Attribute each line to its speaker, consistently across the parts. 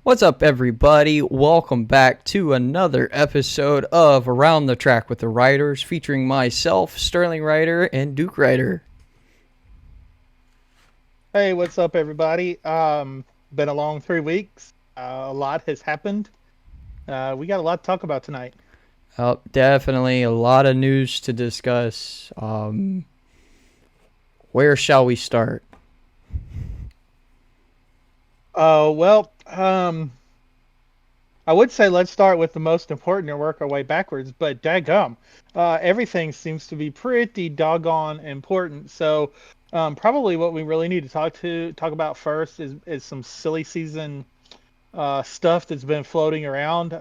Speaker 1: What's up, everybody? Welcome back to another episode of Around the Track with the Riders, featuring myself, SterlingRider, and DukeRider.
Speaker 2: Hey, what's up, everybody? Been a long 3 weeks. A lot has happened. We got a lot to talk about tonight.
Speaker 1: Definitely a lot of news to discuss. Where shall we start?
Speaker 2: Well, I would say let's start with the most important and work our way backwards, but daggum, everything seems to be pretty doggone important. So, probably what we really need to talk about first is some silly season stuff that's been floating around.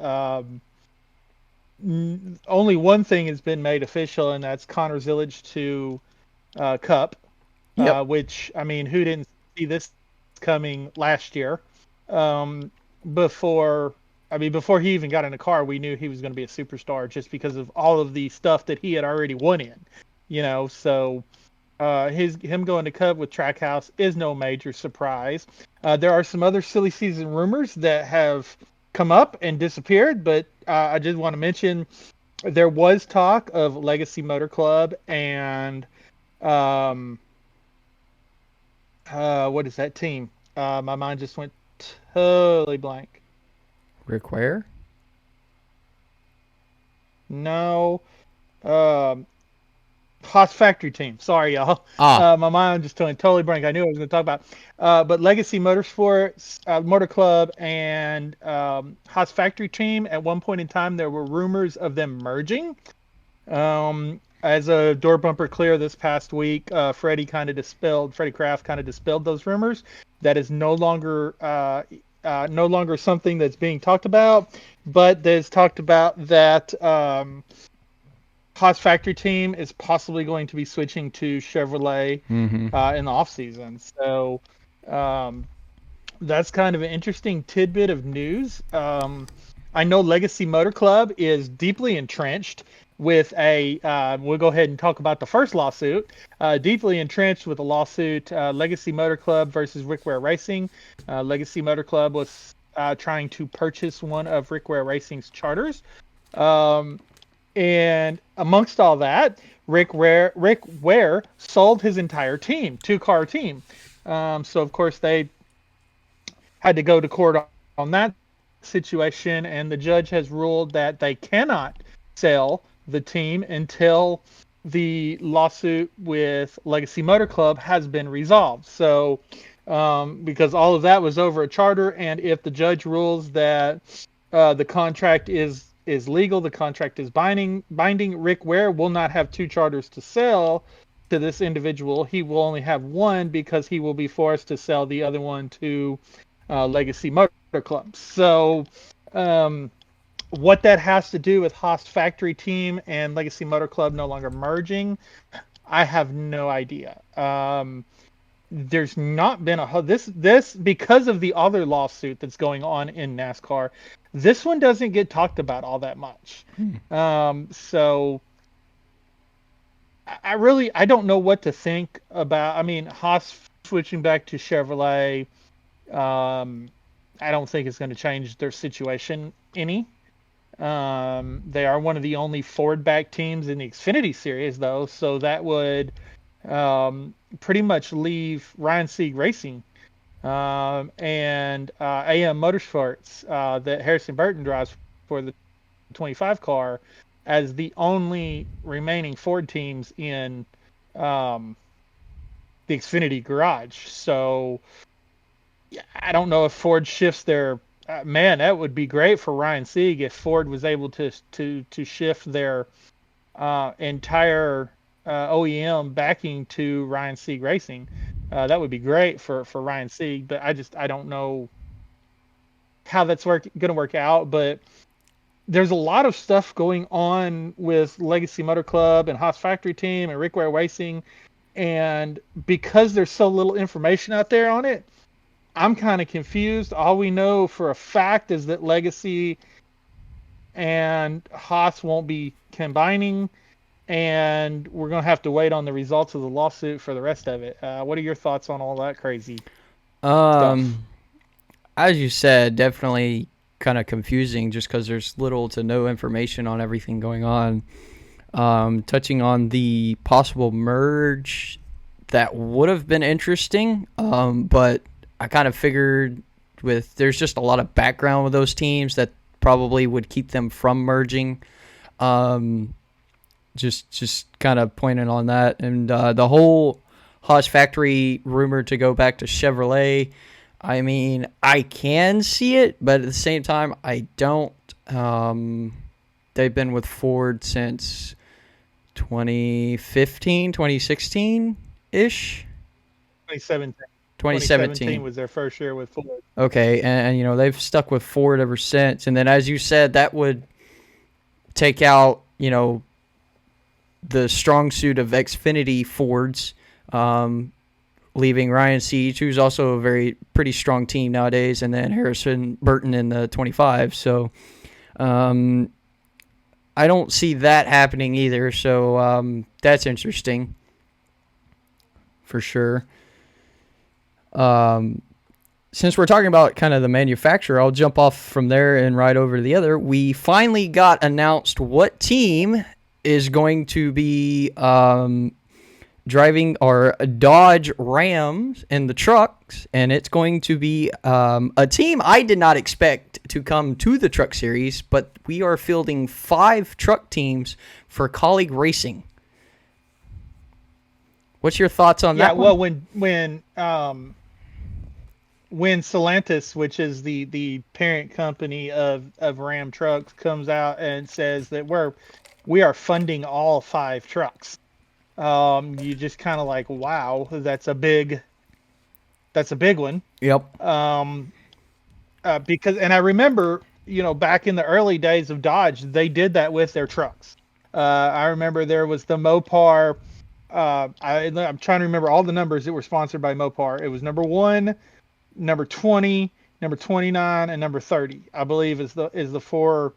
Speaker 2: Only one thing has been made official, and that's Connor's Village to Cup,
Speaker 1: Yep.
Speaker 2: which, I mean, who didn't see this coming last year? Um, before, before he even got in the car, we knew he was going to be a superstar just because of all of the stuff that he had already won in, So him going to Cup with Trackhouse is no major surprise. There are some other silly season rumors that have come up and disappeared, but I just want to mention there was talk of Legacy Motor Club and um, what is that team? My mind just went totally blank.
Speaker 1: Rick Ware?
Speaker 2: No, um, Haas Factory Team. Sorry, y'all.
Speaker 1: Ah,
Speaker 2: My mind just went totally blank. I knew I was going to talk about, but Legacy Motorsports, Motor Club, and Haas Factory Team. At one point in time, there were rumors of them merging. As a door bumper clear this past week, Freddie Kraft kind of dispelled those rumors. That is no longer something that's being talked about, but there's talked about that Haas Factory Team is possibly going to be switching to Chevrolet
Speaker 1: mm-hmm.
Speaker 2: in the off season. So um, that's kind of an interesting tidbit of news. I know Legacy Motor Club is deeply entrenched with we'll go ahead and talk about the first lawsuit. Deeply entrenched with a lawsuit, Legacy Motor Club versus Rick Ware Racing. Legacy Motor Club was trying to purchase one of Rick Ware Racing's charters. Um, and amongst all that, Rick Ware sold his entire team, two-car team. So of course they had to go to court on that situation, and the judge has ruled that they cannot sell the team until the lawsuit with Legacy Motor Club has been resolved. So, because all of that was over a charter, and if the judge rules that the contract is legal, the contract is binding, Rick Ware will not have two charters to sell to this individual. He will only have one because he will be forced to sell the other one to Legacy Motor Club. So, um, what that has to do with Haas Factory Team and Legacy Motor Club no longer merging, I have no idea. There's not been this because of the other lawsuit that's going on in NASCAR. This one doesn't get talked about all that much. So I don't know what to think about. I mean, Haas switching back to Chevrolet. Um, I don't think it's going to change their situation any. They are one of the only Ford-backed teams in the Xfinity Series, though, so that would pretty much leave Ryan Sieg Racing and AM Motorsports that Harrison Burton drives for the 25 car as the only remaining Ford teams in um, the Xfinity garage. So I don't know if Ford shifts their man. That would be great for Ryan Sieg if Ford was able to shift their entire OEM backing to Ryan Sieg Racing. That would be great for Ryan Sieg, but I don't know how that's going to work out. But there's a lot of stuff going on with Legacy Motor Club and Haas Factory Team and Rick Ware Racing, and because there's so little information out there on it, I'm kind of confused. All we know for a fact is that Legacy and Haas won't be combining, and we're going to have to wait on the results of the lawsuit for the rest of it. What are your thoughts on all that crazy stuff?
Speaker 1: Um, as you said, definitely kind of confusing just because there's little to no information on everything going on. Touching on the possible merge, that would have been interesting, but I kind of figured there's just a lot of background with those teams that probably would keep them from merging. Just kind of pointing on that, and the whole Haas factory rumored to go back to Chevrolet. I mean, I can see it, but at the same time, I don't. They've been with Ford since 2015, 2016-ish?
Speaker 2: 2017.
Speaker 1: 2017
Speaker 2: was their first year with Ford.
Speaker 1: Okay, and they've stuck with Ford ever since. And then, as you said, that would take out, the strong suit of Xfinity Fords, leaving Ryan Siege, who's also a pretty strong team nowadays, and then Harrison Burton in the 25. So I don't see that happening either. So that's interesting for sure. Since we're talking about kind of the manufacturer, I'll jump off from there and ride over to the other. We finally got announced what team is going to be driving our Dodge Rams in the trucks, and it's going to be a team I did not expect to come to the Truck Series, but we are fielding 5 truck teams for Colleague Racing. What's your thoughts on that?
Speaker 2: Well, when Stellantis, which is the parent company of Ram Trucks, comes out and says that we are funding all 5 trucks, you just kind of like, wow, that's a big one.
Speaker 1: Yep.
Speaker 2: Because I remember, back in the early days of Dodge, they did that with their trucks. I remember there was the Mopar. I'm trying to remember all the numbers that were sponsored by Mopar. It was number 1, number 20, number 29, and number 30, I believe is the 4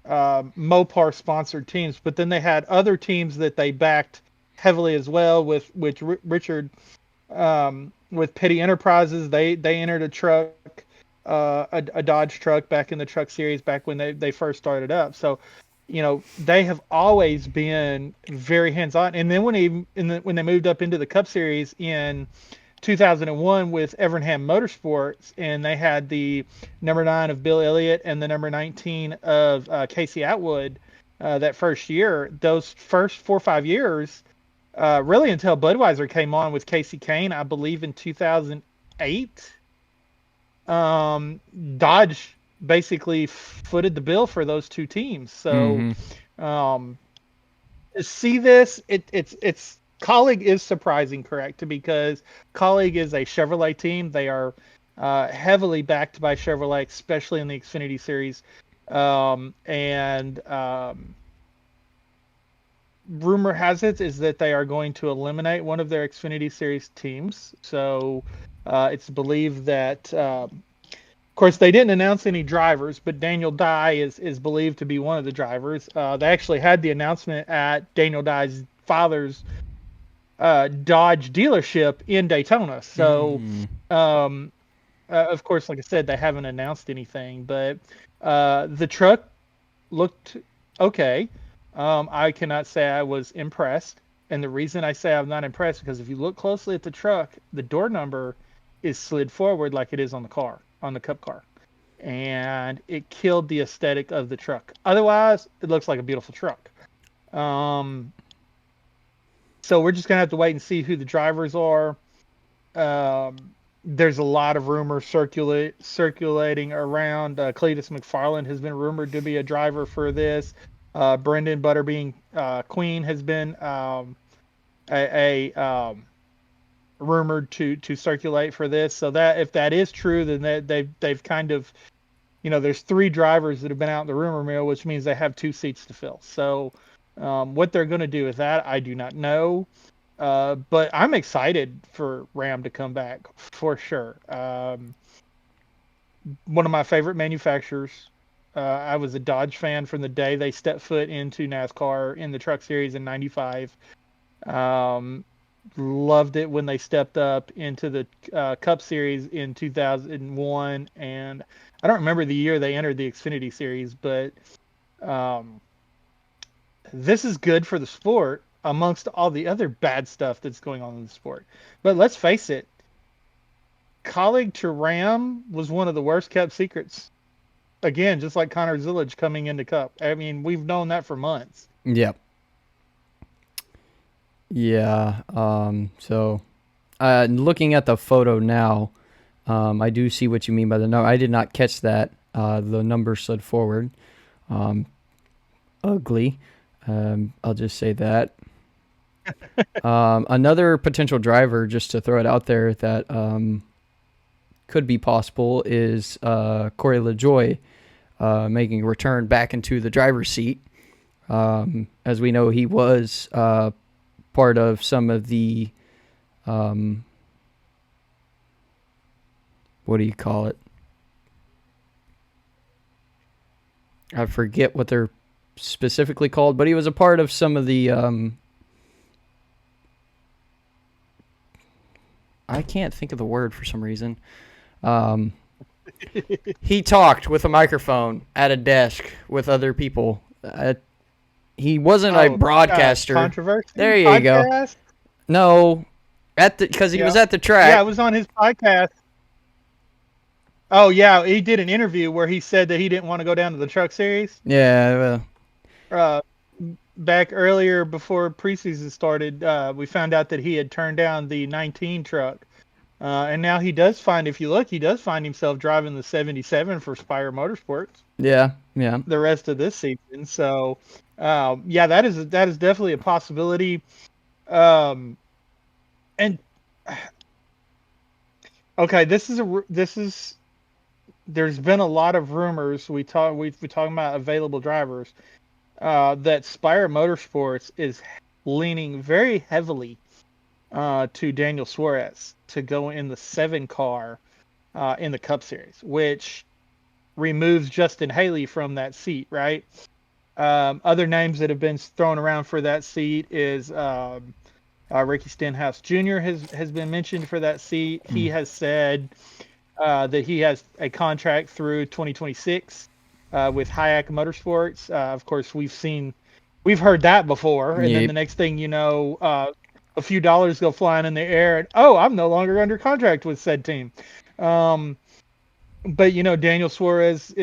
Speaker 2: Mopar sponsored teams. But then they had other teams that they backed heavily as well, with Richard, with Petty Enterprises. They entered a truck, a Dodge truck back in the Truck Series back when they first started up. So they have always been very hands-on. And then when they moved up into the Cup Series in 2001 with Evernham Motorsports, and they had the number 9 of Bill Elliott and the number 19 of Casey Atwood that first year, those first 4 or 5 years, really until Budweiser came on with Casey Kane, I believe in 2008, Dodge basically footed the bill for those 2 teams. So to see this, it's Colleague is surprising, correct? Because Colleague is a Chevrolet team. They are heavily backed by Chevrolet, especially in the Xfinity Series. Rumor has it is that they are going to eliminate one of their Xfinity Series teams. So it's believed that, of course, they didn't announce any drivers, but Daniel Dye is believed to be one of the drivers. They actually had the announcement at Daniel Dye's father's Dodge dealership in Daytona. So, of course, like I said, they haven't announced anything, but the truck looked okay. I cannot say I was impressed. And the reason I say I'm not impressed, because if you look closely at the truck, the door number is slid forward like it is on the car, on the Cup car. And it killed the aesthetic of the truck. Otherwise, it looks like a beautiful truck. So we're just going to have to wait and see who the drivers are. There's a lot of rumors circulating around. Cletus McFarland has been rumored to be a driver for this. Brendan Butterbean Queen has been rumored to circulate for this. So that if that is true, then they've kind of, there's 3 drivers that have been out in the rumor mill, which means they have 2 seats to fill. So what they're going to do with that, I do not know. But I'm excited for Ram to come back for sure. One of my favorite manufacturers. I was a Dodge fan from the day they stepped foot into NASCAR in the Truck Series in '95. loved it when they stepped up into the Cup Series in 2001, and I don't remember the year they entered the Xfinity Series, but um, this is good for the sport amongst all the other bad stuff that's going on in the sport. But let's face it, Colleague to Ram was one of the worst kept secrets. Again, just like Connor Zillage coming into Cup. I mean, we've known that for months.
Speaker 1: Yep. Yeah. So, looking at the photo now, I do see what you mean by the number. I did not catch that. The number slid forward. Ugly. I'll just say that. Another potential driver, just to throw it out there, that could be possible is Corey LaJoie making a return back into the driver's seat. As we know, he was part of some of the, what do you call it? I forget what they're specifically called, but he was a part of some of the, I can't think of the word for some reason. He talked with a microphone at a desk with other people. He wasn't a broadcaster.
Speaker 2: Controversy?
Speaker 1: There you go. No, because he was at the track.
Speaker 2: Yeah, it was on his podcast. Oh yeah, he did an interview where he said that he didn't want to go down to the Truck Series.
Speaker 1: Yeah.
Speaker 2: Back earlier before preseason started, we found out that he had turned down the 19 truck. And now he does find himself driving the 77 for Spire Motorsports.
Speaker 1: Yeah.
Speaker 2: The rest of this season. So, that is definitely a possibility. And okay, there's been a lot of rumors. We're talking about available drivers. That Spire Motorsports is leaning very heavily to Daniel Suarez to go in the 7 car in the Cup Series, which removes Justin Haley from that seat, right? Other names that have been thrown around for that seat is Ricky Stenhouse Jr. has been mentioned for that seat. He has said that he has a contract through 2026 with Hayek Motorsports. Of course, we've heard that before, and then the next thing you know, a few dollars go flying in the air, and I'm no longer under contract with said team. But Daniel Suarez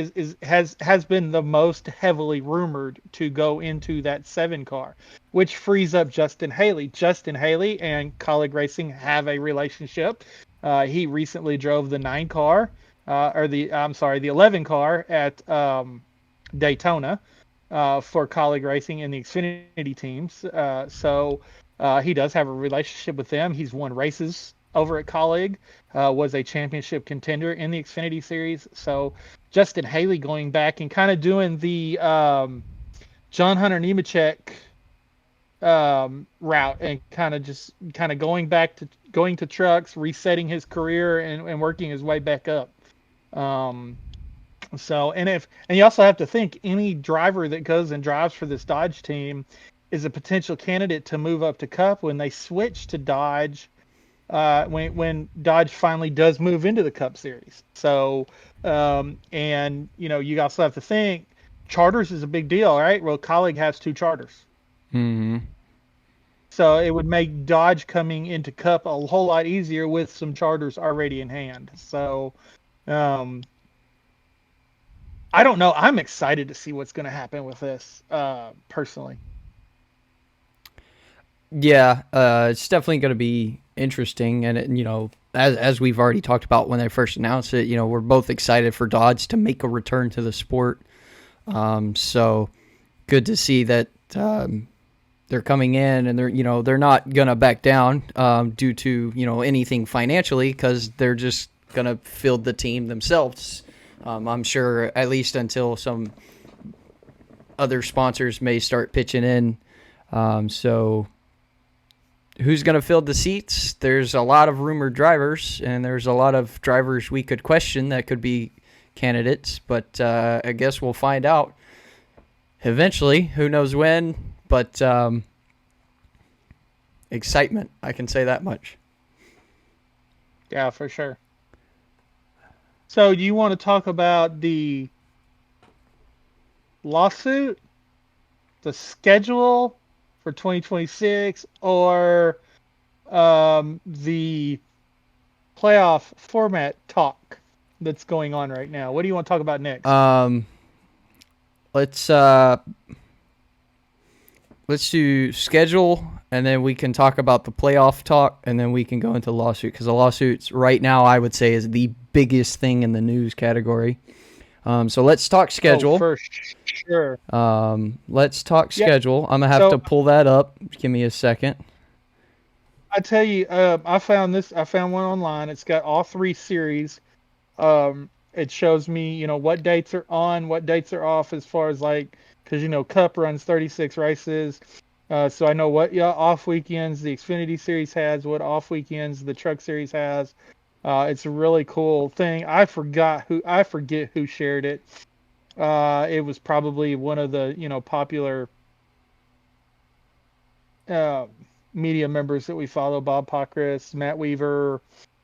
Speaker 2: has been the most heavily rumored to go into that 7 car, which frees up Justin Haley. Justin Haley and Colleague Racing have a relationship. He recently drove the 9 car, the 11 car at Daytona for Colleague Racing in the Xfinity teams. So he does have a relationship with them. He's won races over at Colleague, was a championship contender in the Xfinity Series. So Justin Haley going back and kind of doing the John Hunter Nemechek route, and kind of going to trucks, resetting his career and working his way back up. So and you also have to think any driver that goes and drives for this Dodge team is a potential candidate to move up to Cup when they switch to Dodge. When Dodge finally does move into the Cup Series. So, and you also have to think charters is a big deal, right? Well, Colleague has 2 charters.
Speaker 1: Mm-hmm.
Speaker 2: So it would make Dodge coming into Cup a whole lot easier with some charters already in hand. So, I don't know. I'm excited to see what's going to happen with this, personally.
Speaker 1: Yeah, it's definitely going to be interesting, and as we've already talked about when they first announced it, we're both excited for Dodge to make a return to the sport. So good to see that they're coming in, and they're not gonna back down due to anything financially, because they're just gonna field the team themselves. I'm sure, at least until some other sponsors may start pitching in. So who's going to fill the seats? There's a lot of rumored drivers, and there's a lot of drivers we could question that could be candidates, but I guess we'll find out eventually. Who knows when, but excitement. I can say that much.
Speaker 2: Yeah, for sure. So, do you want to talk about the lawsuit, the schedule for 2026, or the playoff format talk that's going on right now? What do you want to talk about next?
Speaker 1: Let's do schedule, and then we can talk about the playoff talk, and then we can go into lawsuit, because the lawsuits right now, I would say, is the biggest thing in the news category. So let's talk schedule.
Speaker 2: Oh, for sure.
Speaker 1: Let's talk schedule. I'm gonna have to pull that up. Give me a second.
Speaker 2: I tell you, I found one online. It's got all 3 series. It shows me, what dates are on, what dates are off, as far as because Cup runs 36 races. So I know what off weekends the Xfinity Series has, what off weekends the Truck Series has. It's a really cool thing. I forget who shared it. It was probably one of the popular media members that we follow: Bob Pockrass, Matt Weaver,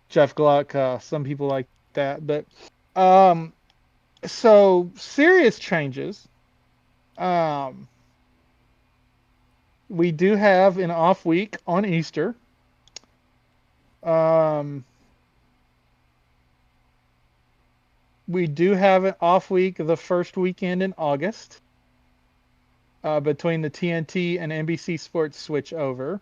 Speaker 2: Jeff Gluck, some people like that. But so serious changes. We do have an off week on Easter. We do have an off week the first weekend in August, between the TNT and NBC Sports switch over.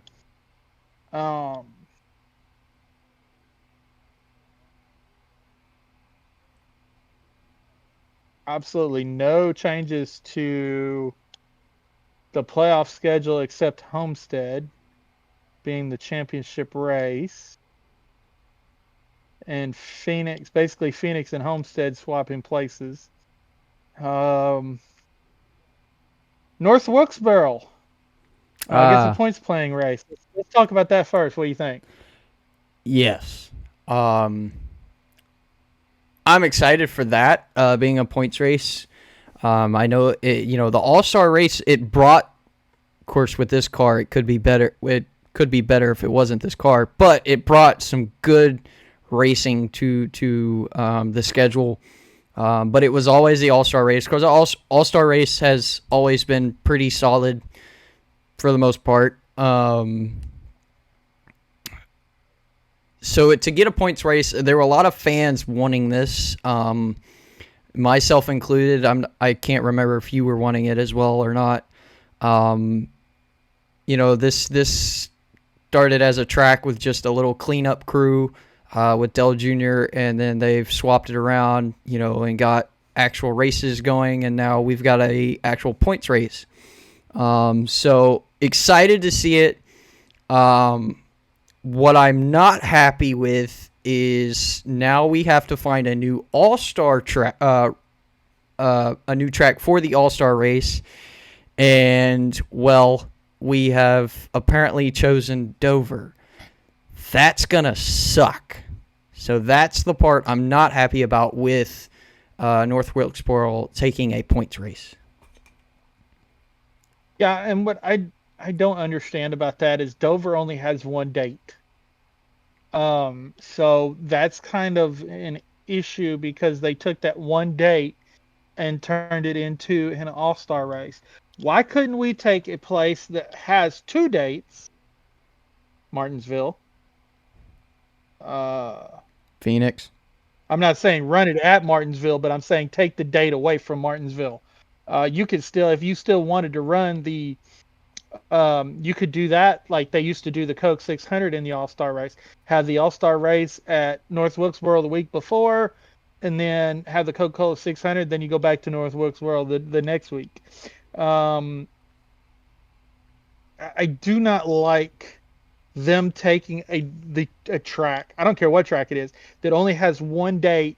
Speaker 2: Absolutely no changes to the playoff schedule except Homestead being the championship race. And Phoenix and Homestead swapping places. North Wilkesboro gets a points playing race. Let's talk about that first. What do you think?
Speaker 1: Yes. I'm excited for that, being a points race. I know the All-Star race, it brought, of course, with this car, it could be better. It could be better if it wasn't this car, but it brought some good racing to the schedule. But it was always the All-Star race, because the All-Star race has always been pretty solid for the most part. So to get a points race, there were a lot of fans wanting this, myself included. I can't remember if you were wanting it as well or not. This started as a track with just a little cleanup crew with Dell Jr., and then they've swapped it around, and got actual races going, and now we've got a actual points race. So excited to see it. What I'm not happy with is now we have to find a new All-Star track, a new track for the All-Star race. And, well, we have apparently chosen Dover. That's going to suck. So that's the part I'm not happy about with North Wilkesboro taking a points race.
Speaker 2: Yeah, and what I don't understand about that is Dover only has one date. So that's kind of an issue, because they took that one date and turned it into an all-star race. Why couldn't we take a place that has 2 dates? Martinsville.
Speaker 1: Phoenix.
Speaker 2: I'm not saying run it at Martinsville, but I'm saying take the date away from Martinsville. You could still, if you still wanted to run the, you could do that like they used to do the Coke 600 in the All-Star race. Have the All-Star race at North Wilkesboro the week before, and then have the Coca-Cola 600. Then you go back to North Wilkesboro the next week. I do not like them taking a track, I don't care what track it is, that only has one date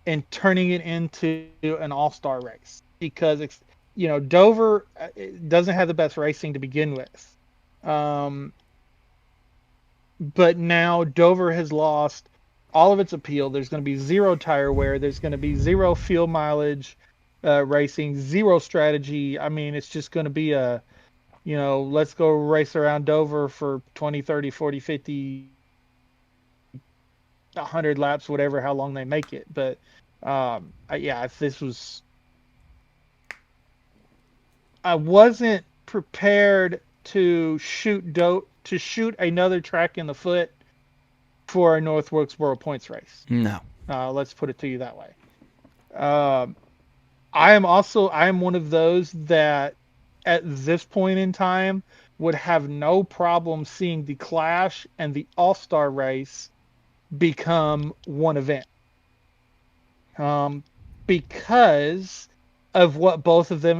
Speaker 2: and turning it into an all-star race, because it's, Dover doesn't have the best racing to begin with. But now Dover has lost all of its appeal. There's going to be 0 tire wear. There's going to be 0 fuel mileage racing, 0 strategy. I mean, it's just going to be a let's go race around Dover for 20, 30, 40, 50, 100 laps, whatever, how long they make it. But if this was, I wasn't prepared to shoot another track in the foot for a North Wilkesboro points race.
Speaker 1: No.
Speaker 2: Let's put it to you that way. I am one of those that at this point in time would have no problem seeing the Clash and the All-Star race become one event. Because of what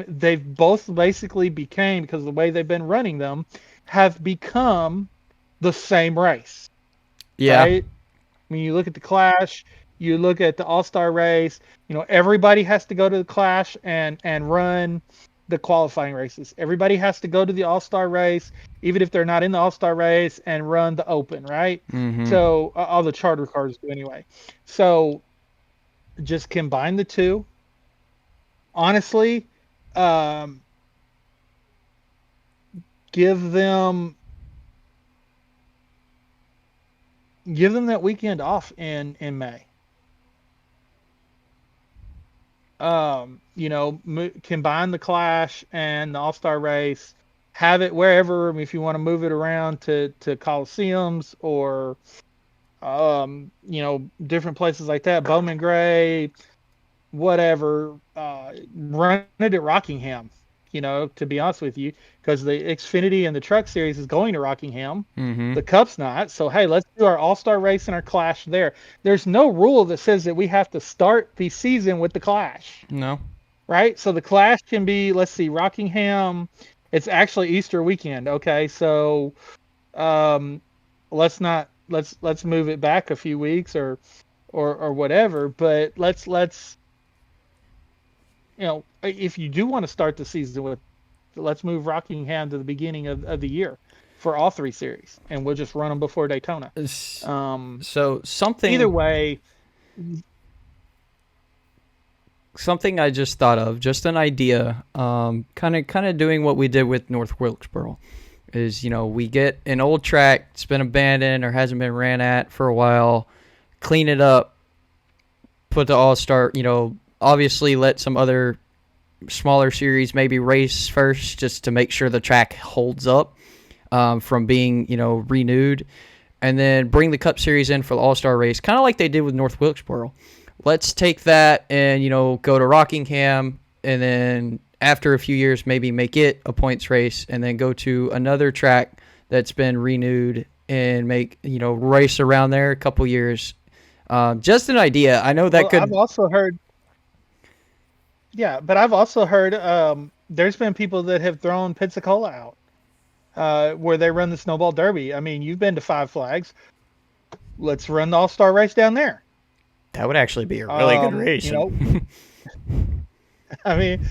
Speaker 2: they've both basically became, because of the way they've been running them, have become the same race.
Speaker 1: Yeah.
Speaker 2: Right? I mean, you look at the Clash, you look at the All-Star race, everybody has to go to the Clash and run the qualifying races. Everybody has to go to the All-Star race, even if they're not in the All-Star race, and run the Open, right?
Speaker 1: Mm-hmm.
Speaker 2: So all the charter cars do anyway. So just combine the two. Honestly, give them that weekend off in May. Combine the Clash and the All-Star race, have it wherever. I mean, if you want to move it around to Coliseums or different places like that, Bowman Gray, whatever, run it at Rockingham, to be honest with you, because the Xfinity and the Truck Series is going to Rockingham.
Speaker 1: Mm-hmm.
Speaker 2: The Cup's not. So, hey, let's do our All-Star race and our Clash there. There's no rule that says that we have to start the season with the Clash.
Speaker 1: No.
Speaker 2: Right? So the Clash can be, let's see, Rockingham. It's actually Easter weekend. Okay, so let's move it back a few weeks or whatever. But let's if you do want to start the season with, let's move Rockingham to the beginning of the year for all three series, and we'll just run them before Daytona.
Speaker 1: So something.
Speaker 2: Either way.
Speaker 1: Something I just thought of, just an idea, kind of doing what we did with North Wilkesboro, is we get an old track, it's been abandoned or hasn't been ran at for a while, clean it up, put the All-Star, obviously let some other smaller series maybe race first just to make sure the track holds up from being renewed, and then bring the Cup Series in for the All-Star race, kind of like they did with North Wilkesboro. Let's take that and, go to Rockingham, and then after a few years, maybe make it a points race, and then go to another track that's been renewed and make, race around there a couple years. Just an idea. I know that could.
Speaker 2: I've also heard. Yeah, but I've also heard there's been people that have thrown Pensacola out where they run the Snowball Derby. I mean, you've been to Five Flags. Let's run the All-Star race down there.
Speaker 1: That would actually be a really good race.
Speaker 2: I mean,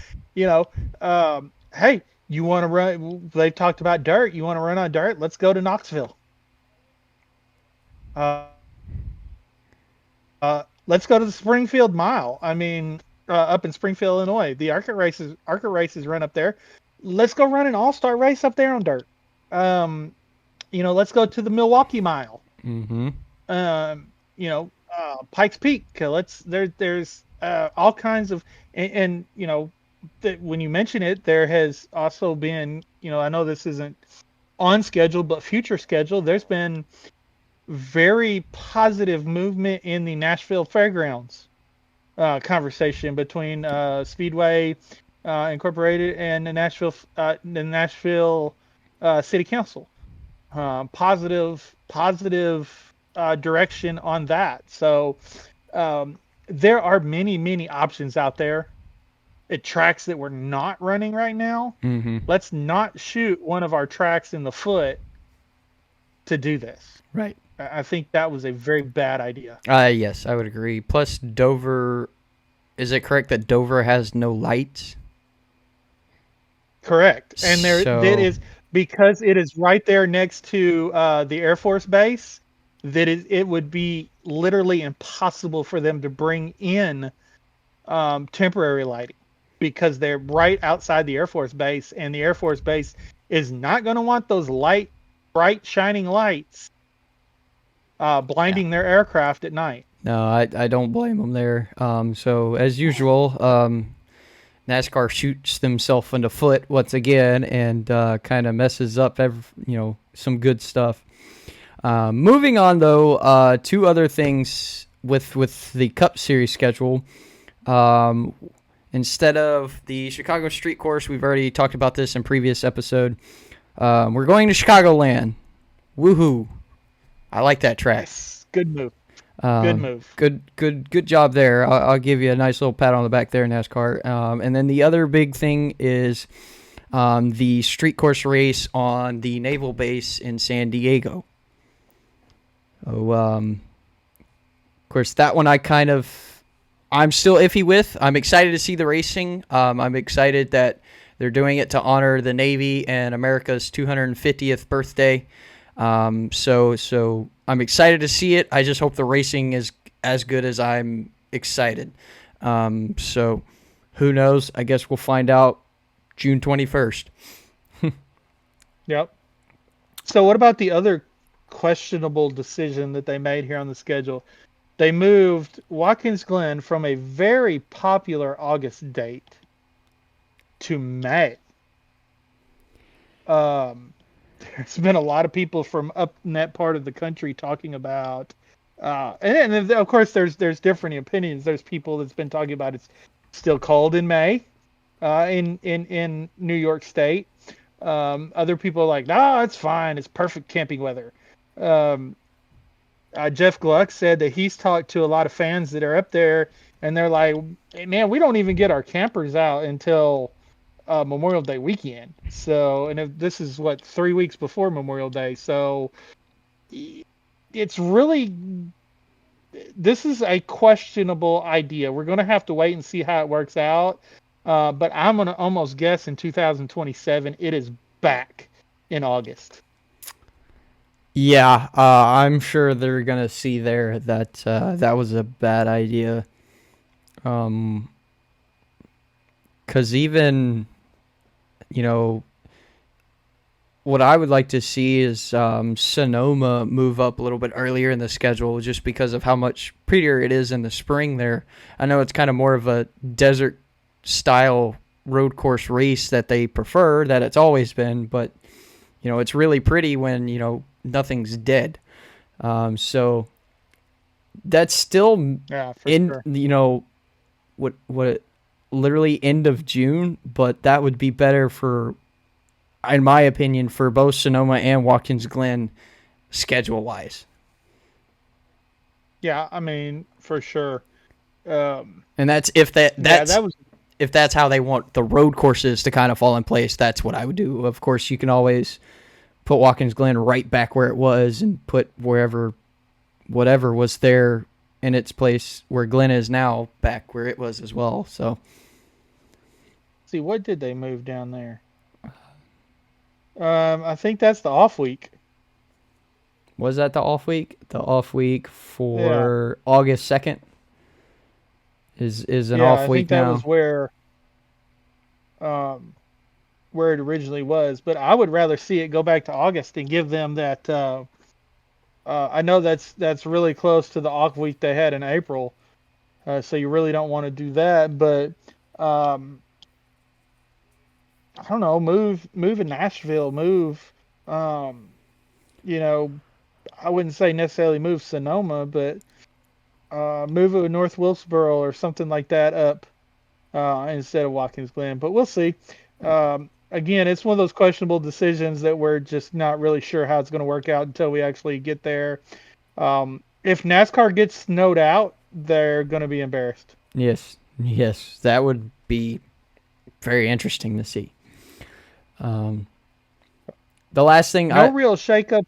Speaker 2: hey, you want to run? They've talked about dirt. You want to run on dirt? Let's go to Knoxville. Let's go to the Springfield Mile. I mean, up in Springfield, Illinois, the ARCA races run up there. Let's go run an All-Star race up there on dirt. Let's go to the Milwaukee Mile.
Speaker 1: Mm-hmm.
Speaker 2: Pikes Peak. There's all kinds of, and when you mention it, there has also been, I know this isn't on schedule, but future schedule, there's been very positive movement in the Nashville Fairgrounds conversation between Speedway Incorporated and the Nashville City Council. Positive direction on that. So there are many options out there at tracks that we're not running right now.
Speaker 1: Mm-hmm.
Speaker 2: Let's not shoot one of our tracks in the foot to do this.
Speaker 1: Right.
Speaker 2: I think that was a very bad idea.
Speaker 1: Yes, I would agree. Plus, Dover, is it correct that Dover has no lights?
Speaker 2: Correct. And it is, because it is right there next to the Air Force Base, that it would be literally impossible for them to bring in temporary lighting, because they're right outside the Air Force Base, and the Air Force Base is not going to want those bright, shining lights blinding their aircraft at night.
Speaker 1: No, I don't blame them there. So as usual, NASCAR shoots themselves in the foot once again and kind of messes up some good stuff. Moving on though, two other things with the Cup Series schedule. Instead of the Chicago Street Course, we've already talked about this in previous episode. We're going to Chicagoland. Woohoo! I like that track.
Speaker 2: Yes, good move. Good move.
Speaker 1: Good job there. I'll give you a nice little pat on the back there, NASCAR. And then the other big thing is the street course race on the naval base in San Diego. Oh, of course, that one I'm still iffy with. I'm excited to see the racing. I'm excited that they're doing it to honor the Navy and America's 250th birthday. So I'm excited to see it. I just hope the racing is as good as I'm excited. So who knows? I guess we'll find out June 21st.
Speaker 2: Yep. So what about the other questionable decision that they made here on the schedule? They moved Watkins Glen from a very popular August date to May. There's been a lot of people from up in that part of the country talking about, and of course there's different opinions. There's people that's been talking about it's still cold in May, in New York State. Other people are like, no, it's fine. It's perfect camping weather. Jeff Gluck said that he's talked to a lot of fans that are up there, and they're like, hey, man, we don't even get our campers out until Memorial Day weekend. So, and if this is 3 weeks before Memorial Day. So it's really, this is a questionable idea. We're going to have to wait and see how it works out. But I'm going to almost guess in 2027, it is back in August.
Speaker 1: Yeah, I'm sure they're going to see there that that was a bad idea. Because even, what I would like to see is Sonoma move up a little bit earlier in the schedule just because of how much prettier it is in the spring there. I know it's kind of more of a desert-style road course race that they prefer, that it's always been, but, it's really pretty when, nothing's dead. So that's still
Speaker 2: sure.
Speaker 1: What literally end of June, but that would be better for, in my opinion, for both Sonoma and Watkins Glen schedule wise.
Speaker 2: Yeah, I mean, for sure.
Speaker 1: And that's if that's how they want the road courses to kind of fall in place. That's what I would do. Of course, you can always put Watkins Glen right back where it was and put whatever was there in its place where Glen is now back where it was as well. So,
Speaker 2: see, what did they move down there? I think that's the off week.
Speaker 1: Was that the off week? The off week for August 2nd is an off week now.
Speaker 2: I think that was where it originally was, but I would rather see it go back to August and give them that. I know that's really close to the off week they had in April, so you really don't want to do that. But I don't know, move in Nashville, I wouldn't say necessarily move Sonoma, but move it to North Wilkesboro or something like that up instead of Watkins Glen. But we'll see. Again, it's one of those questionable decisions that we're just not really sure how it's going to work out until we actually get there. If NASCAR gets snowed out, they're going to be embarrassed.
Speaker 1: Yes, that would be very interesting to see. The last thing,
Speaker 2: real shakeup.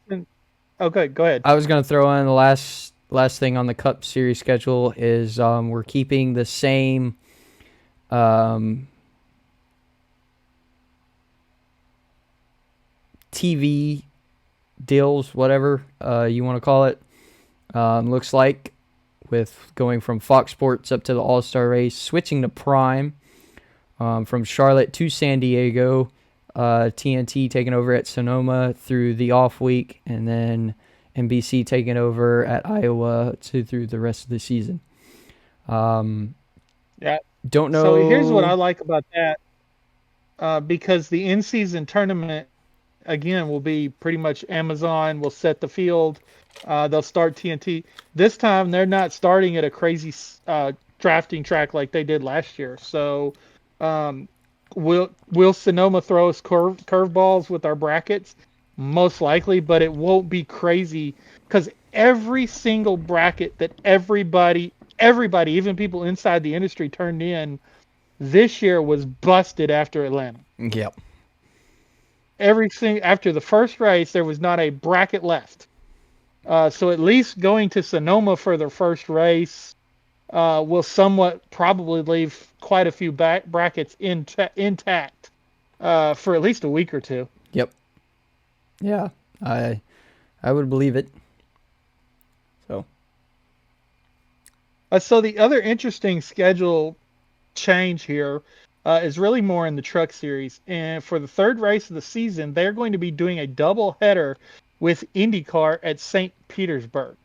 Speaker 2: Okay, go ahead.
Speaker 1: I was going to throw in the last thing on the Cup Series schedule is we're keeping the same. TV deals, whatever you want to call it. Looks like with going from Fox Sports up to the All-Star race, switching to Prime from Charlotte to San Diego. TNT taking over at Sonoma through the off week, and then NBC taking over at Iowa through the rest of the season.
Speaker 2: Yeah.
Speaker 1: Don't know.
Speaker 2: So here's what I like about that, because the in-season tournament, again, will be pretty much Amazon will set the field. They'll start TNT. This time, they're not starting at a crazy drafting track like they did last year. So will Sonoma throw us curveballs with our brackets? Most likely, but it won't be crazy because every single bracket that everybody, even people inside the industry, turned in this year was busted after Atlanta.
Speaker 1: Yep.
Speaker 2: Everything after the first race, there was not a bracket left. So at least going to Sonoma for their first race will somewhat probably leave quite a few brackets intact for at least a week or two.
Speaker 1: Yep. Yeah, I would believe it.
Speaker 2: So the other interesting schedule change here is really more in the truck series. And for the third race of the season, they're going to be doing a double header with IndyCar at St. Petersburg.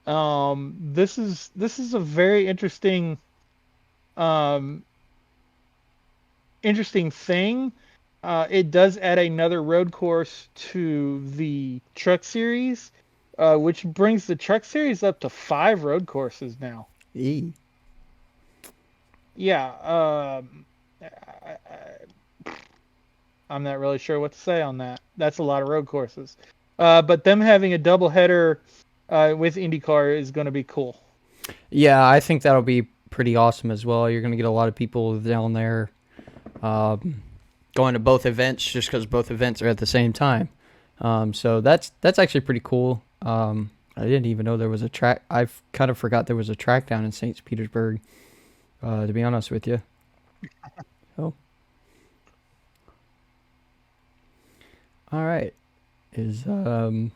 Speaker 2: This is a very interesting thing. It does add another road course to the truck series, which brings the truck series up to 5 road courses now. Yeah, I'm not really sure what to say on that. That's a lot of road courses. But them having a doubleheader with IndyCar is going to be cool.
Speaker 1: Yeah, I think that'll be pretty awesome as well. You're going to get a lot of people down there going to both events just because both events are at the same time. So that's actually pretty cool. I didn't even know there was a track. I kind of forgot there was a track down in St. Petersburg, to be honest with you. Oh. All right. The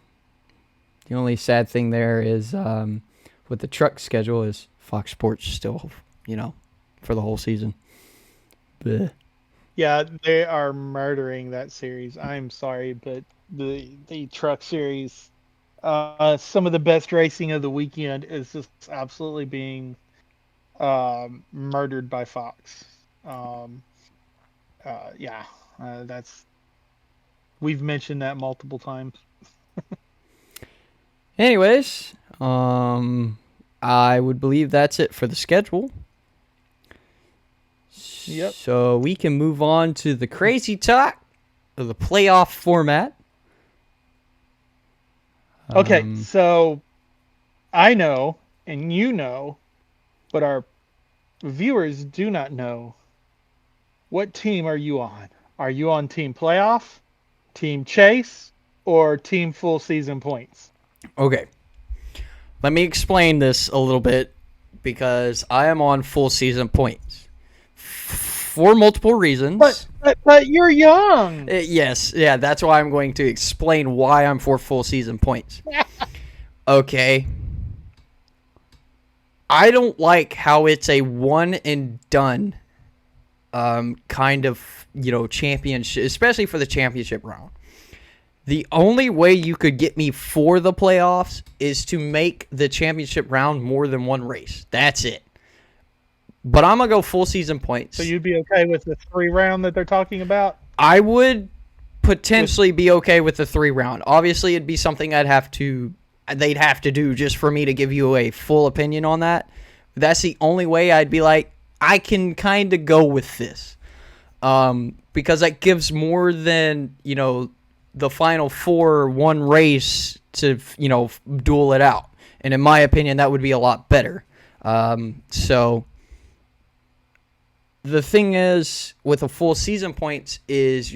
Speaker 1: only sad thing there is with the truck schedule is Fox Sports still, for the whole season. Blech.
Speaker 2: Yeah, they are murdering that series. I'm sorry, but the truck series, some of the best racing of the weekend is just absolutely being murdered by Fox. We've mentioned that multiple times.
Speaker 1: Anyways, I would believe that's it for the schedule.
Speaker 2: Yep.
Speaker 1: So we can move on to the crazy talk of the playoff format.
Speaker 2: Okay, so I know, and you know, but our viewers do not know. What team are you on? Are you on team playoff, team chase, or team full season points?
Speaker 1: Okay. Let me explain this a little bit because I am on full season points for multiple reasons.
Speaker 2: But you're young.
Speaker 1: Yes, yeah, that's why I'm going to explain why I'm for full season points. Okay. I don't like how it's a one and done kind of, championship, especially for the championship round. The only way you could get me for the playoffs is to make the championship round more than one race. That's it. But I'm going to go full season points.
Speaker 2: So you'd be okay with the 3 round that they're talking about?
Speaker 1: I would potentially be okay with the 3 round. Obviously, it'd be something they'd have to do just for me to give you a full opinion on that. That's the only way I'd be like, I can kind of go with this. Because that gives more than, the final 4 one race to, duel it out. And in my opinion, that would be a lot better. So the thing is with a full season points is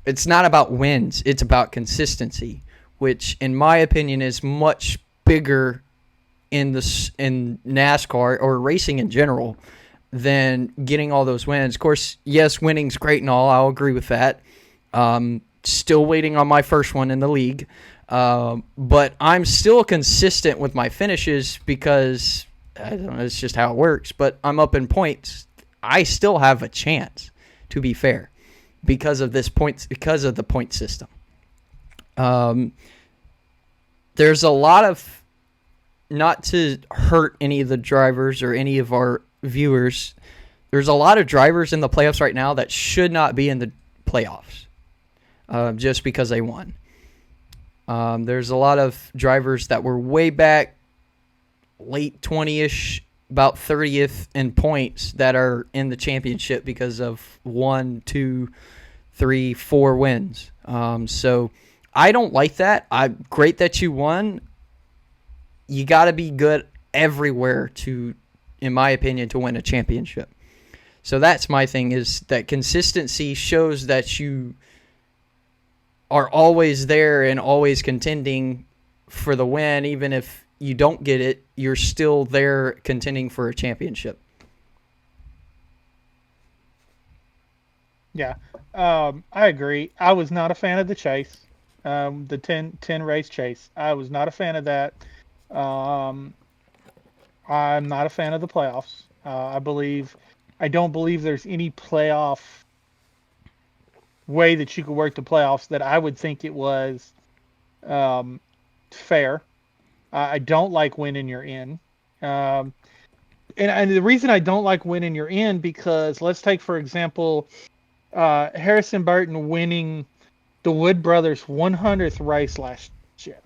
Speaker 1: it's not about wins. It's about consistency, which in my opinion is much bigger in NASCAR or racing in general than getting all those wins. Of course, yes, winning's great and all. I'll agree with that. Still waiting on my first one in the league. But I'm still consistent with my finishes because, I don't know, it's just how it works. But I'm up in points. I still have a chance, to be fair. because of the point system. There's a lot of, not to hurt any of the drivers or any of our viewers, there's a lot of drivers in the playoffs right now that should not be in the playoffs just because they won. There's a lot of drivers that were way back, late 20-ish, about 30th in points that are in the championship because of 1, 2, 3, 4 wins. So I don't like that. Great that you won. You got to be good everywhere to, in my opinion, to win a championship. So that's my thing, is that consistency shows that you are always there and always contending for the win. Even if you don't get it, you're still there contending for a championship.
Speaker 2: Yeah, I agree. I was not a fan of the chase, the 10 race chase. I was not a fan of that. I'm not a fan of the playoffs. I don't believe there's any playoff way that you could work the playoffs that I would think it was fair. I don't like winning you're in. And the reason I don't like winning you're in, because let's take, for example, Harrison Burton winning the Wood Brothers 100th race last year.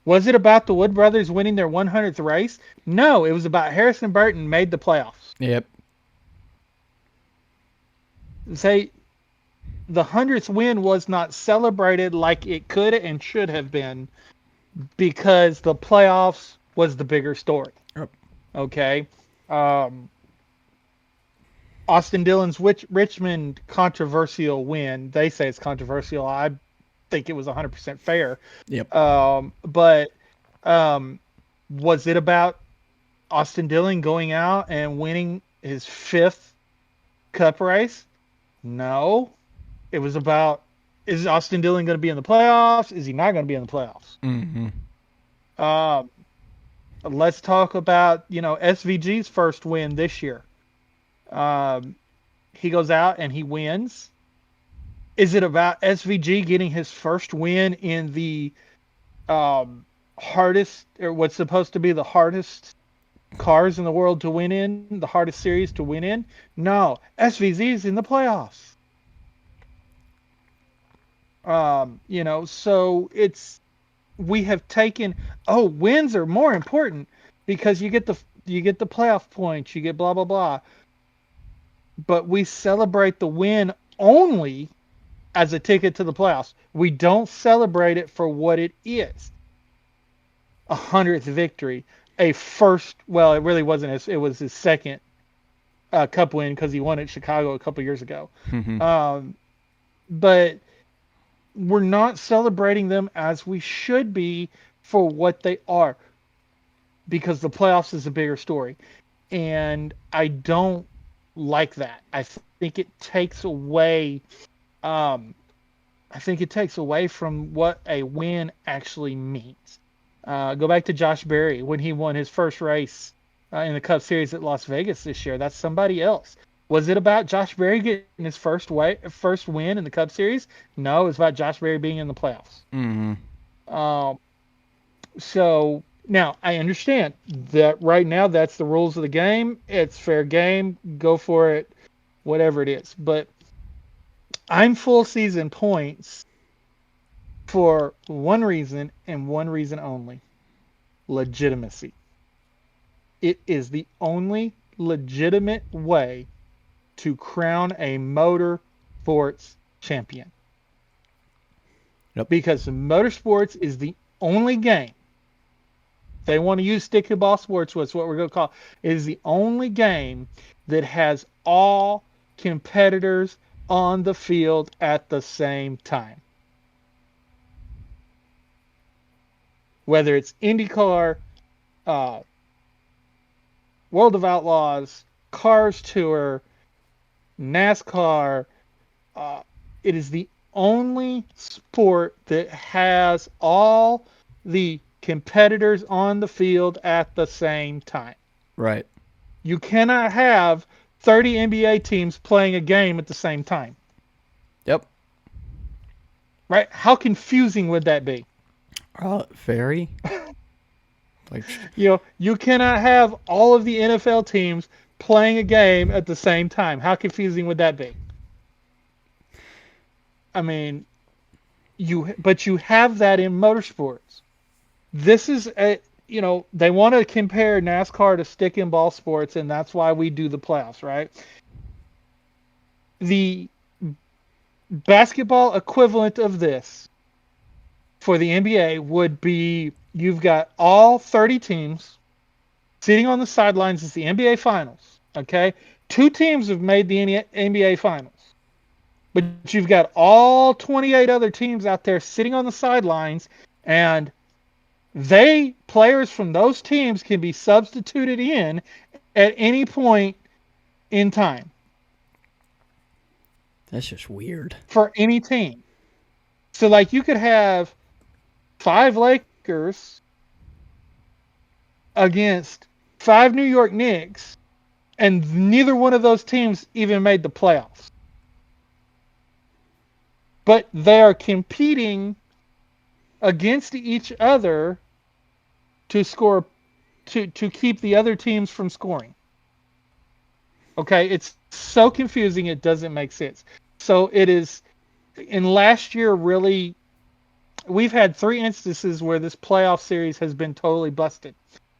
Speaker 2: Was it about the Wood Brothers winning their 100th race? No, it was about Harrison Burton made the playoffs.
Speaker 1: Yep.
Speaker 2: Say the 100th win was not celebrated like it could and should have been, because the playoffs was the bigger story.
Speaker 1: Yep.
Speaker 2: Okay. Austin Dillon's Richmond controversial win. They say it's controversial. I think it was 100% fair.
Speaker 1: Yep.
Speaker 2: But was it about Austin Dillon going out and winning his 5th Cup race? No. It was about, is Austin Dillon going to be in the playoffs? Is he not going to be in the playoffs?
Speaker 1: Mm-hmm.
Speaker 2: Let's talk about, SVG's first win this year. He goes out and he wins. Is it about SVG getting his first win in the hardest, or what's supposed to be the hardest cars in the world to win in, the hardest series to win in? No, SVG's in the playoffs. So we have taken, wins are more important because you get the playoff points, you get blah blah blah. But we celebrate the win only as a ticket to the playoffs. We don't celebrate it for what it is. 100th victory, a first. Well, it really wasn't. It was his second Cup win because he won at Chicago a couple years ago.
Speaker 1: Mm-hmm.
Speaker 2: But we're not celebrating them as we should be for what they are, because the playoffs is a bigger story, and I don't like that. I think it takes away. I think it takes away from what a win actually means. Go back to Josh Berry when he won his first race in the Cup Series at Las Vegas this year. That's somebody else. Was it about Josh Berry getting his first win in the Cup Series? No, it was about Josh Berry being in the playoffs.
Speaker 1: Mm-hmm.
Speaker 2: So now I understand that right now that's the rules of the game. It's fair game. Go for it, whatever it is. But I'm full season points for one reason and one reason only: legitimacy. It is the only legitimate way to crown a motorsports champion.
Speaker 1: Yep.
Speaker 2: Because motorsports is the only game. They want to use sticky ball sports, what's what we're going to call it, is the only game that has all competitors on the field at the same time. Whether it's IndyCar, World of Outlaws, Cars Tour, NASCAR, it is the only sport that has all the competitors on the field at the same time.
Speaker 1: Right.
Speaker 2: You cannot have 30 NBA teams playing a game at the same time. right? How confusing would that be?
Speaker 1: Very. Like,
Speaker 2: You cannot have all of the NFL teams playing a game at the same time. How confusing would that be? I mean, but you have that in motorsports. This is they want to compare NASCAR to stick and ball sports, and that's why we do the playoffs, right? The basketball equivalent of this for the NBA would be you've got all 30 teams sitting on the sidelines as the NBA Finals. Okay, 2 teams have made the NBA Finals, but you've got all 28 other teams out there sitting on the sidelines, and players from those teams can be substituted in at any point in time.
Speaker 1: That's just weird.
Speaker 2: For any team. So, like, you could have 5 Lakers against 5 New York Knicks, and neither one of those teams even made the playoffs. But they are competing against each other to score, to keep the other teams from scoring. Okay, it's so confusing it doesn't make sense. So it is, in last year, really, we've had 3 instances where this playoff series has been totally busted.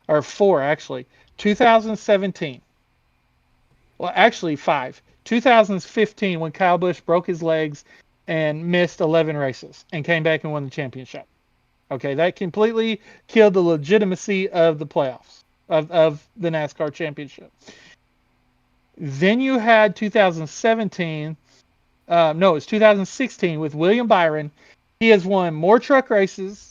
Speaker 2: Or 4, actually. 2017. Well, actually 5. 2015, when Kyle Busch broke his legs and missed 11 races and came back and won the championship. Okay, that completely killed the legitimacy of the playoffs, of the NASCAR championship. Then you had 2017, no, it's 2016 with William Byron. He has won more truck races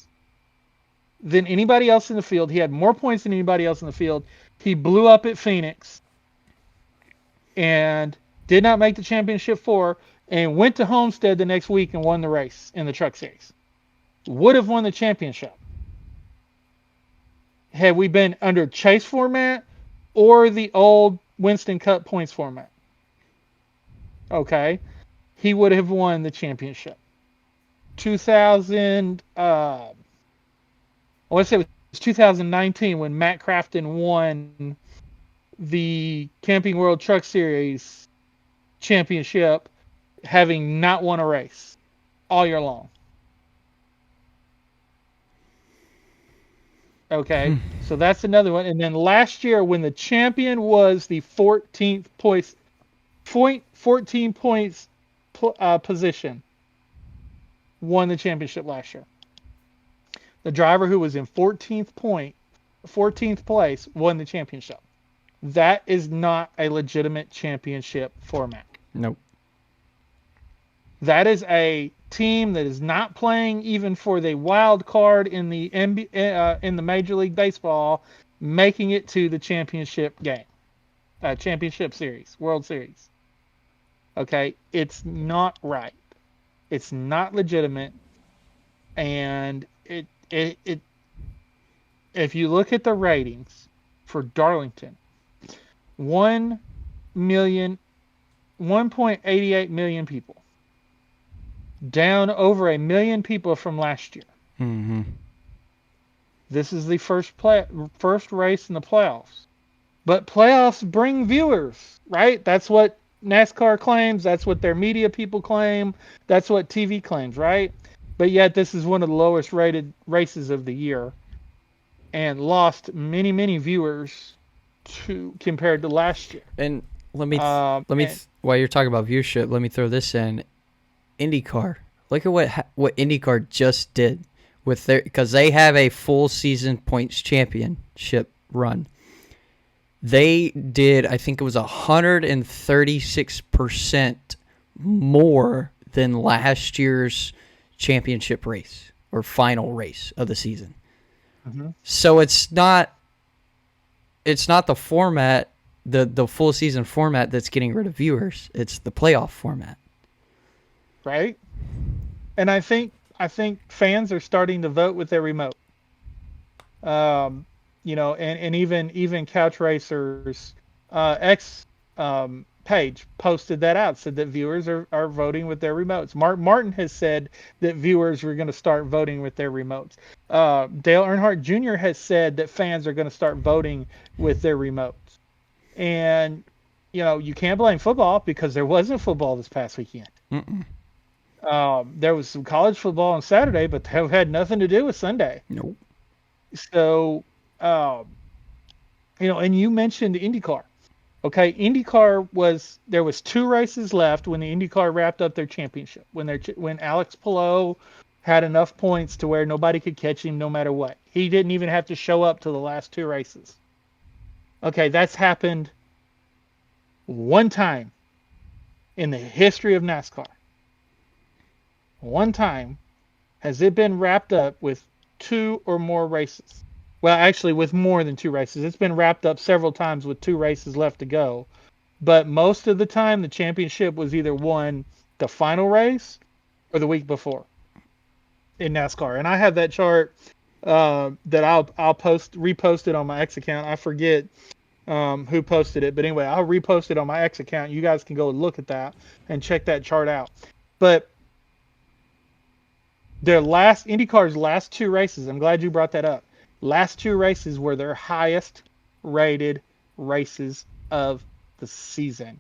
Speaker 2: than anybody else in the field. He had more points than anybody else in the field. He blew up at Phoenix and did not make the championship 4 and went to Homestead the next week and won the race in the truck series. Would have won the championship had we been under chase format or the old Winston Cup points format. Okay, he would have won the championship. 2000, I want to say it was 2019 when Matt Crafton won the Camping World Truck Series championship, having not won a race all year long. Okay, so that's another one. And then last year, when the champion was the 14th points position, won the championship last year. The driver who was in 14th place won the championship. That is not a legitimate championship format.
Speaker 1: Nope.
Speaker 2: That is a team that is not playing even for the wild card in the Major League Baseball, making it to the championship game, championship series, World Series. Okay, it's not right. It's not legitimate, and it if you look at the ratings for Darlington, 1.88 million people. Down over 1 million people from last year.
Speaker 1: Mm-hmm.
Speaker 2: This is the first race in the playoffs. But playoffs bring viewers, right? That's what NASCAR claims. That's what their media people claim. That's what TV claims, right? But yet this is one of the lowest rated races of the year and lost many, many viewers compared to last year.
Speaker 1: And while you're talking about viewership, let me throw this in. IndyCar. Look at what IndyCar just did with because they have a full season points championship run. They did, I think it was 136% more than last year's championship race or final race of the season. Mm-hmm. So it's not the format, the full season format that's getting rid of viewers. It's the playoff format.
Speaker 2: Right? And I think fans are starting to vote with their remote. And even couch racers, Patrick page posted that out, said that viewers are voting with their remotes. Martin has said that viewers are going to start voting with their remotes. Dale Earnhardt Jr. has said that fans are going to start voting with their remotes. And, you can't blame football because there wasn't football this past weekend. There was some college football on Saturday, but that had nothing to do with Sunday.
Speaker 1: Nope.
Speaker 2: So, and you mentioned IndyCar. Okay, there was 2 races left when the IndyCar wrapped up their championship. When Alex Palou had enough points to where nobody could catch him no matter what. He didn't even have to show up to the last 2 races. Okay, that's happened one time in the history of NASCAR. One time has it been wrapped up with 2 or more races. Well, actually, with more than 2 races. It's been wrapped up several times with 2 races left to go. But most of the time, the championship was either won the final race or the week before in NASCAR. And I have that chart that I'll repost it on my X account. I forget who posted it, but anyway, I'll repost it on my X account. You guys can go look at that and check that chart out. But IndyCar's last 2 races, I'm glad you brought that up. Last 2 races were their highest rated races of the season.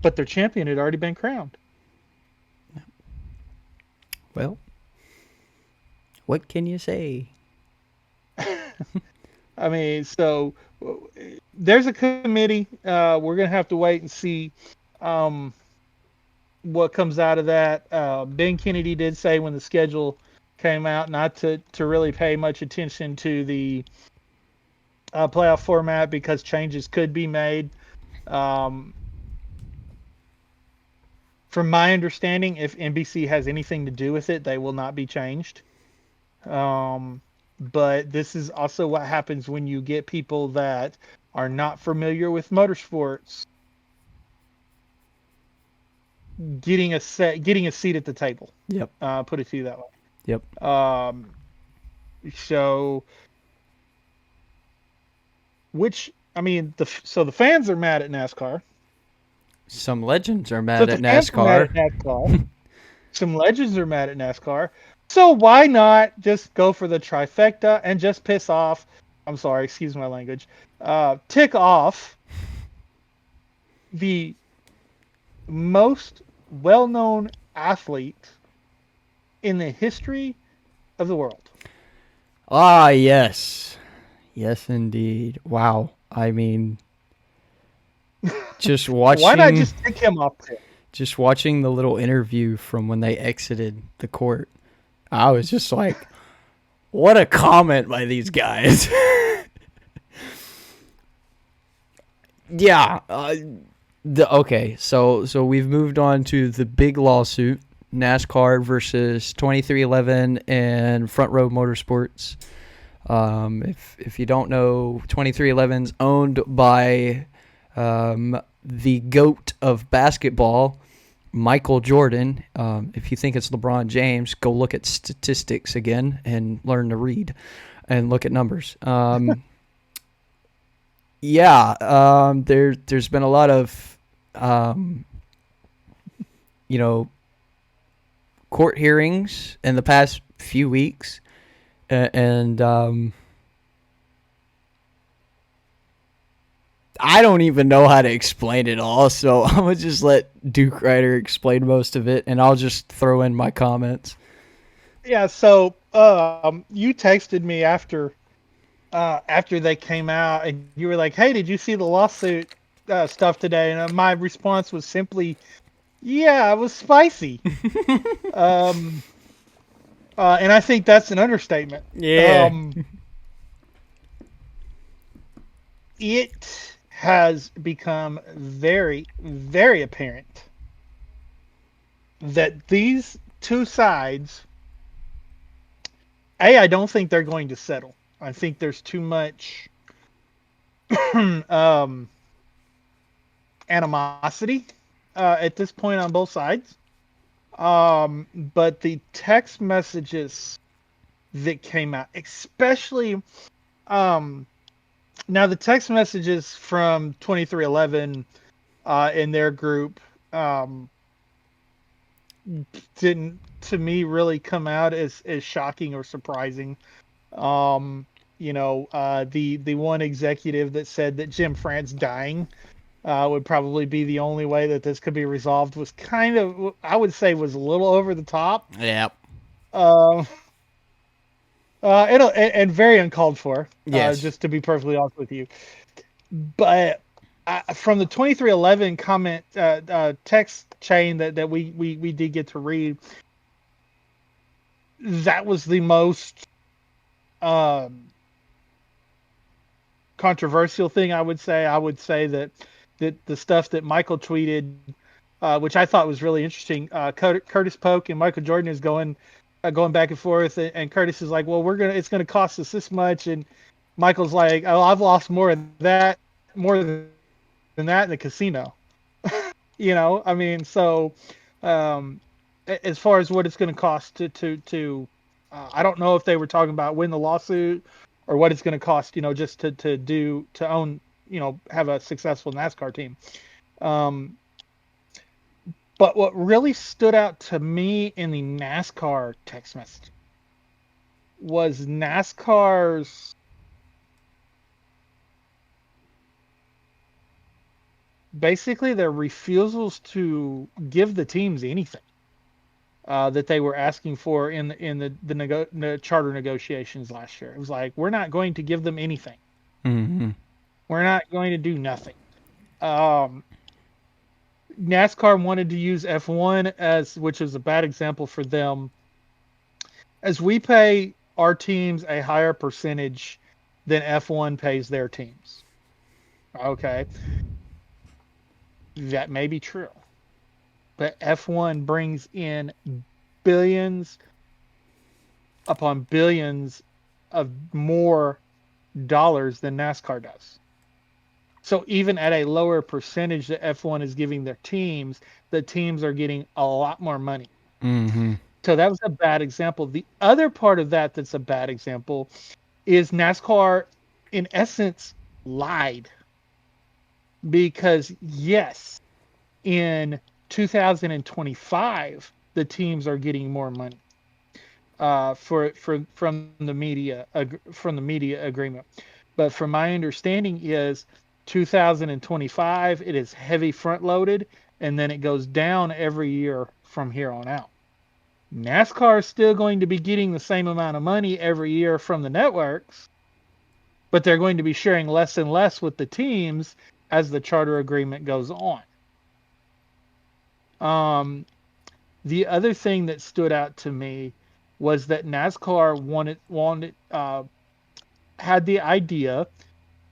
Speaker 2: But their champion had already been crowned.
Speaker 1: Well, what can you say?
Speaker 2: I mean, so there's a committee. We're going to have to wait and see what comes out of that. Ben Kennedy did say when the schedule came out not to really pay much attention to the playoff format because changes could be made. From my understanding, if NBC has anything to do with it, they will not be changed. But this is also what happens when you get people that are not familiar with motorsports getting a seat at the table.
Speaker 1: Yep.
Speaker 2: Put it to you that way.
Speaker 1: Yep.
Speaker 2: So the fans are mad at NASCAR.
Speaker 1: Some legends are mad at NASCAR.
Speaker 2: Some legends are mad at NASCAR. So why not just go for the trifecta and just piss off? I'm sorry, excuse my language. Tick off the most well-known athlete in the history of the world.
Speaker 1: Ah, yes. Yes, indeed. Wow. I mean, just watching...
Speaker 2: Why not just take him off there?
Speaker 1: Just watching the little interview from when they exited the court, I was just like, what a comment by these guys. Yeah. Okay, so we've moved on to the big lawsuit, NASCAR versus 2311 and Front Row Motorsports. If you don't know, 2311's owned by the GOAT of basketball, Michael Jordan. If you think it's LeBron James, go look at statistics again and learn to read and look at numbers. There's been a lot of, court hearings in the past few weeks, and I don't even know how to explain it all, so I'm going to just let Duke Ryder explain most of it, and I'll just throw in my comments.
Speaker 2: Yeah, so you texted me after they came out, and you were like, hey, did you see the lawsuit stuff today? And my response was simply, yeah, it was spicy. And I think that's an understatement.
Speaker 1: Yeah.
Speaker 2: It has become very, very apparent that these two sides, I don't think they're going to settle. I think there's too much animosity at this point on both sides. But the text messages that came out, especially Now the text messages from 2311 in their group um, didn't, to me, really come out as shocking or surprising. Um, the one executive that said that Jim France dying would probably be the only way that this could be resolved was kind of, I would say, was a little over the top.
Speaker 1: Yep.
Speaker 2: Um, and very uncalled for.
Speaker 1: Yes.
Speaker 2: Just to be perfectly honest with you, but from the 2311 comment text chain that we did get to read, that was the most um, controversial thing. I would say that the stuff that Michael tweeted, which I thought was really interesting. Curtis Polk and Michael Jordan is going back and forth, and Curtis is like, "Well, it's gonna cost us this much," and Michael's like, "Oh, I've lost more than that in the casino." I mean, so um, as far as what it's going to cost to I don't know if they were talking about win the lawsuit or what it's going to cost, just to own, have a successful NASCAR team. Um, but what really stood out to me in the NASCAR text message was NASCAR's basically their refusals to give the teams anything that they were asking for in the charter negotiations last year. It was like, we're not going to give them anything.
Speaker 1: Mm-hmm.
Speaker 2: We're not going to do nothing. Um, NASCAR wanted to use F1 which is a bad example for them, as we pay our teams a higher percentage than F1 pays their teams. Okay, that may be true, but F1 brings in billions upon billions of more dollars than NASCAR does. So even at a lower percentage that F1 is giving their teams, the teams are getting a lot more money.
Speaker 1: Mm-hmm.
Speaker 2: So that was a bad example. The other part of that that's a bad example is NASCAR, in essence, lied. Because, yes, in 2025, the teams are getting more money from the media agreement. But from my understanding is 2025 it is heavy front loaded, and then it goes down every year from here on out. NASCAR is still going to be getting the same amount of money every year from the networks, but they're going to be sharing less and less with the teams as the charter agreement goes on. Um, the other thing that stood out to me was that NASCAR had the idea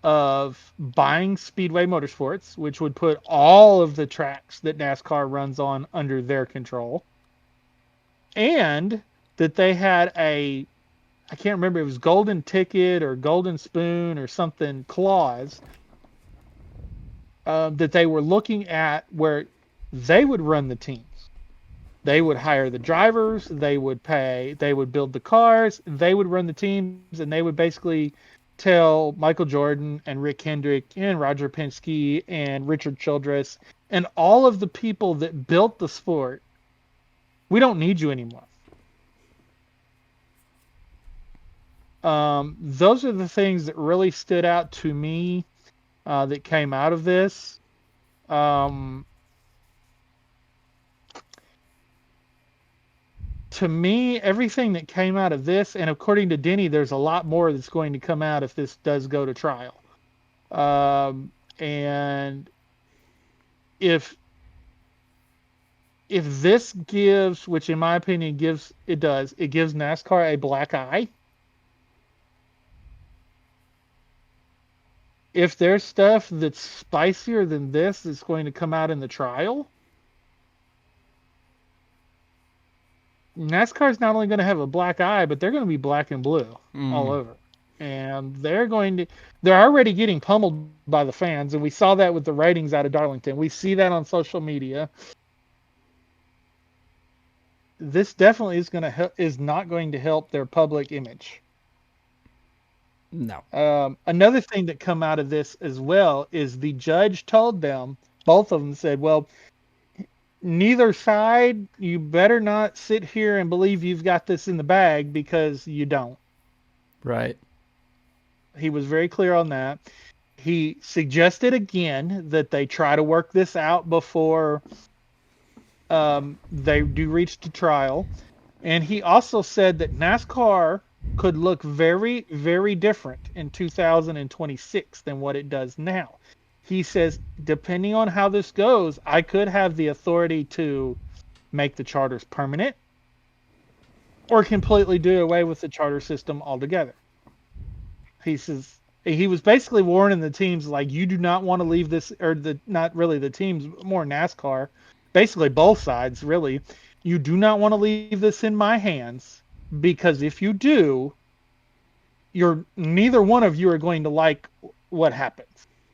Speaker 2: of buying Speedway Motorsports, which would put all of the tracks that NASCAR runs on under their control, and that they had I can't remember, it was golden ticket or golden spoon or something clause that they were looking at where they would run the teams. They would hire the drivers, they would build the cars, they would run the teams, and they would basically tell Michael Jordan and Rick Hendrick and Roger Penske and Richard Childress and all of the people that built the sport, we don't need you anymore. Those are the things that really stood out to me that came out of this. Um, to me, everything that came out of this, and according to Denny, there's a lot more that's going to come out if this does go to trial. And if this gives, which in my opinion it gives NASCAR a black eye. If there's stuff that's spicier than this that's going to come out in the trial, NASCAR's not only going to have a black eye, but they're going to be black and blue all over. And they're already getting pummeled by the fans. And we saw that with the ratings out of Darlington. We see that on social media. This definitely is not going to help their public image.
Speaker 1: No.
Speaker 2: Another thing that come out of this as well is the judge told them, both of them said, well, neither side, you better not sit here and believe you've got this in the bag, because you don't.
Speaker 1: Right.
Speaker 2: He was very clear on that. He suggested again that they try to work this out before they do reach the trial. And he also said that NASCAR could look very, very different in 2026 than what it does now. He says, depending on how this goes, I could have the authority to make the charters permanent or completely do away with the charter system altogether. He says he was basically warning the teams, like, you do not want to leave this, or the not really the teams, more NASCAR, basically both sides, really. You do not want to leave this in my hands, because if you do, neither one of you are going to like what happens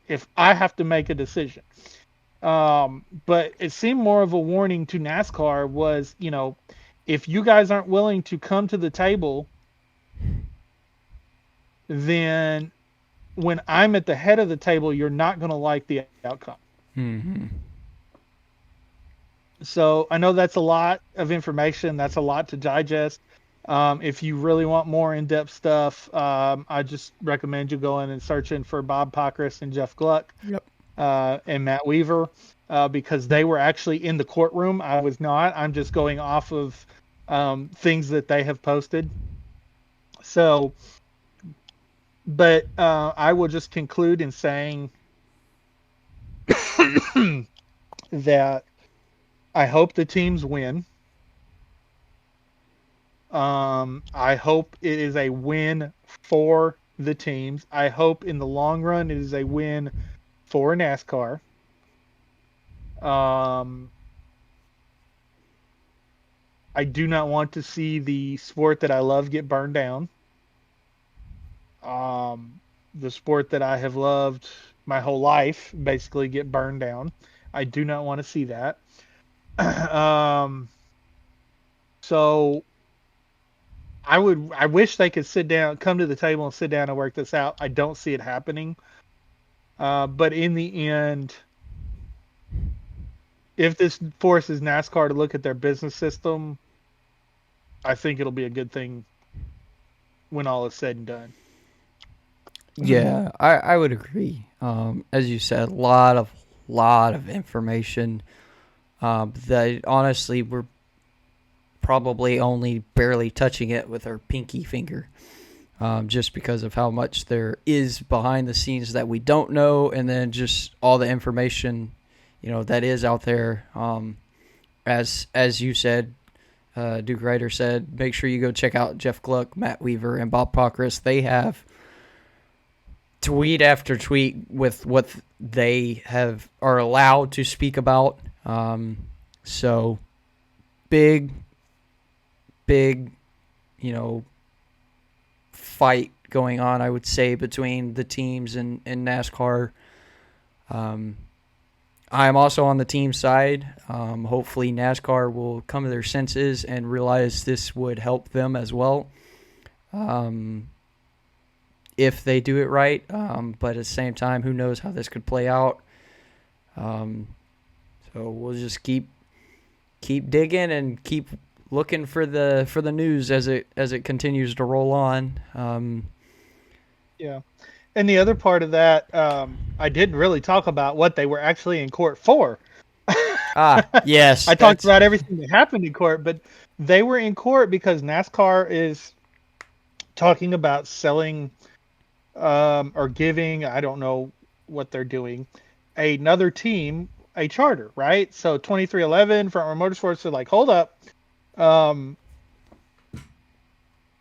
Speaker 2: if I have to make a decision. But it seemed more of a warning to NASCAR was, if you guys aren't willing to come to the table, then when I'm at the head of the table, you're not going to like the outcome.
Speaker 1: Mm-hmm.
Speaker 2: So I know that's a lot of information. That's a lot to digest. If you really want more in-depth stuff, I just recommend you going and searching for Bob Pockrass and Jeff Gluck,
Speaker 1: Yep.
Speaker 2: and Matt Weaver, because they were actually in the courtroom. I was not. I'm just going off of things that they have posted. So, but I will just conclude in saying that I hope the teams win. I hope it is a win for the teams. I hope in the long run it is a win for NASCAR. I do not want to see the sport that I love get burned down. The sport that I have loved my whole life basically get burned down. I do not want to see that. So I wish they could come to the table and sit down and work this out. I don't see it happening. But in the end, if this forces NASCAR to look at their business system, I think it'll be a good thing when all is said and done.
Speaker 1: Yeah, I would agree. As you said, a lot of information that honestly we're probably only barely touching it with our pinky finger, just because of how much there is behind the scenes that we don't know, and then just all the information, that is out there. As you said, Duke Ryder said, make sure you go check out Jeff Gluck, Matt Weaver, and Bob Pockrass. They have tweet after tweet with what they are allowed to speak about. So big, fight going on, I would say, between the teams and NASCAR. I'm also on the team side. Hopefully NASCAR will come to their senses and realize this would help them as well. If they do it right, but at the same time, who knows how this could play out. So we'll just keep digging and keep looking for the news as it continues to roll on.
Speaker 2: Yeah, and the other part of that, I didn't really talk about what they were actually in court for.
Speaker 1: Yes,
Speaker 2: I talked about everything that happened in court, but they were in court because NASCAR is talking about selling or giving, I don't know what they're doing, another team a charter, right? So 2311 Front Row Motorsports are like, hold up.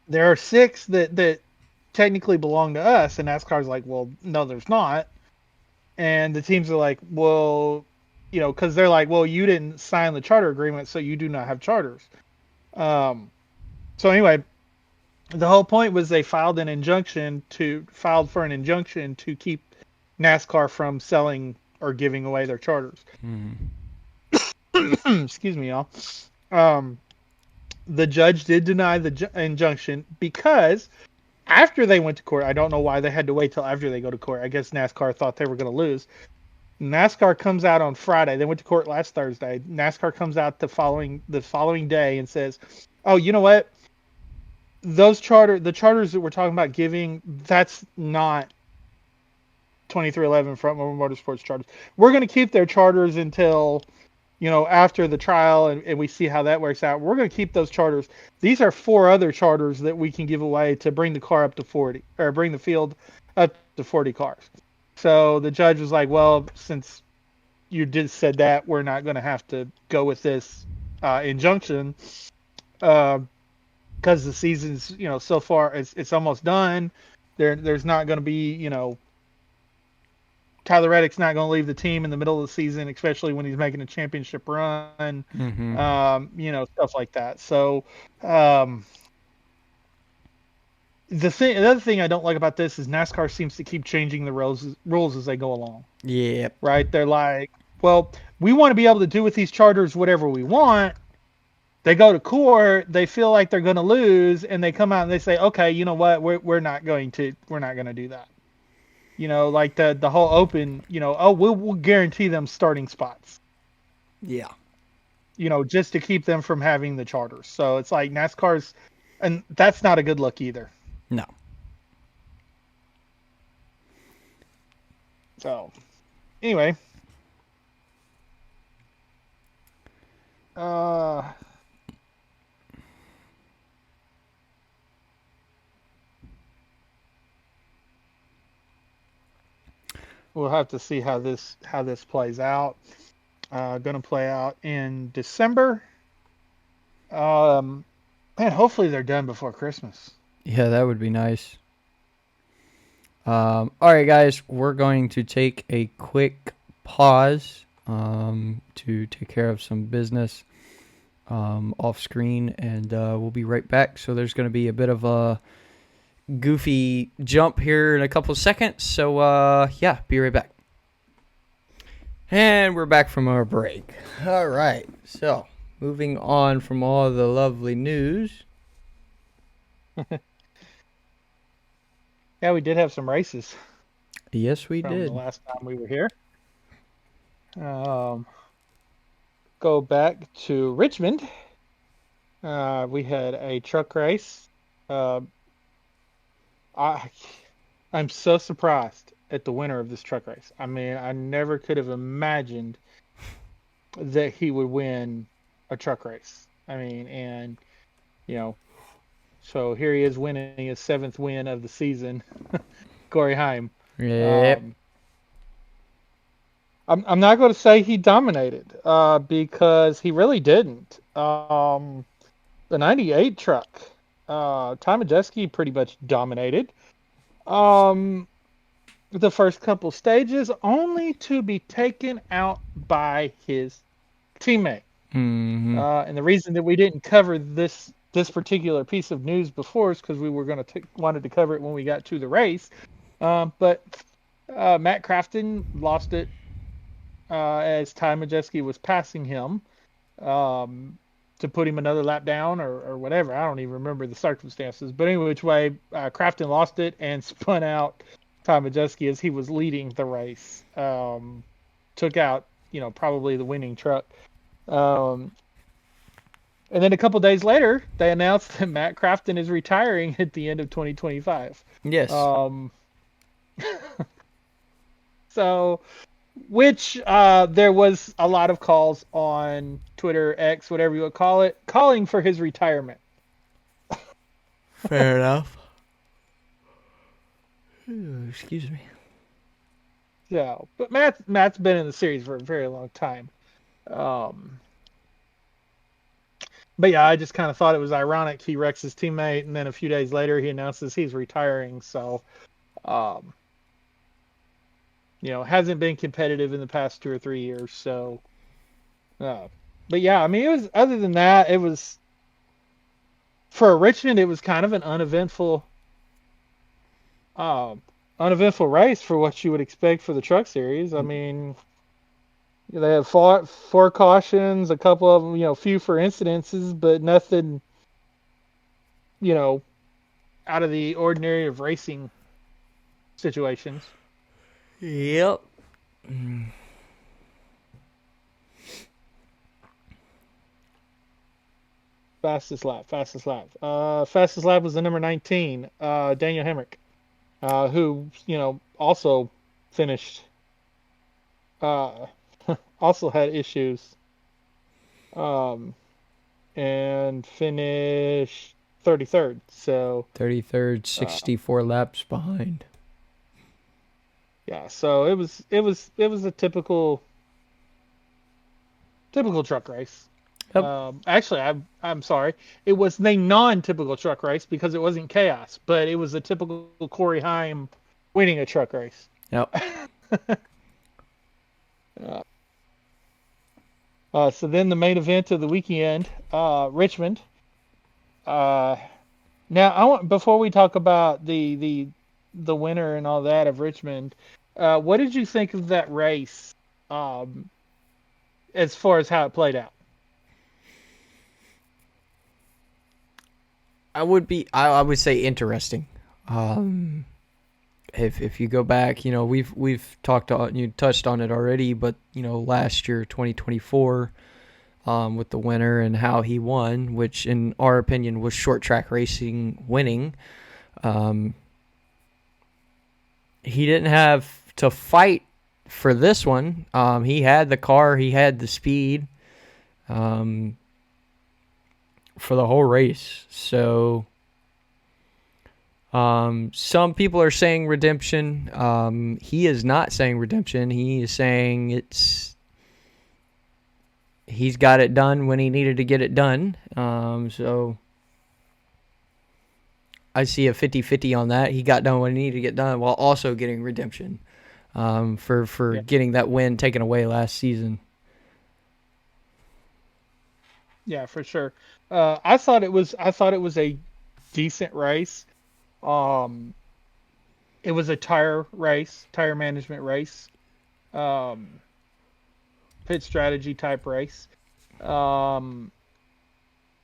Speaker 2: There are 6 that technically belong to us, and NASCAR's like, well, no, there's not. And the teams are like, well, because they're like, well, you didn't sign the charter agreement, so you do not have charters. So anyway, the whole point was they filed for an injunction to keep NASCAR from selling or giving away their charters. Excuse me, y'all. The judge did deny the injunction because after they went to court. I don't know why they had to wait till after they go to court. I guess NASCAR thought they were going to lose. NASCAR comes out on Friday. They went to court last Thursday. NASCAR comes out the following day and says, "Oh, you know what? The charters that we're talking about giving, that's not 2311 Front Row Motorsports charters. We're going to keep their charters until, after the trial and we see how that works out. We're going to keep those charters. These are 4 other charters that we can give away to bring the car up to 40, or bring the field up to 40 cars." So the judge was like, "Well, since you said that, we're not going to have to go with this injunction because the season's, so far it's almost done. There's not going to be, Tyler Reddick's not going to leave the team in the middle of the season, especially when he's making a championship run, stuff like that." So the other thing I don't like about this is NASCAR seems to keep changing the rules as they go along.
Speaker 1: Yeah.
Speaker 2: Right? They're like, "Well, we want to be able to do with these charters whatever we want." They go to court, they feel like they're going to lose, and they come out and they say, "Okay, you know what? We're not going to do that." Like the whole open, we'll guarantee them starting spots.
Speaker 1: Yeah.
Speaker 2: Just to keep them from having the charters. So it's like NASCAR's, and that's not a good look either.
Speaker 1: No.
Speaker 2: So, anyway. We'll have to see how this plays out. Going to play out in December. Man, hopefully they're done before Christmas.
Speaker 1: Yeah, that would be nice. All right, guys, we're going to take a quick pause to take care of some business off screen, and we'll be right back. So there's going to be a bit of a goofy jump here in a couple of seconds. So, yeah, be right back. And we're back from our break. All right, so moving on from all the lovely news.
Speaker 2: Yeah, we did have some races.
Speaker 1: Yes, we did.
Speaker 2: The last time we were here. Go back to Richmond. We had a truck race. I'm so surprised at the winner of this truck race. I mean, I never could have imagined that he would win a truck race. I mean, and so here he is winning his 7th win of the season. Corey Heim.
Speaker 1: Yep.
Speaker 2: I'm not going to say he dominated because he really didn't. The 98 truck, Jayski pretty much dominated. The first couple stages, only to be taken out by his teammate.
Speaker 1: Mm-hmm.
Speaker 2: And the reason that we didn't cover this particular piece of news before is because we were going to wanted to cover it when we got to the race. But Matt Crafton lost it as Jayski was passing him to put him another lap down or whatever. I don't even remember the circumstances. But anyway, which way, Crafton lost it and spun out Jayski as he was leading the race. Took out, probably the winning truck. And then a couple days later, they announced that Matt Crafton is retiring at the end of 2025.
Speaker 1: Yes.
Speaker 2: So, which there was a lot of calls on Twitter, X, whatever you would call it, calling for his retirement.
Speaker 1: Fair enough. Excuse me.
Speaker 2: Yeah, but Matt's been in the series for a very long time. But yeah, I just kind of thought it was ironic he wrecks his teammate, and then a few days later he announces he's retiring. So, hasn't been competitive in the past 2 or 3 years. So, but yeah, I mean, it was. Other than that, it was for Richmond. It was kind of an uneventful race for what you would expect for the Truck Series. I mean, they had 4 cautions, a couple of them, few for incidences, but nothing, out of the ordinary of racing situations.
Speaker 1: Yep.
Speaker 2: Fastest lap. Fastest lap was the number 19, Daniel Hemrick, who also finished, uh, also had issues, um, and finished 33rd. So
Speaker 1: 33rd,
Speaker 2: uh,
Speaker 1: 64 laps behind.
Speaker 2: yeah, so it was a typical truck race.
Speaker 1: Yep.
Speaker 2: Actually, I'm sorry. It was a non-typical truck race because it wasn't chaos, but it was a typical Corey Heim winning a truck race.
Speaker 1: Yep.
Speaker 2: So then the main event of the weekend, Richmond. Uh, Now I want before we talk about the winner and all that of Richmond, what did you think of that race, um, as far as how it played out?
Speaker 1: I would say interesting. Um, if you go back, we've talked on, you touched on it already, but last year 2024, with the winner and how he won, which in our opinion was short track racing winning. Um, he didn't have to fight for this one. He had the car, he had the speed, um, for the whole race. So some people are saying redemption. He is not saying redemption. He is saying he's got it done when he needed to get it done. So I see a 50-50 on that. He got done when he needed to get done while also getting redemption, for
Speaker 2: Yeah,
Speaker 1: getting that win taken away last season.
Speaker 2: yeah, for sure. I thought it was a decent race. Um, it was a tire management race, um, pit strategy type race, um,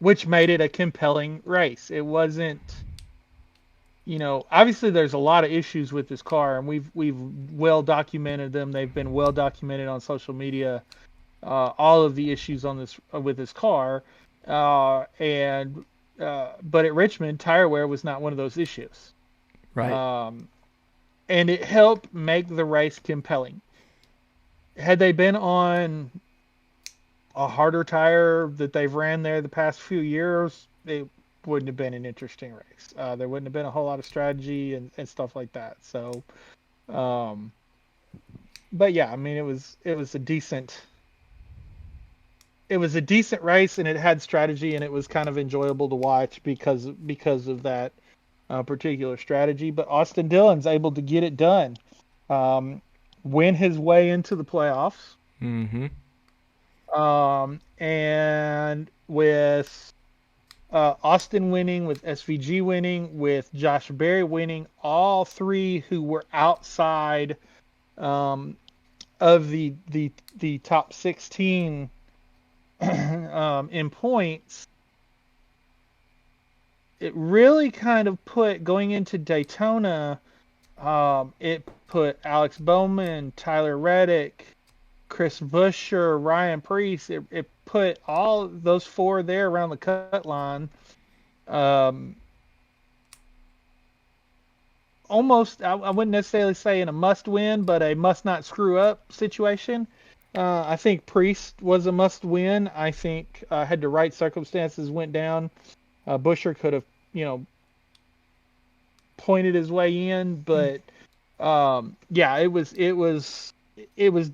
Speaker 2: which made it a compelling race. It wasn't, obviously there's a lot of issues with this car, and we've well documented them. They've been well documented on social media. All of the issues on this with this car, and but at Richmond, tire wear was not one of those issues,
Speaker 1: Right.
Speaker 2: um, and it helped make the race compelling. Had they been on a harder tire that they've ran there the past few years, it wouldn't have been an interesting race. There wouldn't have been a whole lot of strategy and stuff like that. So, um, but yeah, I mean, it was a decent race, and it had strategy, and it was kind of enjoyable to watch because of that particular strategy. But Austin Dillon's able to get it done, um, win his way into the playoffs,
Speaker 1: Mm-hmm.
Speaker 2: and with Austin winning, with SVG winning, with Josh Berry winning, all three who were outside, um, of the top 16, in points. It really kind of put going into Daytona. It put Alex Bowman, Tyler Reddick, Chris Buescher, Ryan Preece. It put all those four there around the cut line. Um, Almost, I wouldn't necessarily say in a must win, but a must not screw up situation. I think Priest was a must win. I think, had the right circumstances went down, Buescher could have, pointed his way in, but yeah, it was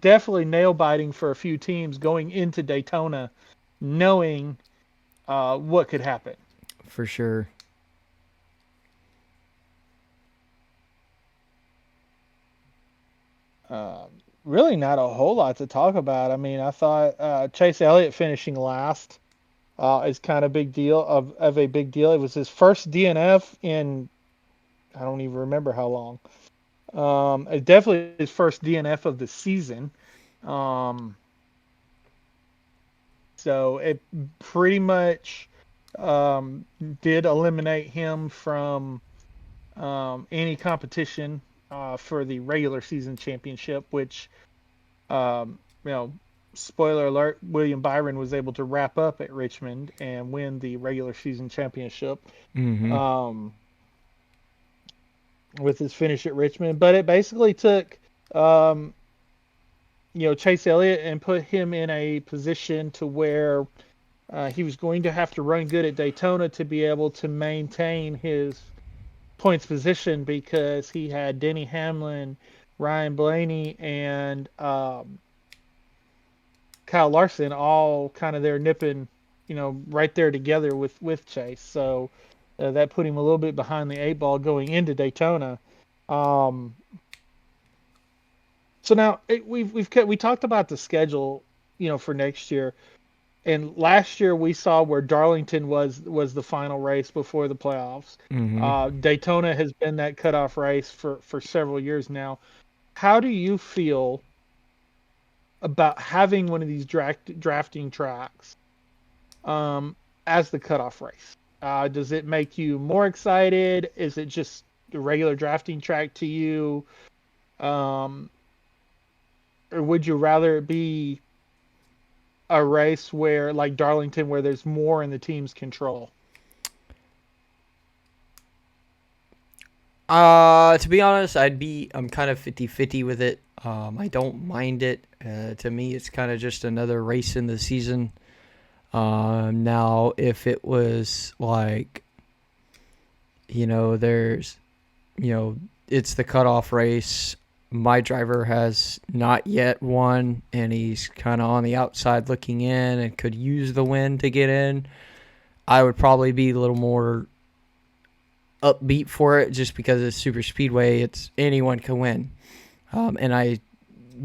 Speaker 2: definitely nail biting for a few teams going into Daytona, knowing what could happen.
Speaker 1: For sure.
Speaker 2: Um, Really, not a whole lot to talk about. I mean, I thought Chase Elliott finishing last is kind of big deal of a big deal. It was his first DNF in, I don't even remember how long. It's definitely his first DNF of the season. Um, so it pretty much, did eliminate him from. any competition for the regular season championship, which, um, you know, spoiler alert, William Byron was able to wrap up at Richmond and win the regular season championship
Speaker 1: Mm-hmm.
Speaker 2: um, with his finish at Richmond. But it basically took, um, Chase Elliott and put him in a position to where he was going to have to run good at Daytona to be able to maintain his points position because he had Denny Hamlin, Ryan Blaney, and Kyle Larson all kind of there nipping, right there together with Chase. So that put him a little bit behind the eight ball going into Daytona. Um, so now we talked about the schedule, for next year. And last year we saw where Darlington was the final race before the playoffs.
Speaker 1: Mm-hmm.
Speaker 2: Daytona has been that cutoff race for several years now. How do you feel about having one of these drafting tracks as the cutoff race? Does it make you more excited? Is it just a regular drafting track to you? Um, or would you rather it be a race where, like Darlington, where there's more in the team's control?
Speaker 1: To be honest, I'm kind of 50-50 with it. I don't mind it. To me, it's kind of just another race in the season. Now, if it was like, there's, it's the cutoff race. My driver has not yet won, and he's kind of on the outside looking in and could use the win to get in. I would probably be a little more upbeat for it just because it's super speedway. It's anyone can win. And I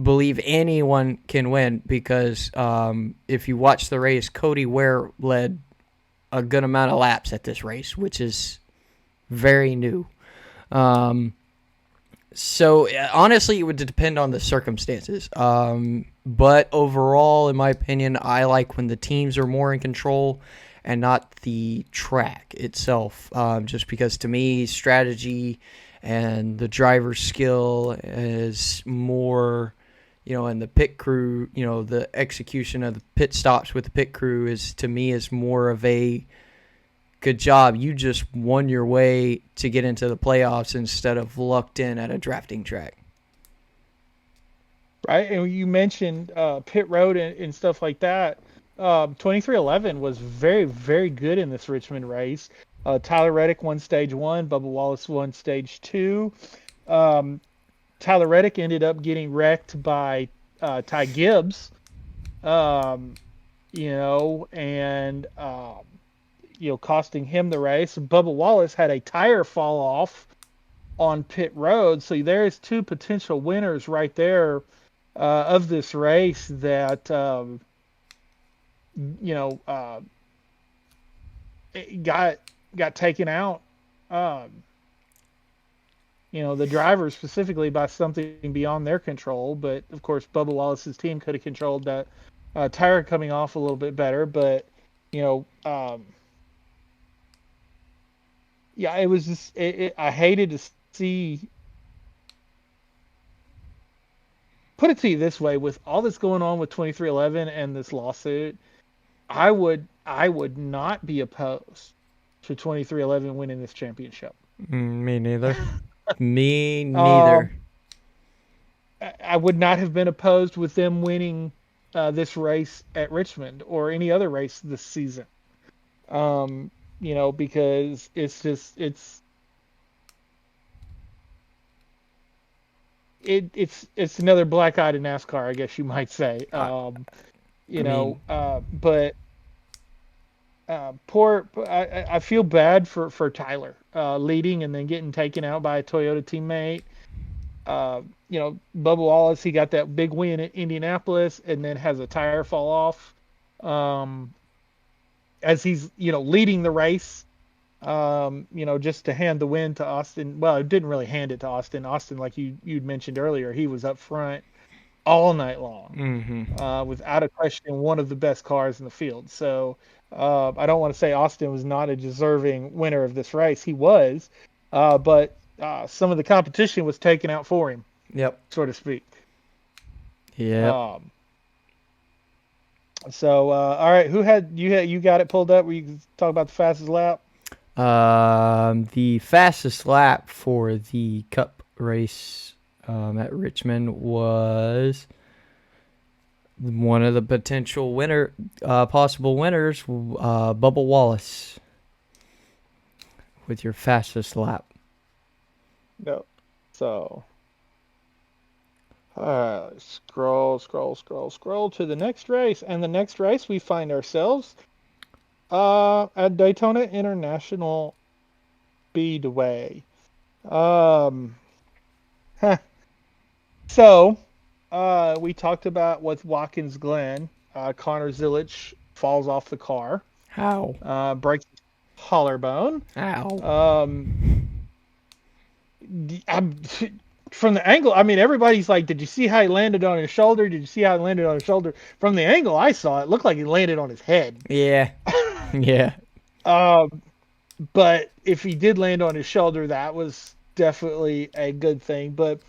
Speaker 1: believe anyone can win because if you watch the race, Cody Ware led a good amount of laps at this race, which is very new. So honestly, it would depend on the circumstances. But overall, in my opinion, I like when the teams are more in control and not the track itself. Just because to me, strategy and the driver's skill is more, and the pit crew, the execution of the pit stops with the pit crew is, to me, is more of a good job. You just won your way to get into the playoffs instead of lucked in at a drafting track.
Speaker 2: Right, and you mentioned pit road and stuff like that. 2311 was very, very good in this Richmond race. Tyler Reddick won stage one, Bubba Wallace won stage two. Tyler Reddick ended up getting wrecked by Ty Gibbs, um, and costing him the race. Bubba Wallace had a tire fall off on pit road, so there's two potential winners right there of this race that got taken out. The drivers specifically by something beyond their control, but of course Bubba Wallace's team could have controlled that tire coming off a little bit better. But yeah, it was just I hated to see. Put it to you this way: with all that's going on with 2311 and this lawsuit, I would not be opposed to 2311 winning this championship.
Speaker 1: Me neither. Me
Speaker 2: Um,
Speaker 1: neither.
Speaker 2: I would not have been opposed with them winning this race at Richmond or any other race this season. Because it's another black eye to NASCAR, I guess you might say.
Speaker 1: I, I mean,
Speaker 2: But I feel bad for Tyler leading and then getting taken out by a Toyota teammate. Bubba Wallace, he got that big win at Indianapolis and then has a tire fall off as he's leading the race. Just to hand the win to Austin. Well, it didn't really hand it to Austin. Austin, like you'd mentioned earlier, he was up front all night long, without a question, one of the best cars in the field. So I don't want to say Austin was not a deserving winner of this race. He was, but some of the competition was taken out for him,
Speaker 1: Yep.
Speaker 2: so to speak.
Speaker 1: Yep.
Speaker 2: So all right, you got it pulled up where you can talk about the fastest lap?
Speaker 1: The fastest lap for the Cup race at Richmond was one of the potential possible winners, Bubba Wallace, with your fastest lap.
Speaker 2: No. So scroll to the next race, and the next race we find ourselves at Daytona International Speedway. So we talked about with Watkins Glen, Connor Zilic falls off the car,
Speaker 1: How?
Speaker 2: breaks his collarbone.
Speaker 1: How?
Speaker 2: From the angle, I mean, everybody's like, did you see how he landed on his shoulder? Did you see how he landed on his shoulder? From the angle I saw, it looked like he landed on his head.
Speaker 1: Yeah. Yeah.
Speaker 2: But if he did land on his shoulder, that was definitely a good thing. But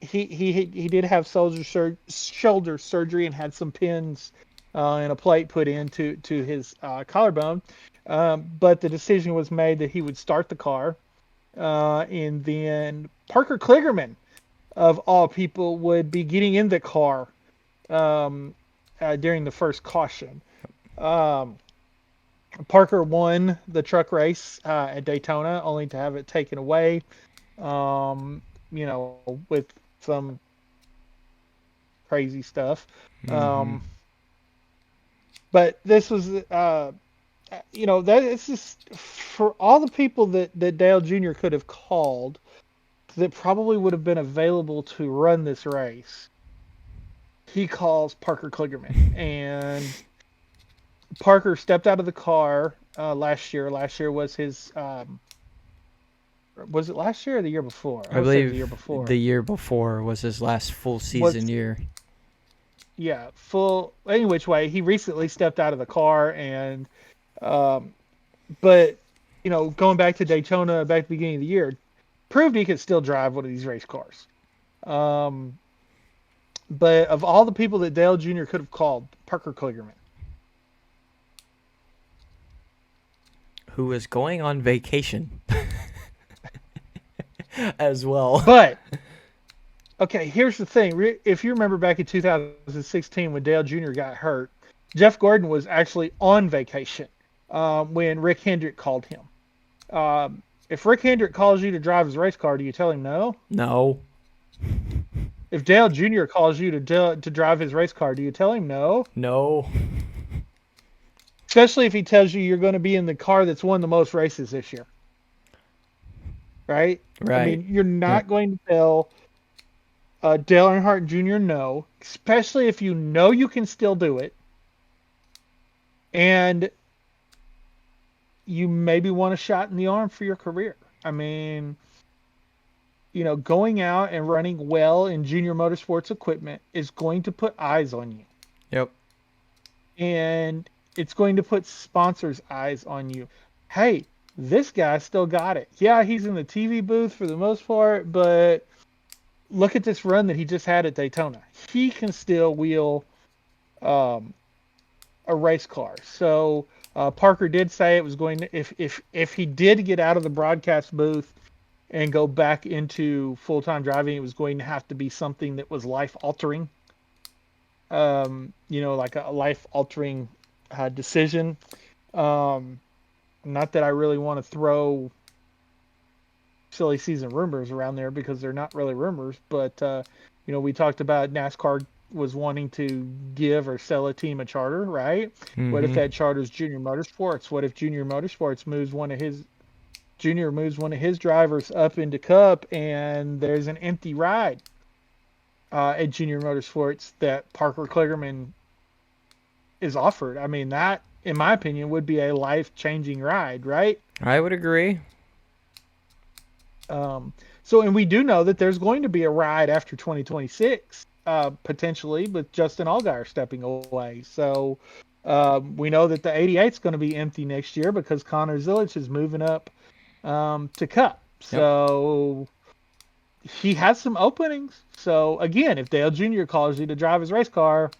Speaker 2: he did have shoulder surgery and had some pins and a plate put into his collarbone. But the decision was made that he would start the car. And then Parker Kligerman, of all people, would be getting in the car during the first caution. Parker won the truck race at Daytona, only to have it taken away, with some crazy stuff. But this was, that it's just for all the people that Dale Jr. could have called that probably would have been available to run this race. He calls Parker Kligerman, and Parker stepped out of the car last year. Last year was his. Was it last year or the year before?
Speaker 1: I believe
Speaker 2: the year before.
Speaker 1: The year before was his last full season year.
Speaker 2: Yeah, full. Any which way, he recently stepped out of the car, and but going back to Daytona, back at the beginning of the year, proved he could still drive one of these race cars. But of all the people that Dale Jr. could have called, Parker Kligerman,
Speaker 1: who was going on vacation as well.
Speaker 2: But okay, here's the thing. If you remember back in 2016 when Dale Jr. got hurt, Jeff Gordon was actually on vacation when Rick Hendrick called him. If Rick Hendrick calls you to drive his race car, do you tell him no?
Speaker 1: No.
Speaker 2: If Dale Jr. calls you to drive his race car, do you tell him no?
Speaker 1: No.
Speaker 2: Especially if he tells you you're going to be in the car that's won the most races this year. Right?
Speaker 1: Right.
Speaker 2: I mean, you're not going to tell Dale Earnhardt Jr. no, especially if you know you can still do it. And you maybe want a shot in the arm for your career. I mean, going out and running well in junior motorsports equipment is going to put eyes on you.
Speaker 1: Yep.
Speaker 2: And it's going to put sponsors' eyes on you. Hey, this guy still got it. Yeah, he's in the TV booth for the most part, but look at this run that he just had at Daytona. He can still wheel a race car. So Parker did say it was going to, if he did get out of the broadcast booth and go back into full-time driving, it was going to have to be something that was life-altering. Like a life-altering decision. Not that I really want to throw silly season rumors around there because they're not really rumors, but we talked about NASCAR was wanting to give or sell a team a charter, right? Mm-hmm. What if that charter's Junior Motorsports? What if Junior Motorsports moves one of his drivers up into Cup and there's an empty ride at Junior Motorsports that Parker Kligerman is offered? I mean, that, in my opinion, would be a life-changing ride, right?
Speaker 1: I would agree.
Speaker 2: And we do know that there's going to be a ride after 2026, potentially, with Justin Allgaier stepping away. So we know that the 88 is going to be empty next year because Connor Zilic is moving up to Cup. So he has some openings. So again, if Dale Jr. calls you to drive his race car,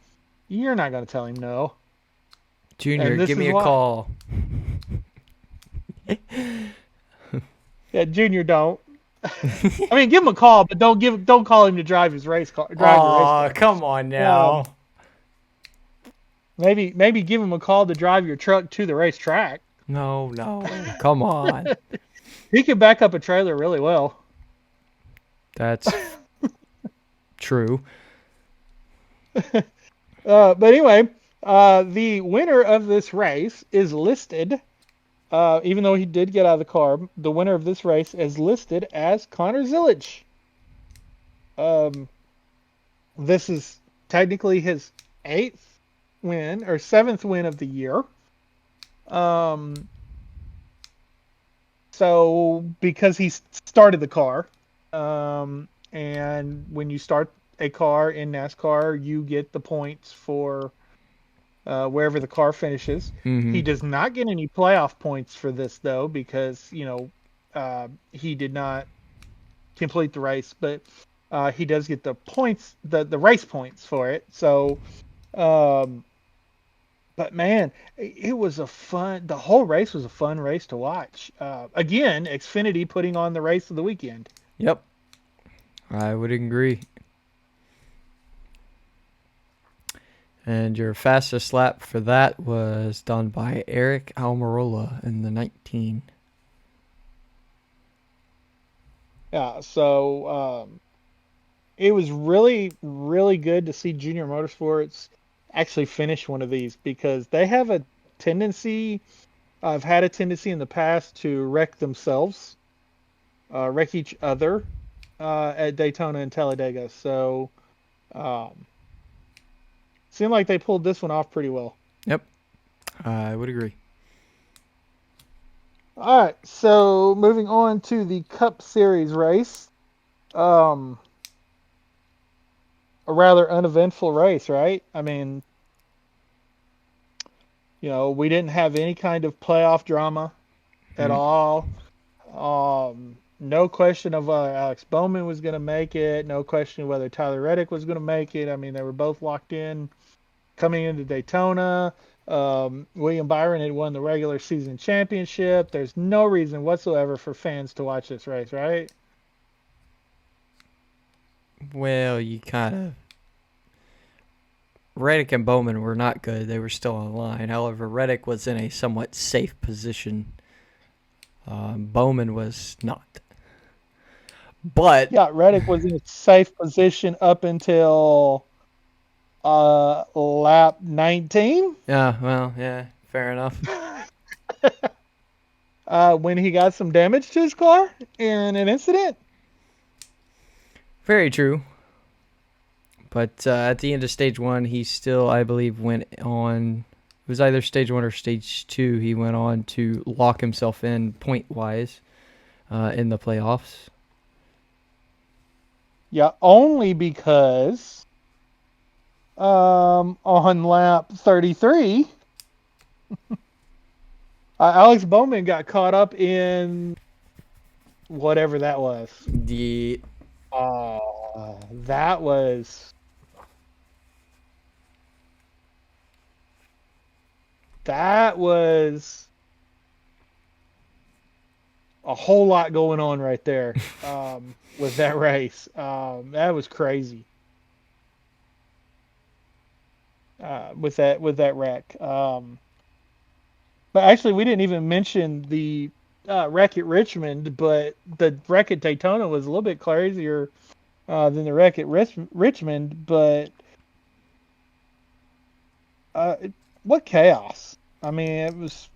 Speaker 2: you're not going to tell him no.
Speaker 1: Junior,
Speaker 2: And this
Speaker 1: give
Speaker 2: is
Speaker 1: me a
Speaker 2: why.
Speaker 1: call.
Speaker 2: Yeah, Junior, don't. I mean, give him a call, but don't call him to drive his race car. Drive your race
Speaker 1: Oh,
Speaker 2: car.
Speaker 1: come on
Speaker 2: Um,
Speaker 1: now.
Speaker 2: maybe give him a call to drive your truck to the racetrack.
Speaker 1: No, come on.
Speaker 2: He can back up a trailer really well.
Speaker 1: That's true.
Speaker 2: But anyway, the winner of this race is listed. Even though he did get out of the car, the winner of this race is listed as Connor Zilic. This is technically his 8th win or 7th win of the year. So because he started the car, and when you start a car in NASCAR, you get the points for wherever the car finishes.
Speaker 1: Mm-hmm.
Speaker 2: He does not get any playoff points for this though, because he did not complete the race, but he does get the points, the race points for it. So, um, but man, it was the whole race was a fun race to watch. Again, Xfinity putting on the race of the weekend.
Speaker 1: Yep. I would agree. And your fastest lap for that was done by Eric Almirola in the 19.
Speaker 2: Yeah, so it was really, really good to see Junior Motorsports actually finish one of these, because they have a tendency, I've had a tendency in the past to wreck themselves, wreck each other at Daytona and Talladega. So seemed like they pulled this one off pretty well.
Speaker 1: Yep. I would agree.
Speaker 2: All right, so moving on to the Cup Series race. A rather uneventful race, right? I mean, we didn't have any kind of playoff drama at all. No question of whether Alex Bowman was going to make it. No question of whether Tyler Reddick was going to make it. I mean, they were both locked in coming into Daytona. William Byron had won the regular season championship. There's no reason whatsoever for fans to watch this race, right?
Speaker 1: Well, you kind of... Reddick and Bowman were not good. They were still on line. However, Reddick was in a somewhat safe position. Bowman was not. But...
Speaker 2: Yeah, Reddick was in a safe position up until lap 19.
Speaker 1: Yeah, well, yeah, fair enough.
Speaker 2: When he got some damage to his car in an incident.
Speaker 1: Very true. But at the end of stage 1, he still, I believe, went on... It was either stage 1 or stage 2. He went on to lock himself in point-wise in the playoffs.
Speaker 2: Yeah, only because on lap 33, Alex Bowman got caught up in whatever that was.
Speaker 1: The...
Speaker 2: That was... That was a whole lot going on right there with that race. That was crazy with that wreck. But actually, we didn't even mention the wreck at Richmond, but the wreck at Daytona was a little bit crazier than the wreck at Richmond. But what chaos! I mean, it was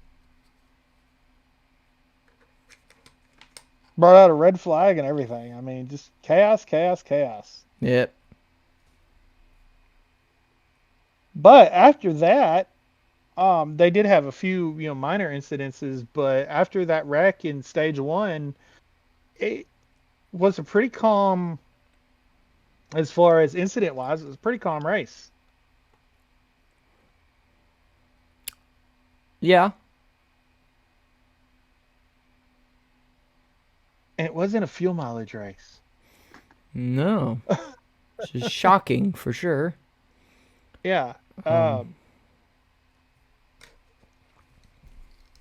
Speaker 2: brought out a red flag and everything. I mean, just chaos, chaos, chaos.
Speaker 1: Yep.
Speaker 2: But after that, they did have a few, minor incidences. But after that wreck in stage 1, it was a pretty calm, as far as incident wise. It was a pretty calm race.
Speaker 1: Yeah.
Speaker 2: And it wasn't a fuel mileage race.
Speaker 1: No. Which is shocking for sure.
Speaker 2: Yeah.
Speaker 1: Um,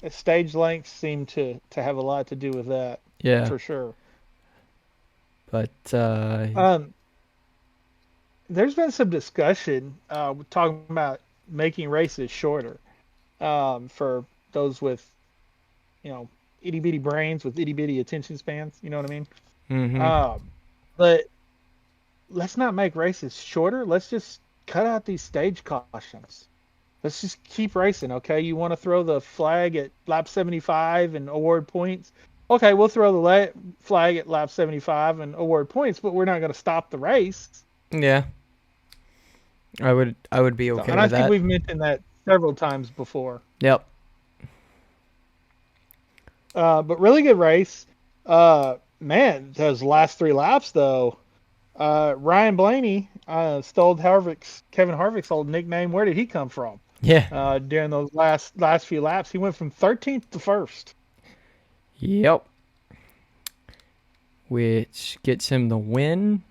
Speaker 2: Stage lengths seem to have a lot to do with that,
Speaker 1: yeah.
Speaker 2: for sure.
Speaker 1: But
Speaker 2: Um, there's been some discussion talking about making races shorter for those with, you know, itty bitty brains with itty bitty attention spans. You know what I mean?
Speaker 1: mhm.
Speaker 2: Um, but let's not make races shorter. Let's just cut out these stage cautions. Let's just keep racing, okay? You want to throw the flag at lap 75 and award points? Okay, we'll throw the flag at lap 75 and award points, but we're not going to stop the race.
Speaker 1: Yeah. I would be
Speaker 2: So,
Speaker 1: okay
Speaker 2: and I
Speaker 1: with
Speaker 2: think
Speaker 1: that.
Speaker 2: we've mentioned that several times before.
Speaker 1: Yep.
Speaker 2: But really good race. Man, those last three laps though. Ryan Blaney stole Kevin Harvick's old nickname. Where did he come from?
Speaker 1: Yeah.
Speaker 2: During those last few laps, he went from 13th to first.
Speaker 1: Yep. Which gets him the win.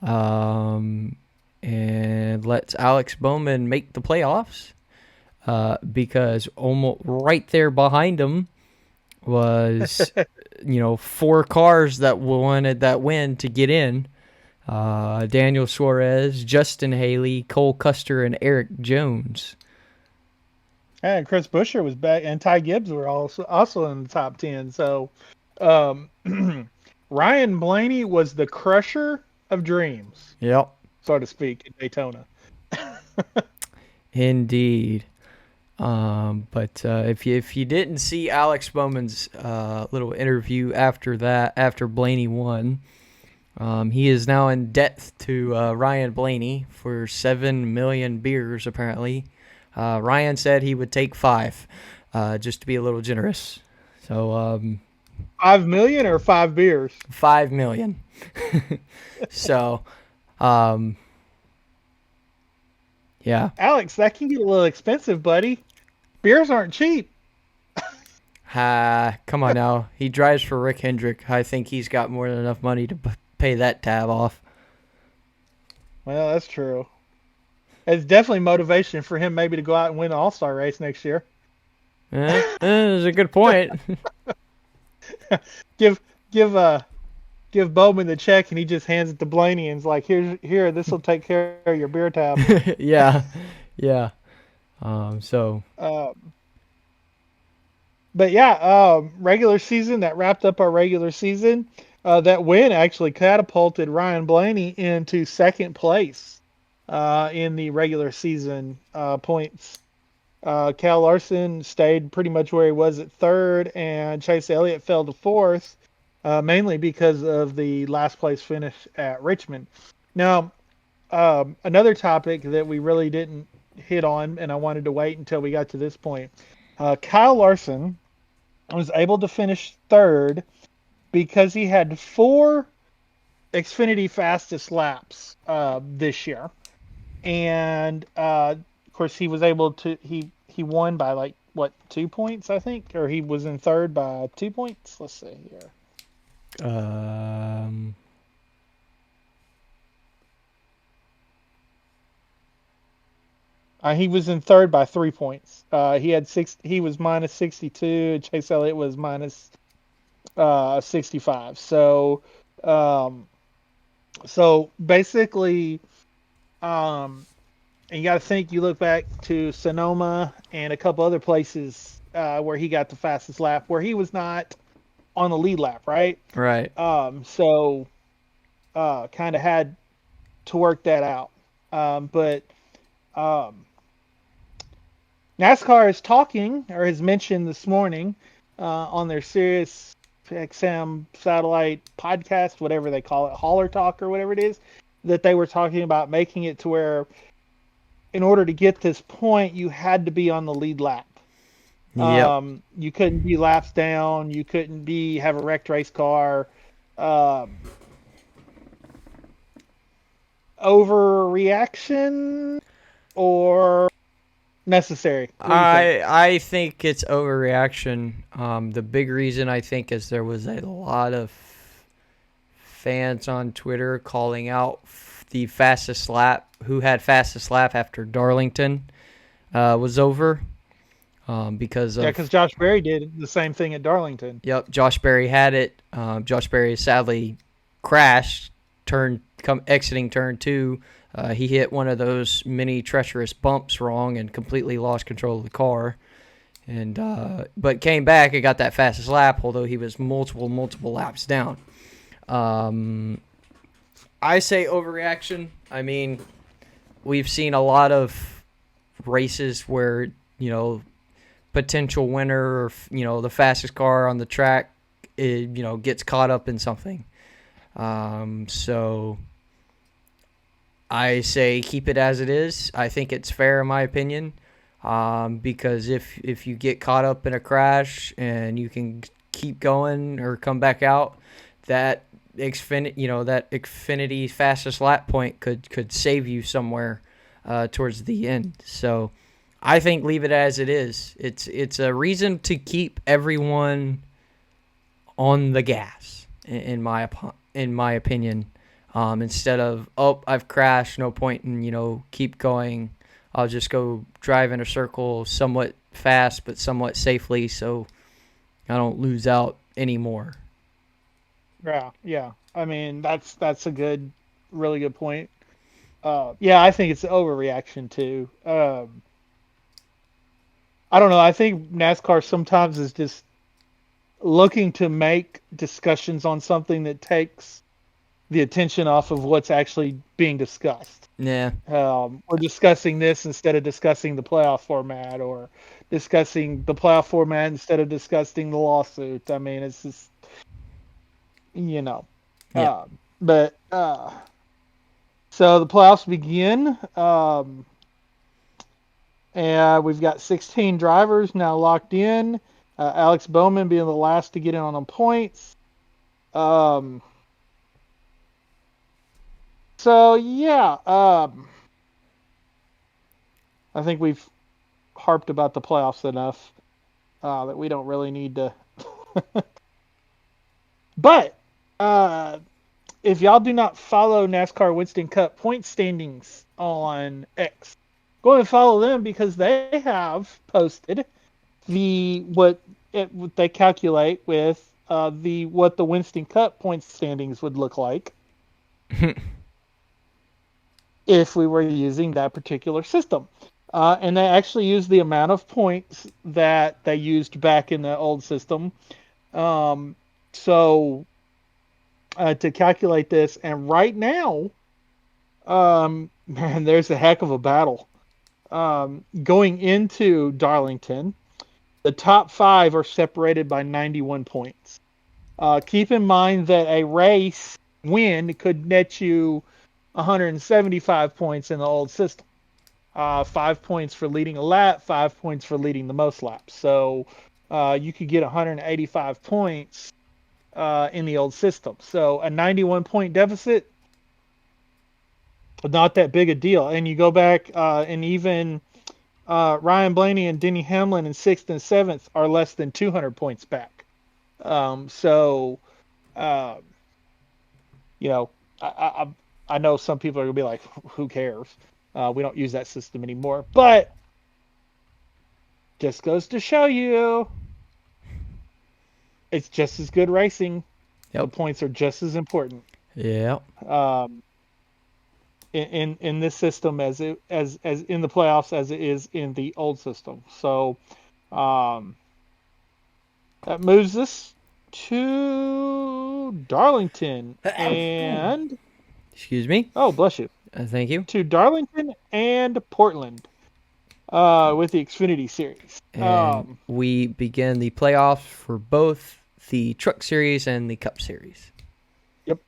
Speaker 1: Um, and lets Alex Bowman make the playoffs. Because almost right there behind him was, 4 cars that wanted that win to get in. Daniel Suarez, Justin Haley, Cole Custer, and Eric Jones.
Speaker 2: And Chris Buescher was back, and Ty Gibbs were also in the top 10. So, um, Ryan Blaney was the crusher of dreams,
Speaker 1: Yep.
Speaker 2: so to speak, in Daytona.
Speaker 1: Indeed. But if you didn't see Alex Bowman's little interview after Blaney won, he is now in debt to Ryan Blaney for 7 million beers apparently. Ryan said he would take 5, just to be a little generous. So
Speaker 2: 5 million or 5 beers?
Speaker 1: 5 million. So, yeah.
Speaker 2: Alex, that can get a little expensive, buddy. Beers aren't cheap.
Speaker 1: Come on now. He drives for Rick Hendrick. I think he's got more than enough money to pay that tab off.
Speaker 2: Well, that's true. It's definitely motivation for him maybe to go out and win an All-Star race next year.
Speaker 1: That's a good point.
Speaker 2: Give give give Bowman the check and he just hands it to Blaney and is like, here, this will take care of your beer tab.
Speaker 1: Yeah. Yeah. So.
Speaker 2: But yeah, regular season, that wrapped up our regular season. That win actually catapulted Ryan Blaney into second place in the regular season points. Cal Larson stayed pretty much where he was at third, and Chase Elliott fell to fourth, mainly because of the last place finish at Richmond. Now, another topic that we really didn't hit on, and I wanted to wait until we got to this point. Kyle Larson was able to finish third because he had 4 Xfinity fastest laps this year, and of course he was able to he won by like what 2 points I think, or he was in third by 2 points. Let's see here. He was in third by 3 points. He had 6. He was minus 62. Chase Elliott was minus 65. So basically, you got to think. You look back to Sonoma and a couple other places where he got the fastest lap, where he was not on the lead lap, right?
Speaker 1: Right.
Speaker 2: So kind of had to work that out. But NASCAR is talking, or has mentioned this morning on their Sirius XM satellite podcast, whatever they call it, Holler Talk or whatever it is, that they were talking about making it to where, in order to get this point, you had to be on the lead lap.
Speaker 1: Yep.
Speaker 2: You couldn't be laps down. You couldn't have a wrecked race car. Overreaction or necessary? What do you think?
Speaker 1: I think it's overreaction. The big reason I think is there was a lot of fans on Twitter calling out the fastest lap, who had fastest lap after Darlington was over. Because
Speaker 2: Josh Berry did the same thing at Darlington.
Speaker 1: Yep, Josh Berry had it. Josh Berry sadly crashed, exiting turn 2. He hit one of those mini treacherous bumps wrong and completely lost control of the car. And but came back and got that fastest lap, although he was multiple laps down. I say overreaction. I mean, we've seen a lot of races where, potential winner or, the fastest car on the track, gets caught up in something. So I say keep it as it is. I think it's fair in my opinion. Because if you get caught up in a crash and you can keep going or come back out, that Xfinity fastest lap point could save you somewhere towards the end. So I think leave it as it is. It's a reason to keep everyone on the gas, in my opinion. Instead of, I've crashed, no point in keep going. I'll just go drive in a circle somewhat fast but somewhat safely, so I don't lose out anymore.
Speaker 2: Yeah. I mean, that's a really good point. Yeah, I think it's an overreaction too. I don't know. I think NASCAR sometimes is just looking to make discussions on something that takes the attention off of what's actually being discussed.
Speaker 1: Yeah.
Speaker 2: We're discussing this instead of discussing the playoff format, or discussing the playoff format instead of discussing the lawsuit. I mean, it's just,
Speaker 1: Yeah.
Speaker 2: So the playoffs begin. And we've got 16 drivers now locked in. Alex Bowman being the last to get in on points. So yeah, I think we've harped about the playoffs enough that we don't really need to. But if y'all do not follow NASCAR Winston Cup point standings on X, go and follow them, because they have posted what they calculate with what the Winston Cup point standings would look like if we were using that particular system. And they actually use the amount of points that they used back in the old system. So to calculate this, and right now, man, there's a heck of a battle. Going into Darlington, the top 5 are separated by 91 points. Keep in mind that a race win could net you 175 points in the old system. 5 points for leading a lap, 5 points for leading the most laps. So you could get 185 points in the old system. So a 91 point deficit, not that big a deal. And you go back and even Ryan Blaney and Denny Hamlin in 6th and 7th are less than 200 points back. I know some people are going to be like, who cares? We don't use that system anymore. But just goes to show you, it's just as good racing.
Speaker 1: Yep.
Speaker 2: The points are just as important.
Speaker 1: Yeah.
Speaker 2: In this system as in the playoffs as it is in the old system. So that moves us to Darlington and
Speaker 1: excuse me.
Speaker 2: Oh, bless you.
Speaker 1: Thank you.
Speaker 2: To Darlington and Portland with the Xfinity Series.
Speaker 1: And we begin the playoffs for both the Truck Series and the Cup Series.
Speaker 2: Yep.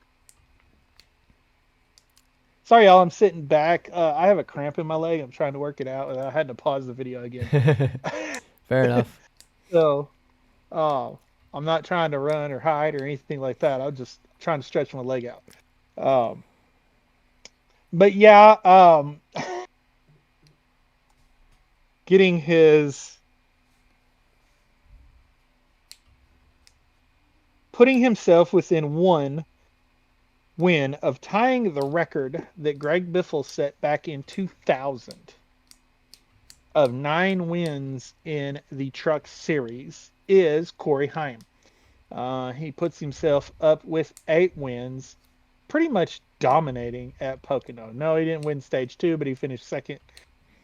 Speaker 2: Sorry, y'all. I'm sitting back. I have a cramp in my leg. I'm trying to work it out, and I had to pause the video again.
Speaker 1: Fair enough.
Speaker 2: So, I'm not trying to run or hide or anything like that. I'm just trying to stretch my leg out. But yeah, getting his putting himself within one win of tying the record that Greg Biffle set back in 2000 of 9 wins in the Truck Series is Corey Heim. He puts himself up with 8 wins, pretty much dominating at Pocono. No, he didn't win Stage 2, but he finished second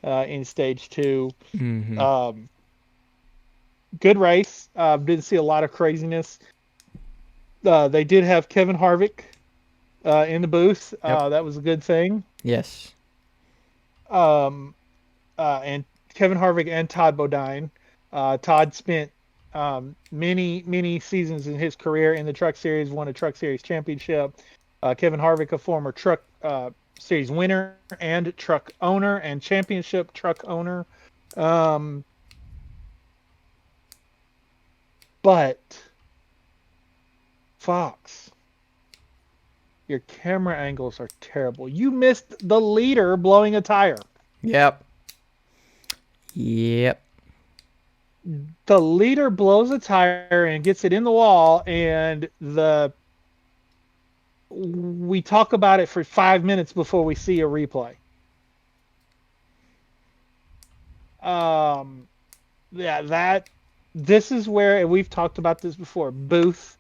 Speaker 2: in Stage 2.
Speaker 1: Mm-hmm.
Speaker 2: Good race. Didn't see a lot of craziness. They did have Kevin Harvick in the booth.
Speaker 1: Yep.
Speaker 2: That was a good thing.
Speaker 1: Yes.
Speaker 2: And Kevin Harvick and Todd Bodine. Todd spent many seasons in his career in the Truck Series, won a Truck Series championship. Kevin Harvick, a former Truck Series winner and truck owner and championship truck owner. But Fox, your camera angles are terrible. You missed the leader blowing a tire.
Speaker 1: Yep.
Speaker 2: The leader blows a tire and gets it in the wall, and we talk about it for 5 minutes before we see a replay. This is where, and we've talked about this before, booth,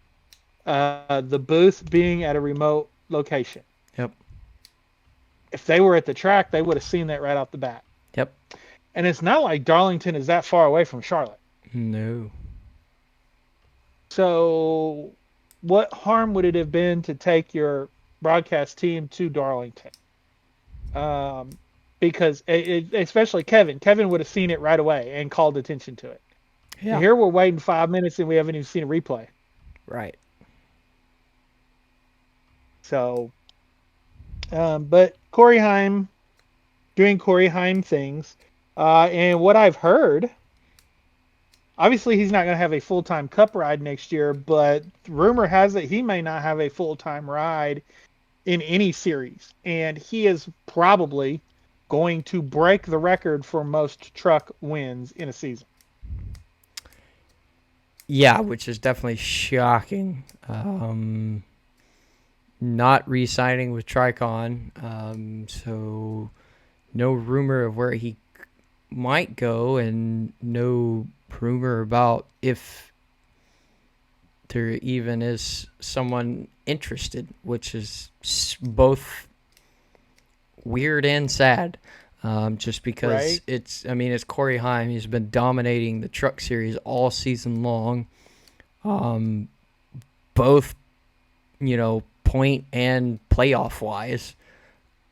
Speaker 2: the booth being at a remote location.
Speaker 1: Yep.
Speaker 2: If they were at the track, they would have seen that right off the bat.
Speaker 1: Yep.
Speaker 2: And it's not like Darlington is that far away from Charlotte.
Speaker 1: No.
Speaker 2: So what harm would it have been to take your broadcast team to Darlington? Because especially Kevin would have seen it right away and called attention to it.
Speaker 1: Yeah.
Speaker 2: Here we're waiting 5 minutes and we haven't even seen a replay.
Speaker 1: Right.
Speaker 2: So, but Corey Heim doing Corey Heim things. And what I've heard, obviously he's not going to have a full-time Cup ride next year, but rumor has it he may not have a full-time ride in any series. And he is probably going to break the record for most truck wins in a season.
Speaker 1: Yeah, which is definitely shocking. Not re-signing with Tricon, so no rumor of where he might go, and no rumor about if there even is someone interested, which is both weird and sad. Just because it's Corey Heim. He's been dominating the Truck Series all season long, both, point and playoff wise.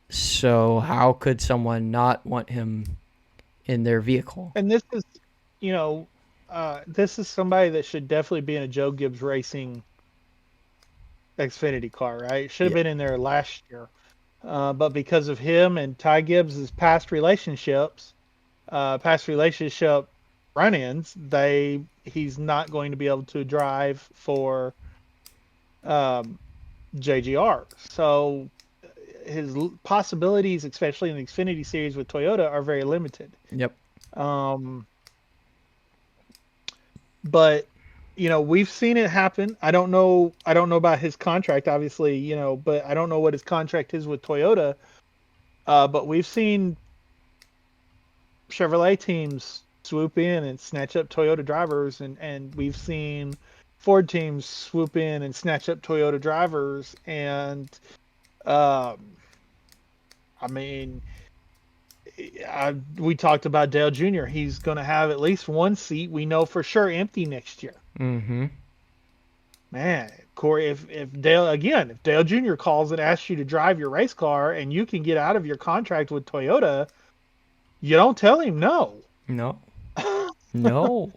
Speaker 1: So how could someone not want him in their vehicle?
Speaker 2: And this is, this is somebody that should definitely be in a Joe Gibbs Racing Xfinity car, right? Should have been in there last year. But because of him and Ty Gibbs' past relationship run-ins, he's not going to be able to drive for JGR. So his possibilities, especially in the Xfinity series with Toyota, are very limited.
Speaker 1: Yep.
Speaker 2: But we've seen it happen. I don't know about his contract, obviously, but I don't know what his contract is with Toyota. But we've seen Chevrolet teams swoop in and snatch up Toyota drivers, and we've seen Ford teams swoop in and snatch up Toyota drivers. And we talked about Dale Jr. He's going to have at least one seat, we know for sure, empty next year.
Speaker 1: Mm-hmm.
Speaker 2: Man, Corey, if Dale Jr. calls and asks you to drive your race car and you can get out of your contract with Toyota, you don't tell him no.
Speaker 1: No. No.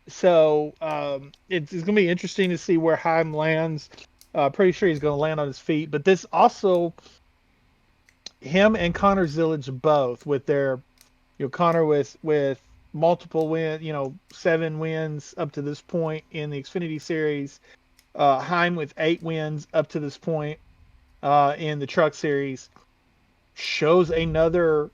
Speaker 2: So it's going to be interesting to see where Heim lands. Pretty sure he's going to land on his feet. But this also, him and Connor Zillage both with their, Connor with multiple wins, 7 wins up to this point in the Xfinity series. Heim with 8 wins up to this point in the Truck Series, shows another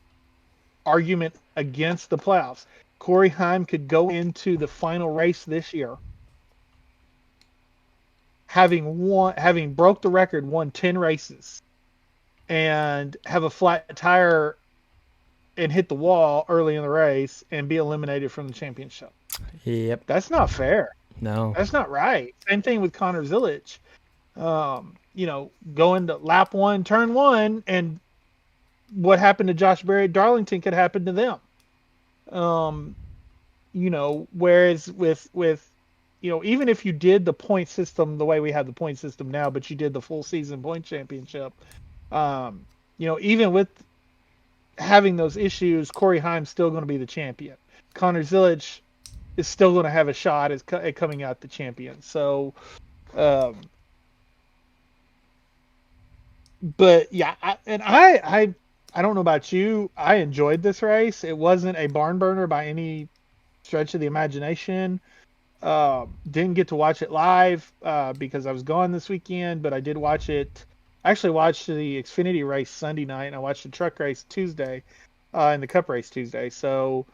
Speaker 2: argument against the playoffs. Corey Heim could go into the final race this year having broke the record, won 10 races, and have a flat tire and hit the wall early in the race and be eliminated from the championship.
Speaker 1: Yep.
Speaker 2: That's not fair.
Speaker 1: No.
Speaker 2: That's not right. Same thing with Connor Zilic. Going to lap 1, turn 1, and what happened to Josh Berry at Darlington could happen to them. Whereas with even if you did the point system the way we have the point system now, but you did the full season point championship, even with having those issues, Corey Heim's still going to be the champion. Connor Zilic is still going to have a shot at coming out the champion. So, but yeah, I don't know about you. I enjoyed this race. It wasn't a barn burner by any stretch of the imagination. Didn't get to watch it live because I was gone this weekend, but I did watch it. I actually watched the Xfinity race Sunday night, and I watched the truck race Tuesday, and the Cup race Tuesday. So,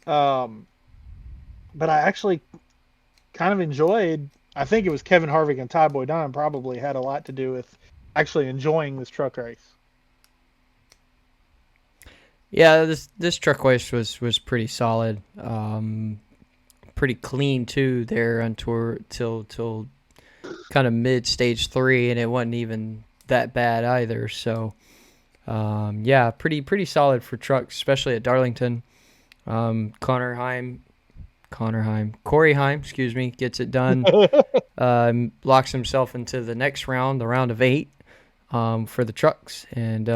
Speaker 2: but I actually kind of enjoyed. I think it was Kevin Harvick and Ty Boydon probably had a lot to do with actually enjoying this truck race.
Speaker 1: Yeah, this truck race was pretty solid. Pretty clean too there on tour till kind of mid stage 3, and it wasn't even that bad either. So pretty solid for trucks, especially at Darlington. Corey Heim, gets it done. Locks himself into the next round, the round of 8, for the trucks. And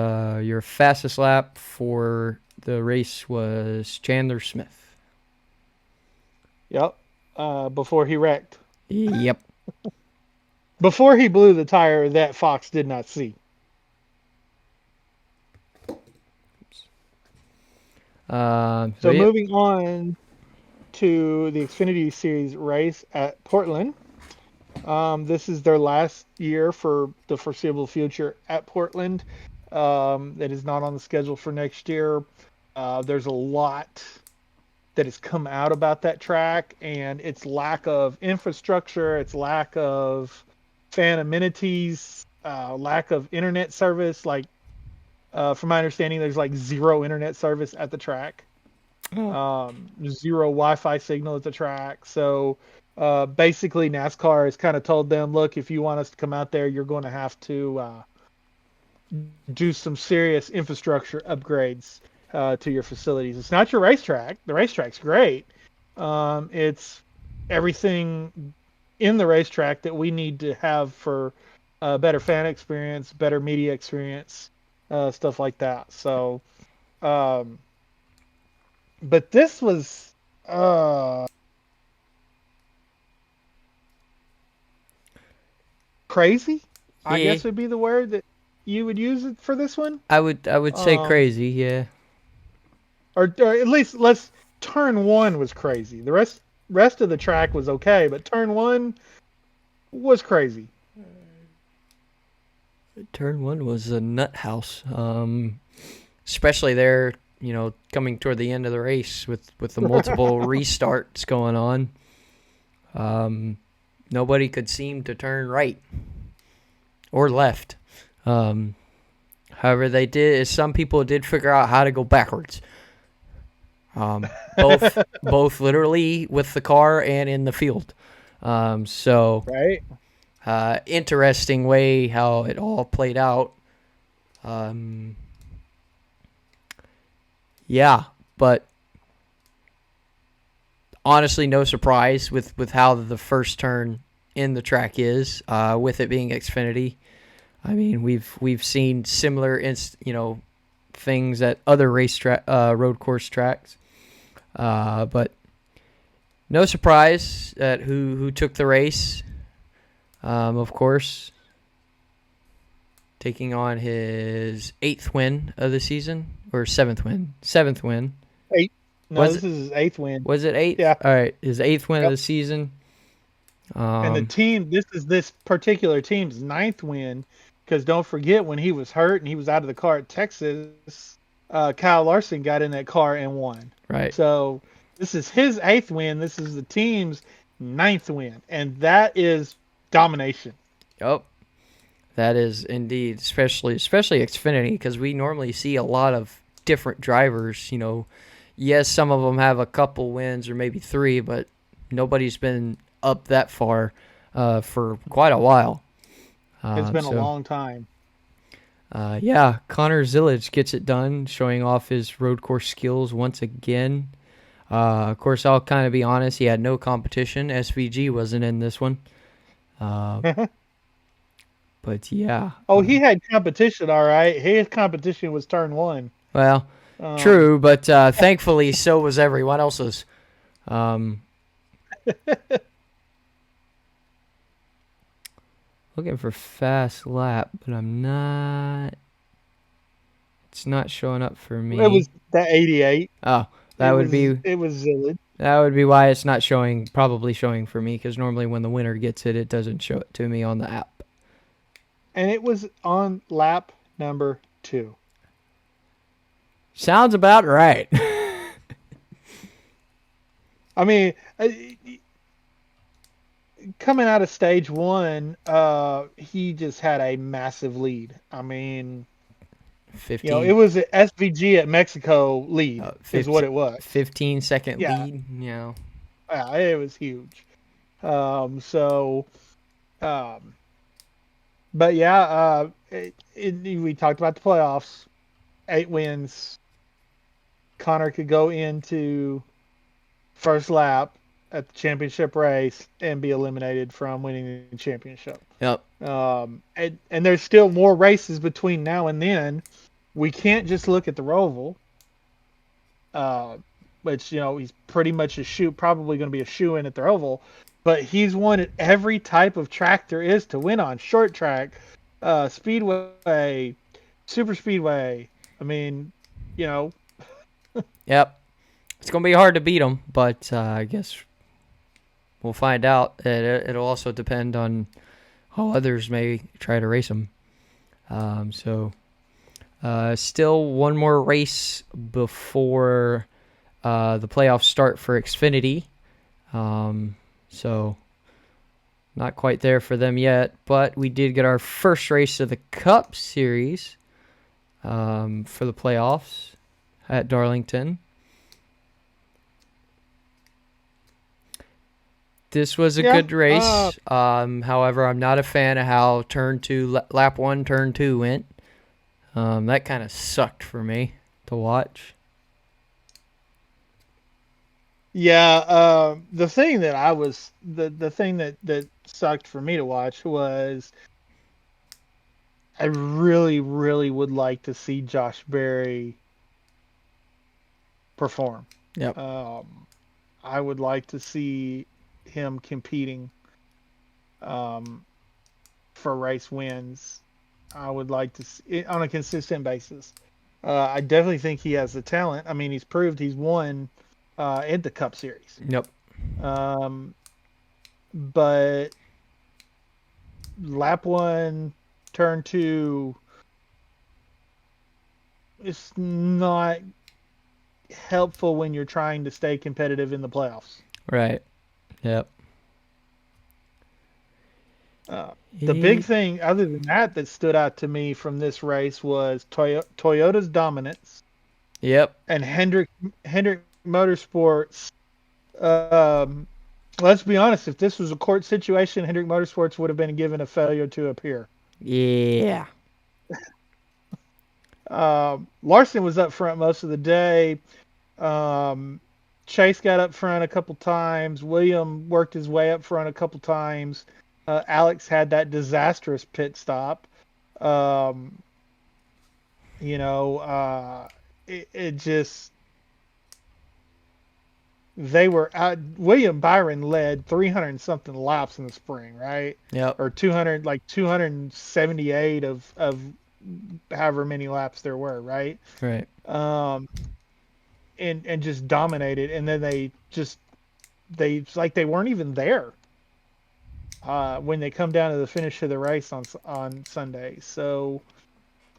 Speaker 1: your fastest lap for the race was Chandler Smith.
Speaker 2: Yep. Before he wrecked.
Speaker 1: Yep.
Speaker 2: Before he blew the tire that Fox did not see. Moving on to the Xfinity Series race at Portland. This is their last year for the foreseeable future at Portland. It is not on the schedule for next year. There's a lot that has come out about that track and its lack of infrastructure, its lack of fan amenities, lack of internet service. Like, from my understanding, there's like zero internet service at the track. Zero Wi-Fi signal at the track. So basically NASCAR has kind of told them, look, if you want us to come out there, you're going to have to do some serious infrastructure upgrades to your facilities. It's not your racetrack. The racetrack's great. It's everything in the racetrack that we need to have for a better fan experience, better media experience, stuff like that. So, but this was crazy. I guess would be the word that you would use it for this one.
Speaker 1: I would say crazy, yeah.
Speaker 2: Or at least turn 1 was crazy. The rest of the track was okay, but turn 1 was crazy.
Speaker 1: Turn 1 was a nut house. Especially there, coming toward the end of the race with the multiple restarts going on. Nobody could seem to turn right or left. However, some people did figure out how to go backwards. Both literally with the car and in the field.
Speaker 2: Right.
Speaker 1: Interesting way how it all played out. But honestly, no surprise with how the first turn in the track is, with it being Xfinity. I mean, we've seen similar things at other road course tracks. But no surprise at who took the race. Of course, taking on his 8th win of the season, or 7th win. 7th win.
Speaker 2: 8. No, this is his 8th win.
Speaker 1: Was it 8?
Speaker 2: Yeah.
Speaker 1: All right, his 8th win of the season.
Speaker 2: And the team, this particular team's 9th win, because don't forget when he was hurt and he was out of the car at Texas, Kyle Larson got in that car and won.
Speaker 1: Right.
Speaker 2: So this is his 8th win. This is the team's 9th win, and that is domination.
Speaker 1: Oh, that is indeed, especially Xfinity, because we normally see a lot of different drivers. Yes, some of them have a couple wins or maybe 3, but nobody's been up that far for quite a while.
Speaker 2: It's been a long time.
Speaker 1: Yeah, Connor Zillage gets it done, showing off his road course skills once again. Of course, I'll kind of be honest, he had no competition. SVG wasn't in this one. But yeah.
Speaker 2: Oh, he had competition, all right. His competition was turn 1.
Speaker 1: Well, true, but thankfully so was everyone else's. Looking for fast lap, but I'm not. It's not showing up for me.
Speaker 2: It was that 88.
Speaker 1: Oh, it would be
Speaker 2: Zillage.
Speaker 1: That would be why it's not showing. Probably showing for me, because normally when the winner gets it, it doesn't show it to me on the app.
Speaker 2: And it was on lap number 2.
Speaker 1: Sounds about right.
Speaker 2: I mean, coming out of stage 1, he just had a massive lead. I mean,
Speaker 1: 15.
Speaker 2: It was an SVG at Mexico lead,
Speaker 1: 15,
Speaker 2: is what it was.
Speaker 1: 15-second lead.
Speaker 2: Yeah, it was huge. But yeah, we talked about the playoffs. 8 wins. Connor could go into first lap at the championship race and be eliminated from winning the championship.
Speaker 1: Yep.
Speaker 2: And there's still more races between now and then. We can't just look at the Roval, which he's pretty much probably going to be a shoe-in at the Roval. But he's won at every type of track there is to win on. Short track, speedway, super speedway. I mean,
Speaker 1: Yep. It's going to be hard to beat him, but I guess we'll find out. It'll also depend on how others may try to race him. Still one more race before the playoffs start for Xfinity. So not quite there for them yet, but we did get our first race of the Cup Series for the playoffs at Darlington. This was a good race. However, I'm not a fan of how lap 1, turn 2 went. That kind of sucked for me to watch.
Speaker 2: Yeah, the thing that sucked for me to watch was I really, really would like to see Josh Berry perform.
Speaker 1: Yep.
Speaker 2: I would like to see him competing for race wins. I would like to see it on a consistent basis. I definitely think he has the talent. I mean, he's proved he's won in the Cup Series.
Speaker 1: Yep.
Speaker 2: But lap 1, turn 2, it's not helpful when you're trying to stay competitive in the playoffs.
Speaker 1: Right. Yep.
Speaker 2: The big thing, other than that stood out to me from this race was Toyota's dominance.
Speaker 1: Yep.
Speaker 2: And Hendrick Motorsports. Let's be honest. If this was a court situation, Hendrick Motorsports would have been given a failure to appear.
Speaker 1: Yeah.
Speaker 2: Larson was up front most of the day. Chase got up front a couple times. William worked his way up front a couple times. Alex had that disastrous pit stop. It just, they were out. William Byron led 300 and something laps in the spring, right?
Speaker 1: Yep.
Speaker 2: Or 278 of however many laps there were, right?
Speaker 1: Right.
Speaker 2: And just dominated, and then they weren't even there when they come down to the finish of the race on Sunday. So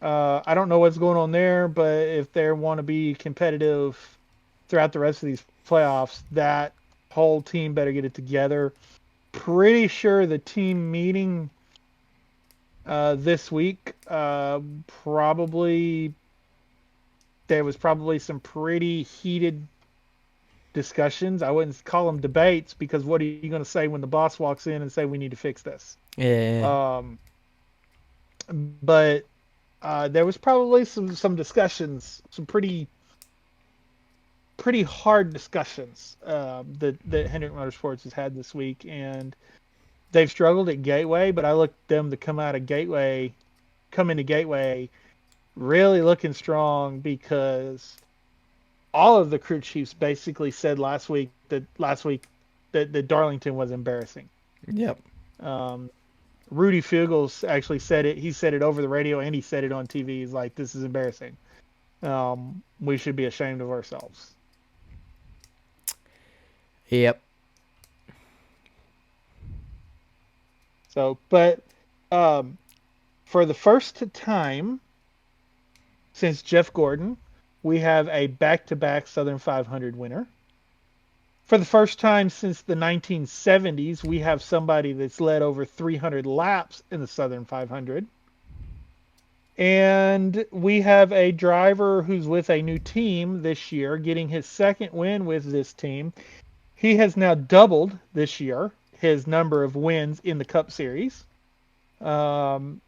Speaker 2: I don't know what's going on there, but if they want to be competitive throughout the rest of these playoffs, that whole team better get it together. Pretty sure the team meeting this week probably there was probably some pretty heated discussions. I wouldn't call them debates because what are you going to say when the boss walks in and say we need to fix this?
Speaker 1: Yeah.
Speaker 2: But there was probably some discussions, some pretty hard discussions that Hendrick Motorsports has had this week, and they've struggled at Gateway. But I looked them to come into Gateway, really looking strong because all of the crew chiefs basically said last week that Darlington was embarrassing.
Speaker 1: Yep.
Speaker 2: Rudy Fugels actually said it. He said it over the radio and he said it on TV. He's like, "This is embarrassing. We should be ashamed of ourselves."
Speaker 1: Yep.
Speaker 2: So, but for the first time since Jeff Gordon, we have a back-to-back Southern 500 winner. For the first time since the 1970s, we have somebody that's led over 300 laps in the Southern 500. And we have a driver who's with a new team this year, getting his second win with this team. He has now doubled this year his number of wins in the Cup Series. And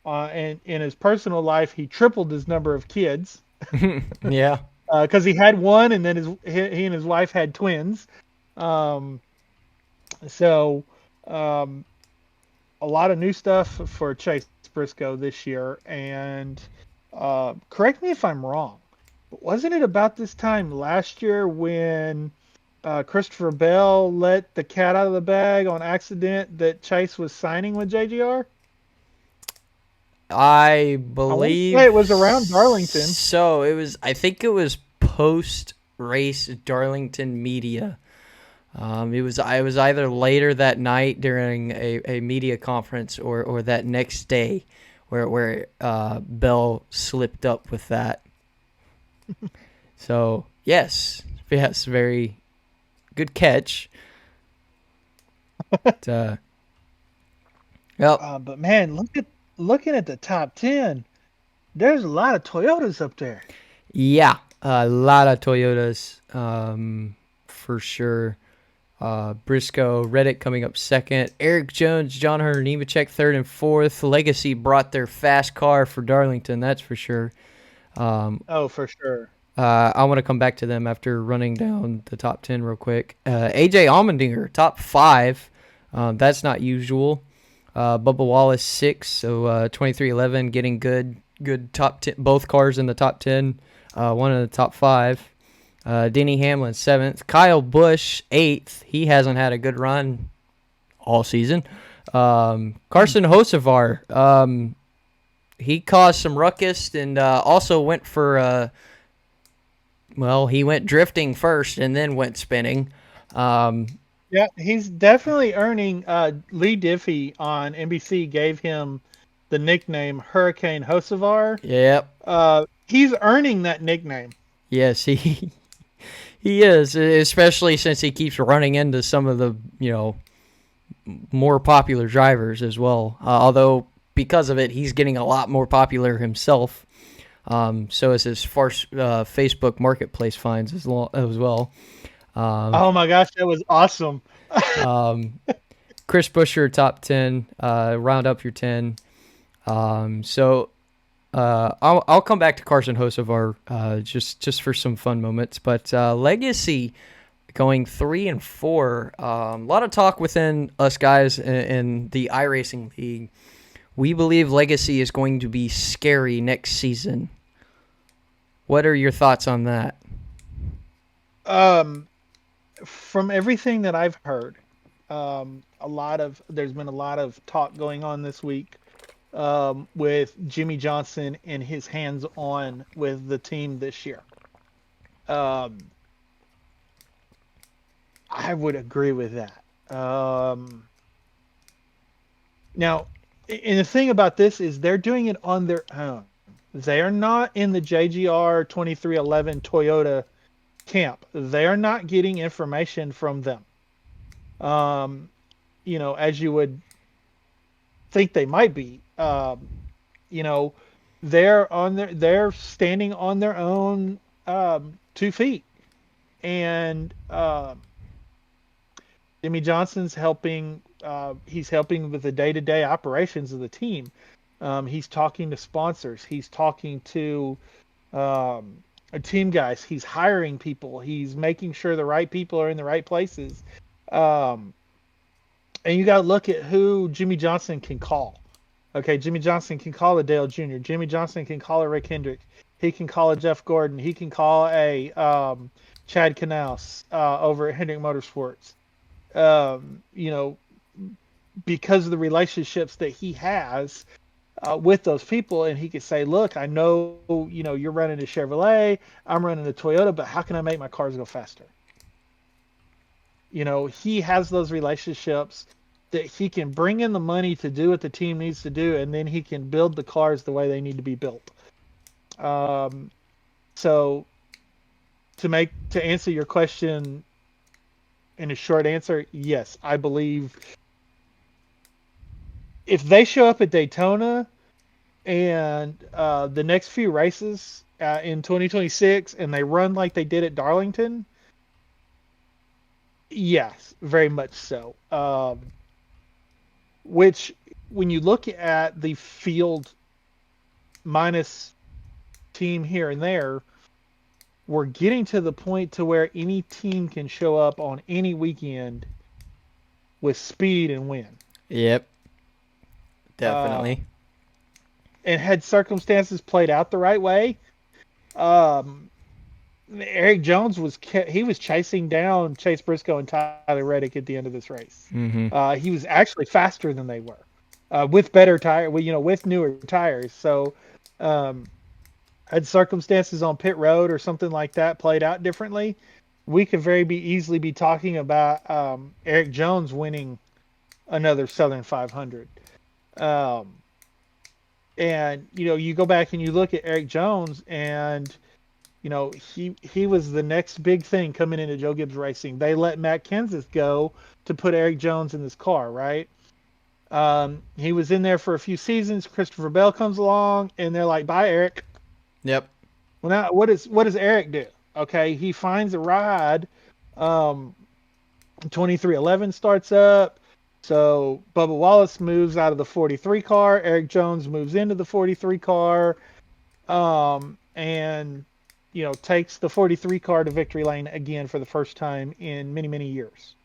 Speaker 2: in his personal life, he tripled his number of kids.
Speaker 1: Yeah.
Speaker 2: Because he had one, and then he and his wife had twins. So a lot of new stuff for Chase Briscoe this year. And correct me if I'm wrong, but wasn't it about this time last year when Christopher Bell let the cat out of the bag on accident that Chase was signing with JGR?
Speaker 1: I believe
Speaker 2: it was around Darlington.
Speaker 1: So I think it was post race Darlington media. It was either later that night during a media conference or that next day where Bell slipped up with that. So yes, very good catch. But,
Speaker 2: but man, looking at the top 10, there's a lot of Toyotas up there.
Speaker 1: Yeah, a lot of Toyotas, for sure. Briscoe, Reddick coming up second. Eric Jones, John Hunter Nemechek third and fourth. Legacy brought their fast car for Darlington, that's for sure.
Speaker 2: For sure.
Speaker 1: I want to come back to them after running down the top 10 real quick. AJ Allmendinger, top 5. That's not usual. Bubba Wallace 6, so 23-11, getting good top 10, both cars in the top 10, one in the top 5. Denny Hamlin 7th, Kyle Busch 8th. He hasn't had a good run all season. Carson Hocevar, he caused some ruckus and also went for he went drifting first and then went spinning.
Speaker 2: Yeah, he's definitely earning. Lee Diffie on NBC gave him the nickname Hurricane Hocevar.
Speaker 1: Yep.
Speaker 2: He's earning that nickname.
Speaker 1: Yes, he is, especially since he keeps running into some of the more popular drivers as well. Although because of it, he's getting a lot more popular himself. So is his Facebook Marketplace finds as well.
Speaker 2: Oh my gosh, that was awesome.
Speaker 1: Chris Buescher, top 10, round up your 10. So I'll come back to Carson Hocevar just for some fun moments. But Legacy going 3 and 4. A lot of talk within us guys in the iRacing League. We believe Legacy is going to be scary next season. What are your thoughts on that?
Speaker 2: From everything that I've heard, there's been a lot of talk going on this week with Jimmy Johnson and his hands-on with the team this year. I would agree with that. Now, And the thing about this is they're doing it on their own. They are not in the JGR 2311 Toyota camp. They are not getting information from them. Um, as you would think they might be. You know, they're standing on their own 2 feet, and Jimmy Johnson's helping. He's helping with the day-to-day operations of the team. He's talking to sponsors. He's talking to team guys. He's hiring people. He's making sure the right people are in the right places. Um, and you got to look at who Jimmy Johnson can call. Okay, Jimmy Johnson can call a Dale Jr. Jimmy Johnson can call a Rick Hendrick. He can call a Jeff Gordon. He can call a Chad Knaus over at Hendrick Motorsports. You know, because of the relationships that he has with those people, and he could say, "Look, I know you're running a Chevrolet. I'm running a Toyota, but how can I make my cars go faster?" He has those relationships that he can bring in the money to do what the team needs to do, and then he can build the cars the way they need to be built. So to answer your question in a short answer, yes, I believe if they show up at Daytona and the next few races in 2026 and they run like they did at Darlington, yes, very much so. Which, when you look at the field minus team here and there, we're getting to the point to where any team can show up on any weekend with speed and win.
Speaker 1: Yep. Definitely.
Speaker 2: And had circumstances played out the right way, Eric Jones was chasing down Chase Briscoe and Tyler Reddick at the end of this race.
Speaker 1: Mm-hmm.
Speaker 2: He was actually faster than they were, with better tire, with newer tires. So, had circumstances on pit road or something like that played out differently, we could easily be talking about Eric Jones winning another Southern 500. And you go back and you look at Eric Jones, and he was the next big thing coming into Joe Gibbs Racing. They let Matt Kenseth go to put Eric Jones in this car, right? He was in there for a few seasons. Christopher Bell comes along, and they're like, "Bye, Eric."
Speaker 1: Yep.
Speaker 2: Well, now what does Eric do? Okay, he finds a ride. 2311 starts up. So Bubba Wallace moves out of the 43 car. Eric Jones moves into the 43 car, and takes the 43 car to victory lane again for the first time in many, many years.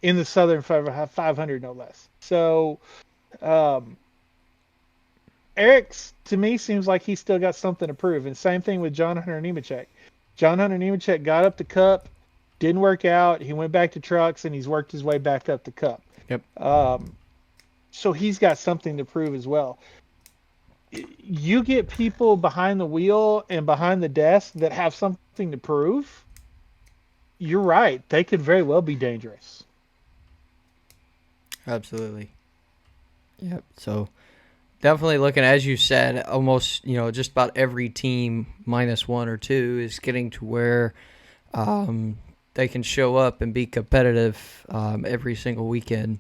Speaker 2: In the Southern 500, no less. So Eric's, to me, seems like he's still got something to prove. And same thing with John Hunter Nemechek. John Hunter Nemechek got up the Cup, didn't work out. He went back to trucks, and he's worked his way back up the Cup.
Speaker 1: Yep.
Speaker 2: So he's got something to prove as well. You get people behind the wheel and behind the desk that have something to prove, you're right. They could very well be dangerous.
Speaker 1: Absolutely. Yep. So definitely looking, as you said, almost, just about every team minus one or two is getting to where they can show up and be competitive every single weekend,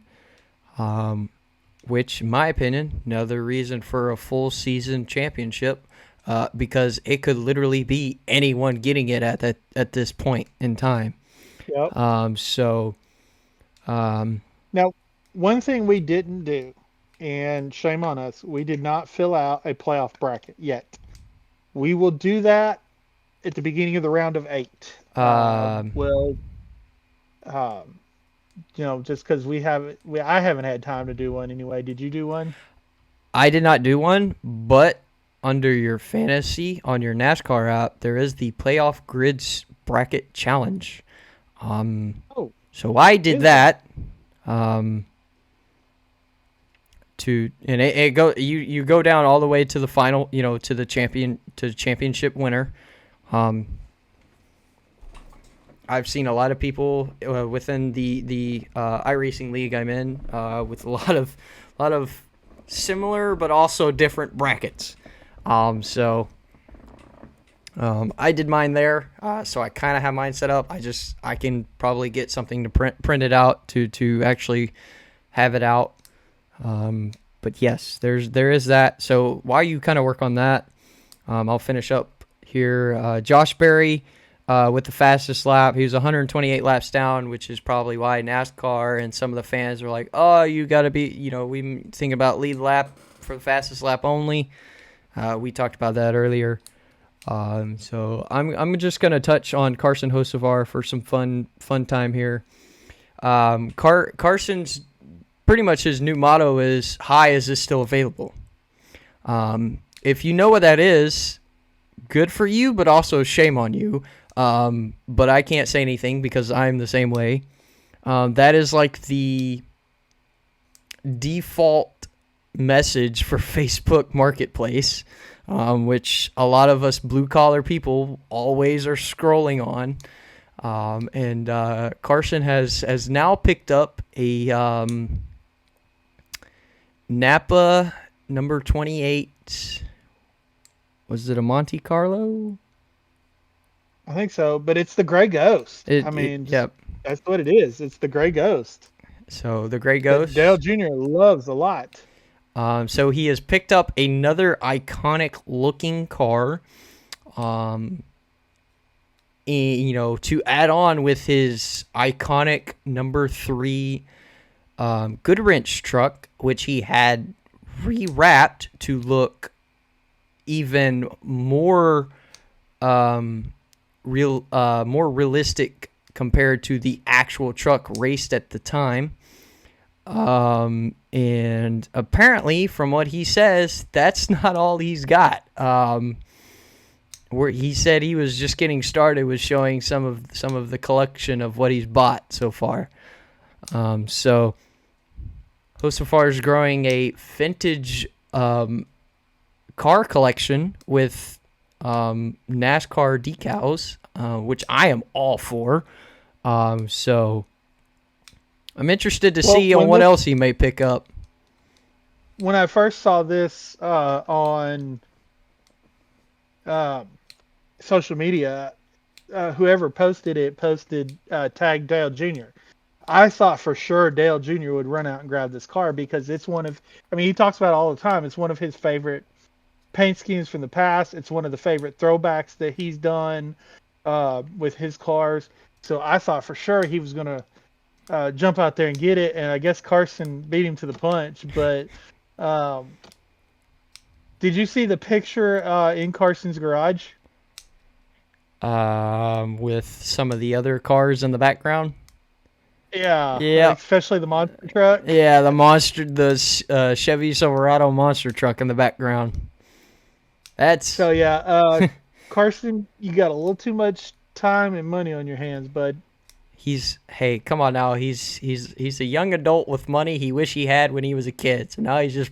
Speaker 1: which, in my opinion, another reason for a full season championship, because it could literally be anyone getting it at this point in time.
Speaker 2: Yep. Now, one thing we didn't do, and shame on us, we did not fill out a playoff bracket yet. We will do that at the beginning of the round of 8. Just because I haven't had time to do one anyway. Did you do one?
Speaker 1: I did not do one, but under your fantasy on your NASCAR app, there is the playoff grids bracket challenge. So I did that. You go down all the way to the final, to the championship winner. I've seen a lot of people within the iRacing league I'm in with a lot of similar but also different brackets. I did mine there, so I kind of have mine set up. I can probably get something to print it out to actually have it out. But yes, there is that. So while you kind of work on that, I'll finish up here. Josh Berry with the fastest lap. He was 128 laps down, which is probably why NASCAR and some of the fans were like, "Oh, you got to be," we think about lead lap for the fastest lap only. We talked about that earlier. So I'm just gonna touch on Carson Hocevar for some fun time here. Carson's pretty much his new motto is "Hi, is this still available?" If you know what that is, good for you, but also shame on you. But I can't say anything because I'm the same way. That is like the default message for Facebook Marketplace, which a lot of us blue-collar people always are scrolling on. And Carson has now picked up a Napa number 28. Was it a Monte Carlo?
Speaker 2: I think so, but it's the Gray Ghost.
Speaker 1: Yep.
Speaker 2: That's what it is. It's the Gray Ghost.
Speaker 1: So the Gray Ghost.
Speaker 2: Dale Jr. loves a lot.
Speaker 1: So he has picked up another iconic looking car. To add on with his iconic number 3 Goodwrench truck, which he had rewrapped to look even more more realistic compared to the actual truck raced at the time. And apparently, from what he says, that's not all he's got. Where he said he was just getting started with showing some of the collection of what he's bought so far. So Hocevar is growing a vintage car collection with NASCAR decals, which I am all for. So I'm interested to see on what else he may pick up.
Speaker 2: When I first saw this on social media, whoever posted it tagged Dale Jr. I thought for sure Dale Jr. would run out and grab this car because it's he talks about it all the time. It's one of his favorite paint schemes from the past. It's one of the favorite throwbacks that he's done with his cars. So I thought for sure he was going to jump out there and get it. And I guess Carson beat him to the punch. But did you see the picture in Carson's garage?
Speaker 1: With some of the other cars in the background?
Speaker 2: Yeah. Especially the monster truck.
Speaker 1: Yeah, the Chevy Silverado monster truck in the background.
Speaker 2: So Carson, you got a little too much time and money on your hands, bud.
Speaker 1: Hey, come on now. He's a young adult with money he wish he had when he was a kid. So now he's just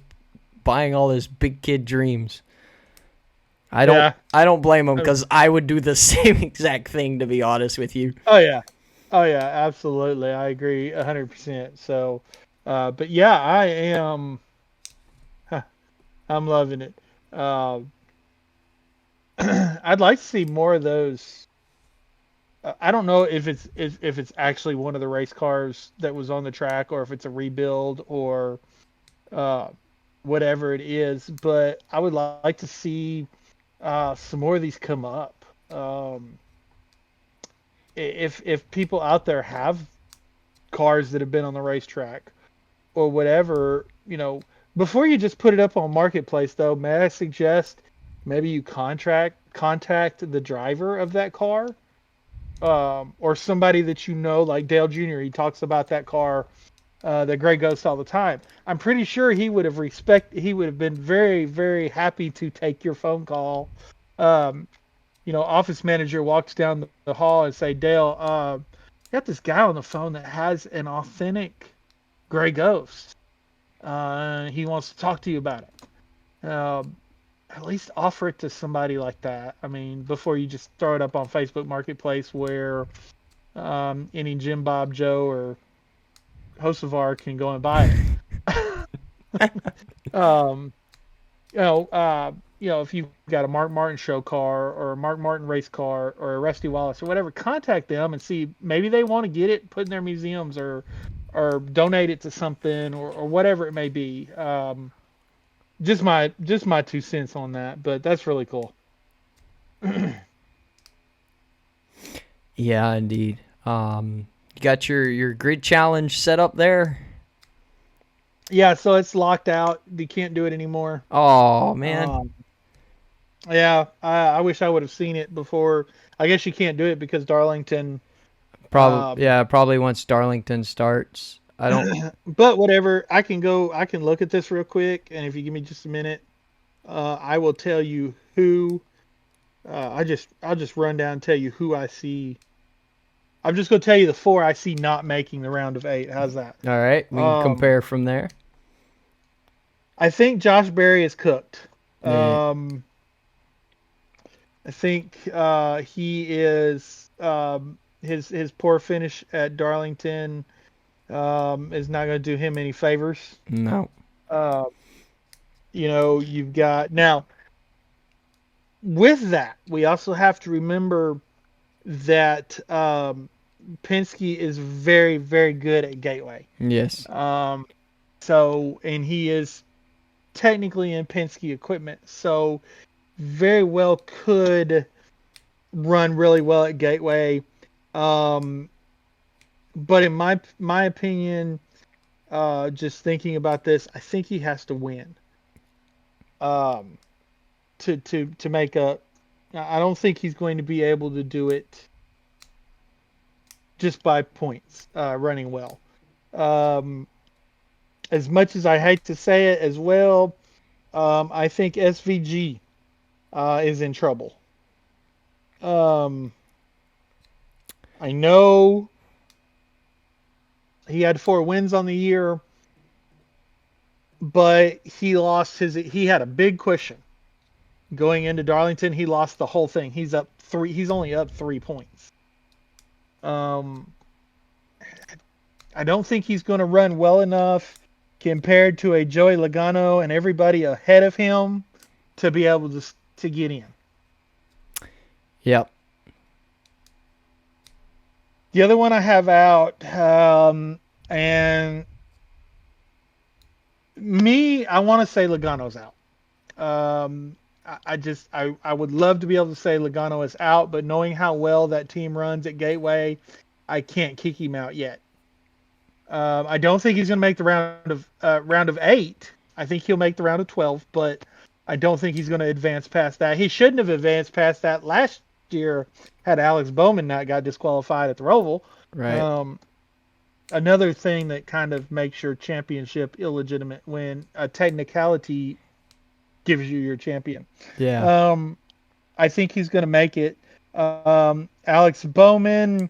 Speaker 1: buying all his big kid dreams. I don't blame him because I would do the same exact thing, to be honest with you.
Speaker 2: Oh yeah, absolutely. I agree 100%. So, but yeah, I am. I'm loving it. I'd like to see more of those. I don't know if it's actually one of the race cars that was on the track or if it's a rebuild or whatever it is, but I would like to see some more of these come up. If people out there have cars that have been on the racetrack or whatever, before you just put it up on Marketplace, though, may I suggest maybe you contact the driver of that car, or somebody that like Dale Jr. He talks about that car, the Gray Ghost, all the time. I'm pretty sure he would have been very, very happy to take your phone call. Office manager walks down the hall and say, Dale, got this guy on the phone that has an authentic Gray Ghost. He wants to talk to you about it. At least offer it to somebody like that. I mean, before you just throw it up on Facebook Marketplace where any Jim Bob Joe or Hocevar can go and buy it. um, if you've got a Mark Martin show car or a Mark Martin race car or a Rusty Wallace or whatever, contact them and see maybe they want to get it, put in their museums or donate it to something or whatever it may be. Just my 2 cents on that, but that's really cool.
Speaker 1: Yeah, indeed. You got your grid challenge set up there?
Speaker 2: Yeah, so it's locked out. You can't do it anymore.
Speaker 1: Oh man.
Speaker 2: Yeah, I wish I would have seen it before. I guess you can't do it because Darlington.
Speaker 1: Probably once Darlington starts. I don't.
Speaker 2: But whatever, I can look at this real quick, and if you give me just a minute, I will tell you who. I'll just run down and tell you who I see. I'm just gonna tell you the 4 I see not making the round of 8. How's that?
Speaker 1: All right, we can compare from there.
Speaker 2: I think Josh Berry is cooked.
Speaker 1: Yeah.
Speaker 2: I think he is. His poor finish at Darlington is not going to do him any favors.
Speaker 1: No.
Speaker 2: You've got now. With that, we also have to remember that Penske is very, very good at Gateway.
Speaker 1: Yes.
Speaker 2: And he is technically in Penske equipment, so very well could run really well at Gateway. But in my opinion, just thinking about this, I think he has to win. To make a, I don't think he's going to be able to do it just by points, running well. As much as I hate to say it as well, I think SVG is in trouble. I know he had 4 wins on the year, but he had a big cushion. Going into Darlington, he lost the whole thing. He's only up 3 points. I don't think he's going to run well enough compared to a Joey Logano and everybody ahead of him to be able to get in.
Speaker 1: Yep.
Speaker 2: The other one I have out, and I want to say Logano's out. I would love to be able to say Logano is out, but knowing how well that team runs at Gateway, I can't kick him out yet. I don't think he's going to make the round of 8. I think he'll make the round of 12, but I don't think he's going to advance past that. He shouldn't have advanced past that last year had Alex Bowman not got disqualified at the Roval.
Speaker 1: Right.
Speaker 2: Another thing that kind of makes your championship illegitimate when a technicality gives you your champion.
Speaker 1: Yeah.
Speaker 2: I think he's going to make it. Alex Bowman,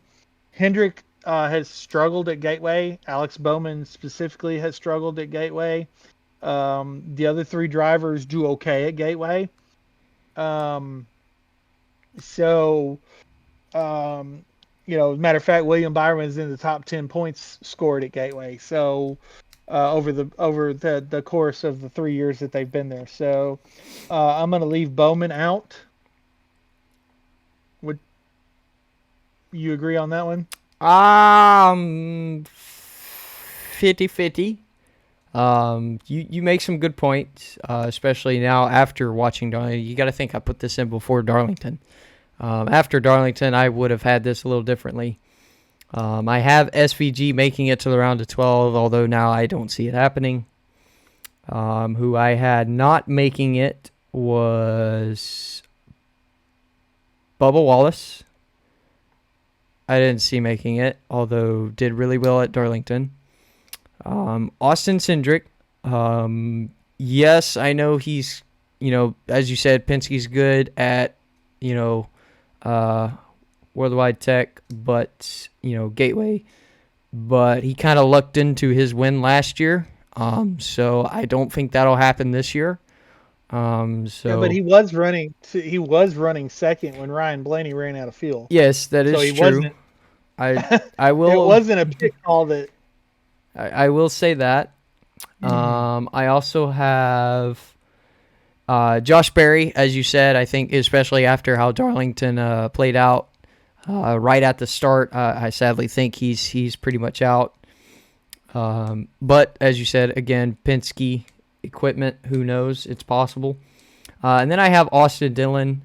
Speaker 2: Hendrick has struggled at Gateway. Alex Bowman specifically has struggled at Gateway. The other 3 drivers do okay at Gateway. As a matter of fact, William Byron is in the top 10 points scored at Gateway. So over the course of the 3 years that they've been there. So I'm going to leave Bowman out. Would you agree on that one?
Speaker 1: 50-50. You make some good points, especially now after watching Darlington. You got to think I put this in before Darlington. After Darlington, I would have had this a little differently. I have SVG making it to the round of 12, although now I don't see it happening. Who I had not making it was Bubba Wallace. I didn't see making it, although did really well at Darlington. Austin Cindric. Yes, I know he's, as you said, Penske's good at, Worldwide Tech, but, Gateway. But he kind of lucked into his win last year. So I don't think that'll happen this year.
Speaker 2: Yeah, but he was running second when Ryan Blaney ran out of fuel.
Speaker 1: Yes, that is
Speaker 2: so he
Speaker 1: true. I
Speaker 2: It
Speaker 1: will
Speaker 2: wasn't a pit call that.
Speaker 1: I will say that. I also have Josh Berry, as you said. I think especially after how Darlington played out right at the start, I sadly think he's pretty much out. But as you said, again, Penske equipment, who knows? It's possible. And then I have Austin Dillon,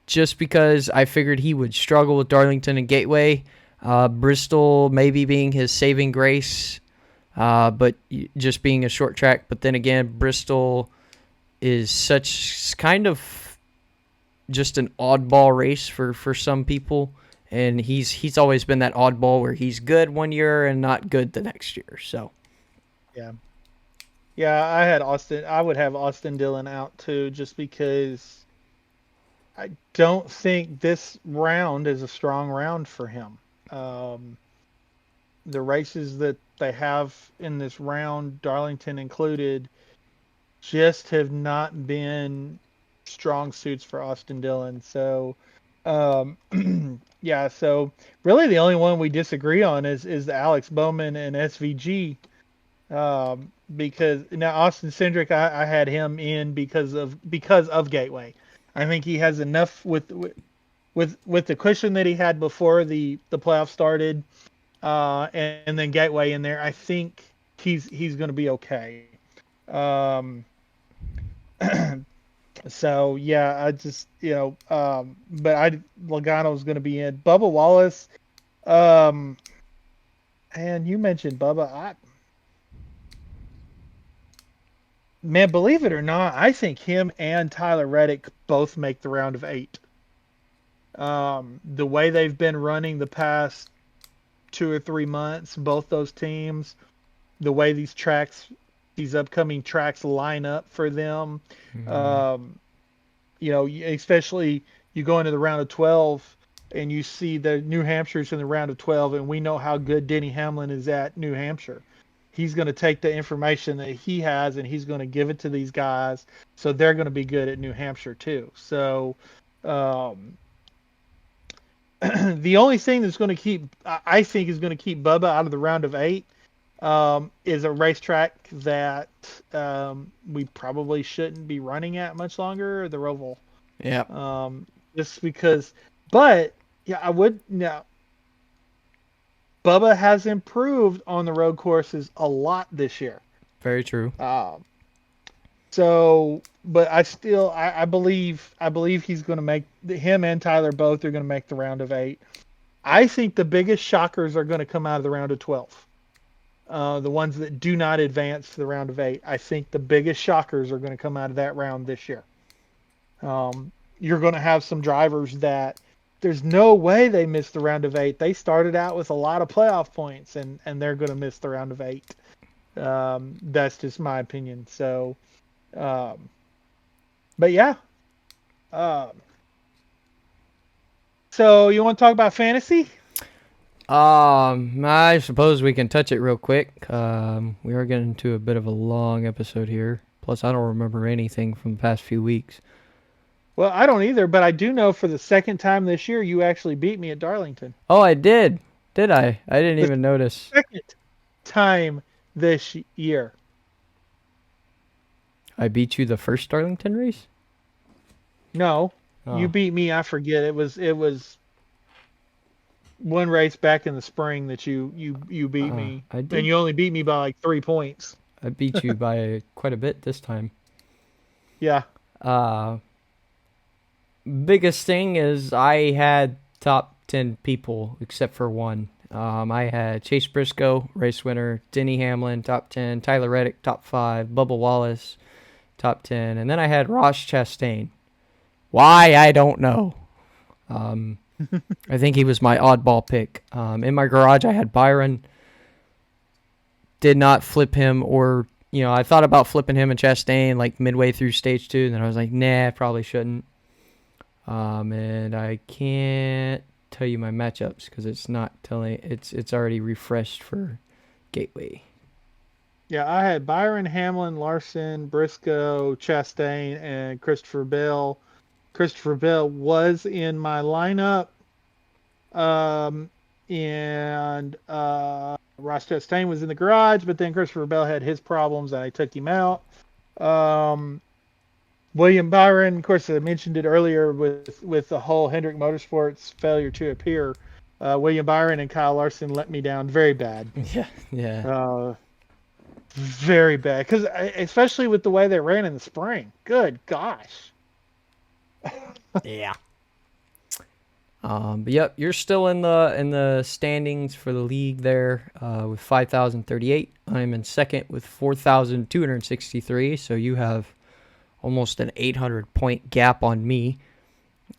Speaker 1: just because I figured he would struggle with Darlington and Gateway. Bristol maybe being his saving grace, but just being a short track. But then again, Bristol is such kind of just an oddball race for some people. And he's always been that oddball where he's good one year and not good the next year. So,
Speaker 2: Yeah. Yeah, I would have Austin Dillon out too, just because I don't think this round is a strong round for him. The races that they have in this round, Darlington included, just have not been strong suits for Austin Dillon. So, um, yeah, so really the only one we disagree on is the Alex Bowman and SVG. Because now Austin Cindric, I had him in because of Gateway. I think he has enough with the cushion that he had before the playoff started, and then Gateway in there. I think he's going to be okay. Um, so yeah, I just but Logano's going to be in. Bubba Wallace, and you mentioned Bubba. Man, believe it or not, I think him and Tyler Reddick both make the round of 8. The way they've been running the past 2 or 3 months, both those teams, the way these upcoming tracks line up for them, especially you go into the round of 12 and you see the New Hampshire's in the round of 12, and we know how good Denny Hamlin is at New Hampshire. He's going to take the information that he has and he's going to give it to these guys, so they're going to be good at New Hampshire too. So the only thing that's going to I think is going to keep Bubba out of the round of 8 is a racetrack that we probably shouldn't be running at much longer, the Roval.
Speaker 1: yeah.
Speaker 2: Just because, but yeah, I would now. Bubba has improved on the road courses a lot this year.
Speaker 1: Very true.
Speaker 2: So, but I believe he's going to make him and Tyler both are going to make the round of 8. I think the biggest shockers are going to come out of the round of 12. The ones that do not advance to the round of 8. I think the biggest shockers are going to come out of that round this year. You're going to have some drivers that there's no way they missed the round of 8. They started out with a lot of playoff points, and they're going to miss the round of 8. That's just my opinion. So, but yeah. So you want to talk about fantasy?
Speaker 1: I suppose we can touch it real quick. We are getting into a bit of a long episode here. Plus, I don't remember anything from the past few weeks.
Speaker 2: Well, I don't either, but I do know for the second time this year you actually beat me at Darlington.
Speaker 1: Oh, I did. Did I? I didn't even notice.
Speaker 2: Second time this year.
Speaker 1: I beat you the first Darlington race?
Speaker 2: No,
Speaker 1: Oh.
Speaker 2: you beat me. I forget. It was one race back in the spring that you beat me,
Speaker 1: I did.
Speaker 2: and you only beat me by like 3 points.
Speaker 1: I beat you by quite a bit this time.
Speaker 2: Yeah.
Speaker 1: Biggest thing is I had top 10 people except for one. I had Chase Briscoe, race winner, Denny Hamlin, top 10, Tyler Reddick, top 5, Bubba Wallace, top 10, and then I had Ross Chastain. Why, I don't know. I think he was my oddball pick. In my garage, I had Byron. Did not flip him, or, I thought about flipping him and Chastain like midway through stage 2, and then I was like, nah, probably shouldn't. And I can't tell you my matchups because it's not telling. It's already refreshed for Gateway.
Speaker 2: Yeah, I had Byron, Hamlin, Larson, Briscoe, Chastain, and Christopher Bell. Christopher Bell was in my lineup. And Ross Chastain was in the garage, but then Christopher Bell had his problems, and I took him out. William Byron, of course, I mentioned it earlier with the whole Hendrick Motorsports failure to appear. William Byron and Kyle Larson let me down very bad.
Speaker 1: Yeah.
Speaker 2: Very bad, because especially with the way they ran in the spring. Good gosh.
Speaker 1: Yeah. But yep, you're still in the standings for the league there with 5,038. I'm in second with 4,263. So you have almost an 800 point gap on me.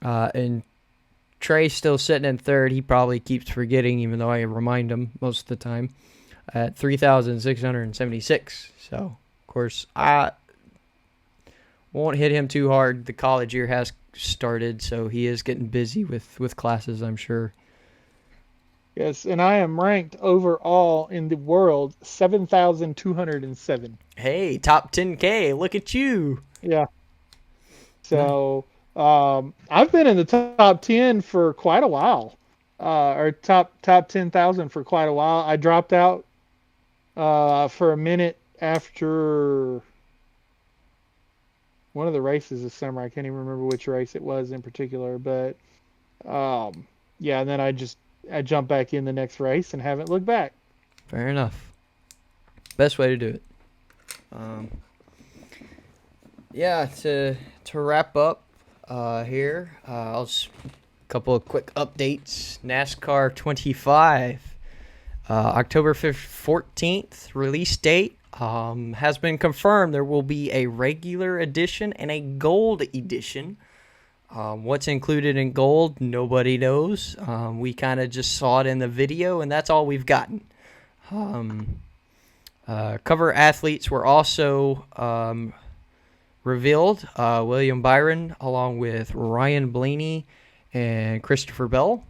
Speaker 1: And Trey's still sitting in third. He probably keeps forgetting, even though I remind him most of the time, at 3,676. So, of course, I won't hit him too hard. The college year has started, so he is getting busy with classes, I'm sure.
Speaker 2: Yes, and I am ranked overall in the world 7,207.
Speaker 1: Hey, top 10K. Look at you.
Speaker 2: Yeah. So I've been in the top 10 for quite a while, or top 10,000 for quite a while. I dropped out for a minute after one of the races this summer. I can't even remember which race it was in particular, but yeah, and then I jumped back in the next race and haven't looked back.
Speaker 1: Fair enough. Best way to do it. Yeah, to wrap up here, a couple of quick updates. NASCAR 25, October 14th release date has been confirmed. There will be a regular edition and a gold edition. What's included in gold, nobody knows. We kind of just saw it in the video, and that's all we've gotten. Cover athletes were also revealed. William Byron, along with Ryan Blaney and Christopher Bell.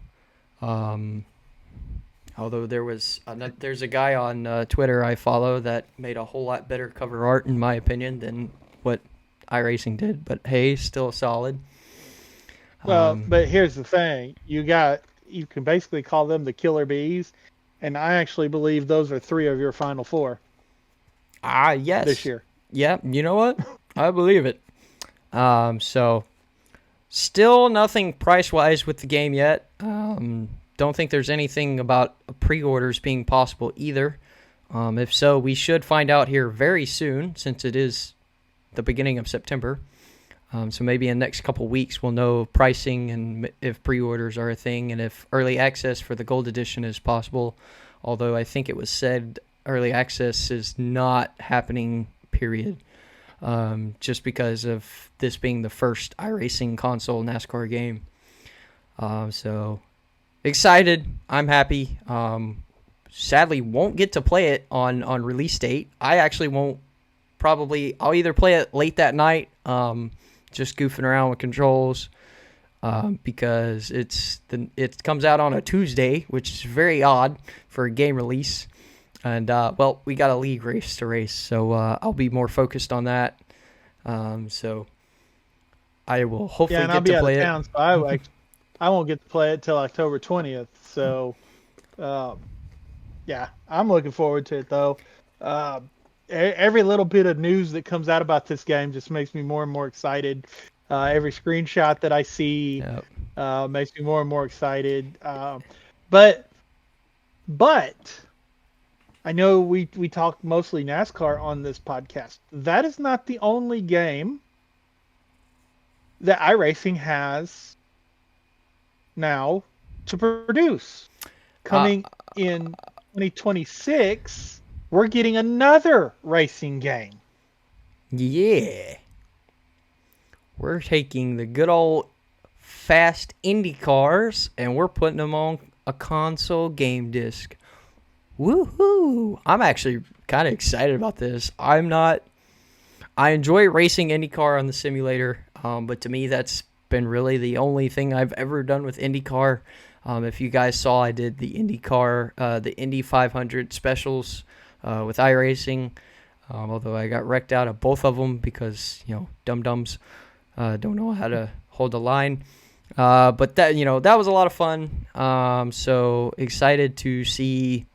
Speaker 1: Although there's a guy on Twitter I follow that made a whole lot better cover art, in my opinion, than what iRacing did. But hey, still solid.
Speaker 2: Well, but here's the thing: you can basically call them the Killer Bees, and I actually believe those are 3 of your final 4.
Speaker 1: Yes.
Speaker 2: This year.
Speaker 1: Yeah, you know what? I believe it. So, still nothing price-wise with the game yet. Don't think there's anything about pre-orders being possible either. If so, we should find out here very soon, since it is the beginning of September. So maybe in the next couple weeks we'll know pricing and if pre-orders are a thing and if early access for the gold edition is possible. Although I think it was said early access is not happening, period. Just because of this being the first iRacing console NASCAR game. So excited. I'm happy. Sadly, won't get to play it on release date. I actually won't. I'll either play it late that night, just goofing around with controls, because it comes out on a Tuesday, which is very odd for a game release. And, well, we got a league race to race, so I'll be more focused on that. So I will hopefully get to play it.
Speaker 2: Town, so I won't get to play it till October 20th. So, yeah, I'm looking forward to it, though. Every little bit of news that comes out about this game just makes me more and more excited. Every screenshot that I see makes me more and more excited. But I know we talk mostly NASCAR on this podcast. That is not the only game that iRacing has now to produce. Coming in 2026, we're getting another racing game.
Speaker 1: Yeah. We're taking the good old fast Indy cars and we're putting them on a console game disc. Woohoo! I'm actually kind of excited about this. I enjoy racing IndyCar on the simulator, but to me that's been really the only thing I've ever done with IndyCar. If you guys saw, I did the IndyCar, the Indy 500 specials with iRacing, although I got wrecked out of both of them because, dum-dums don't know how to hold the line. But that was a lot of fun. So excited to see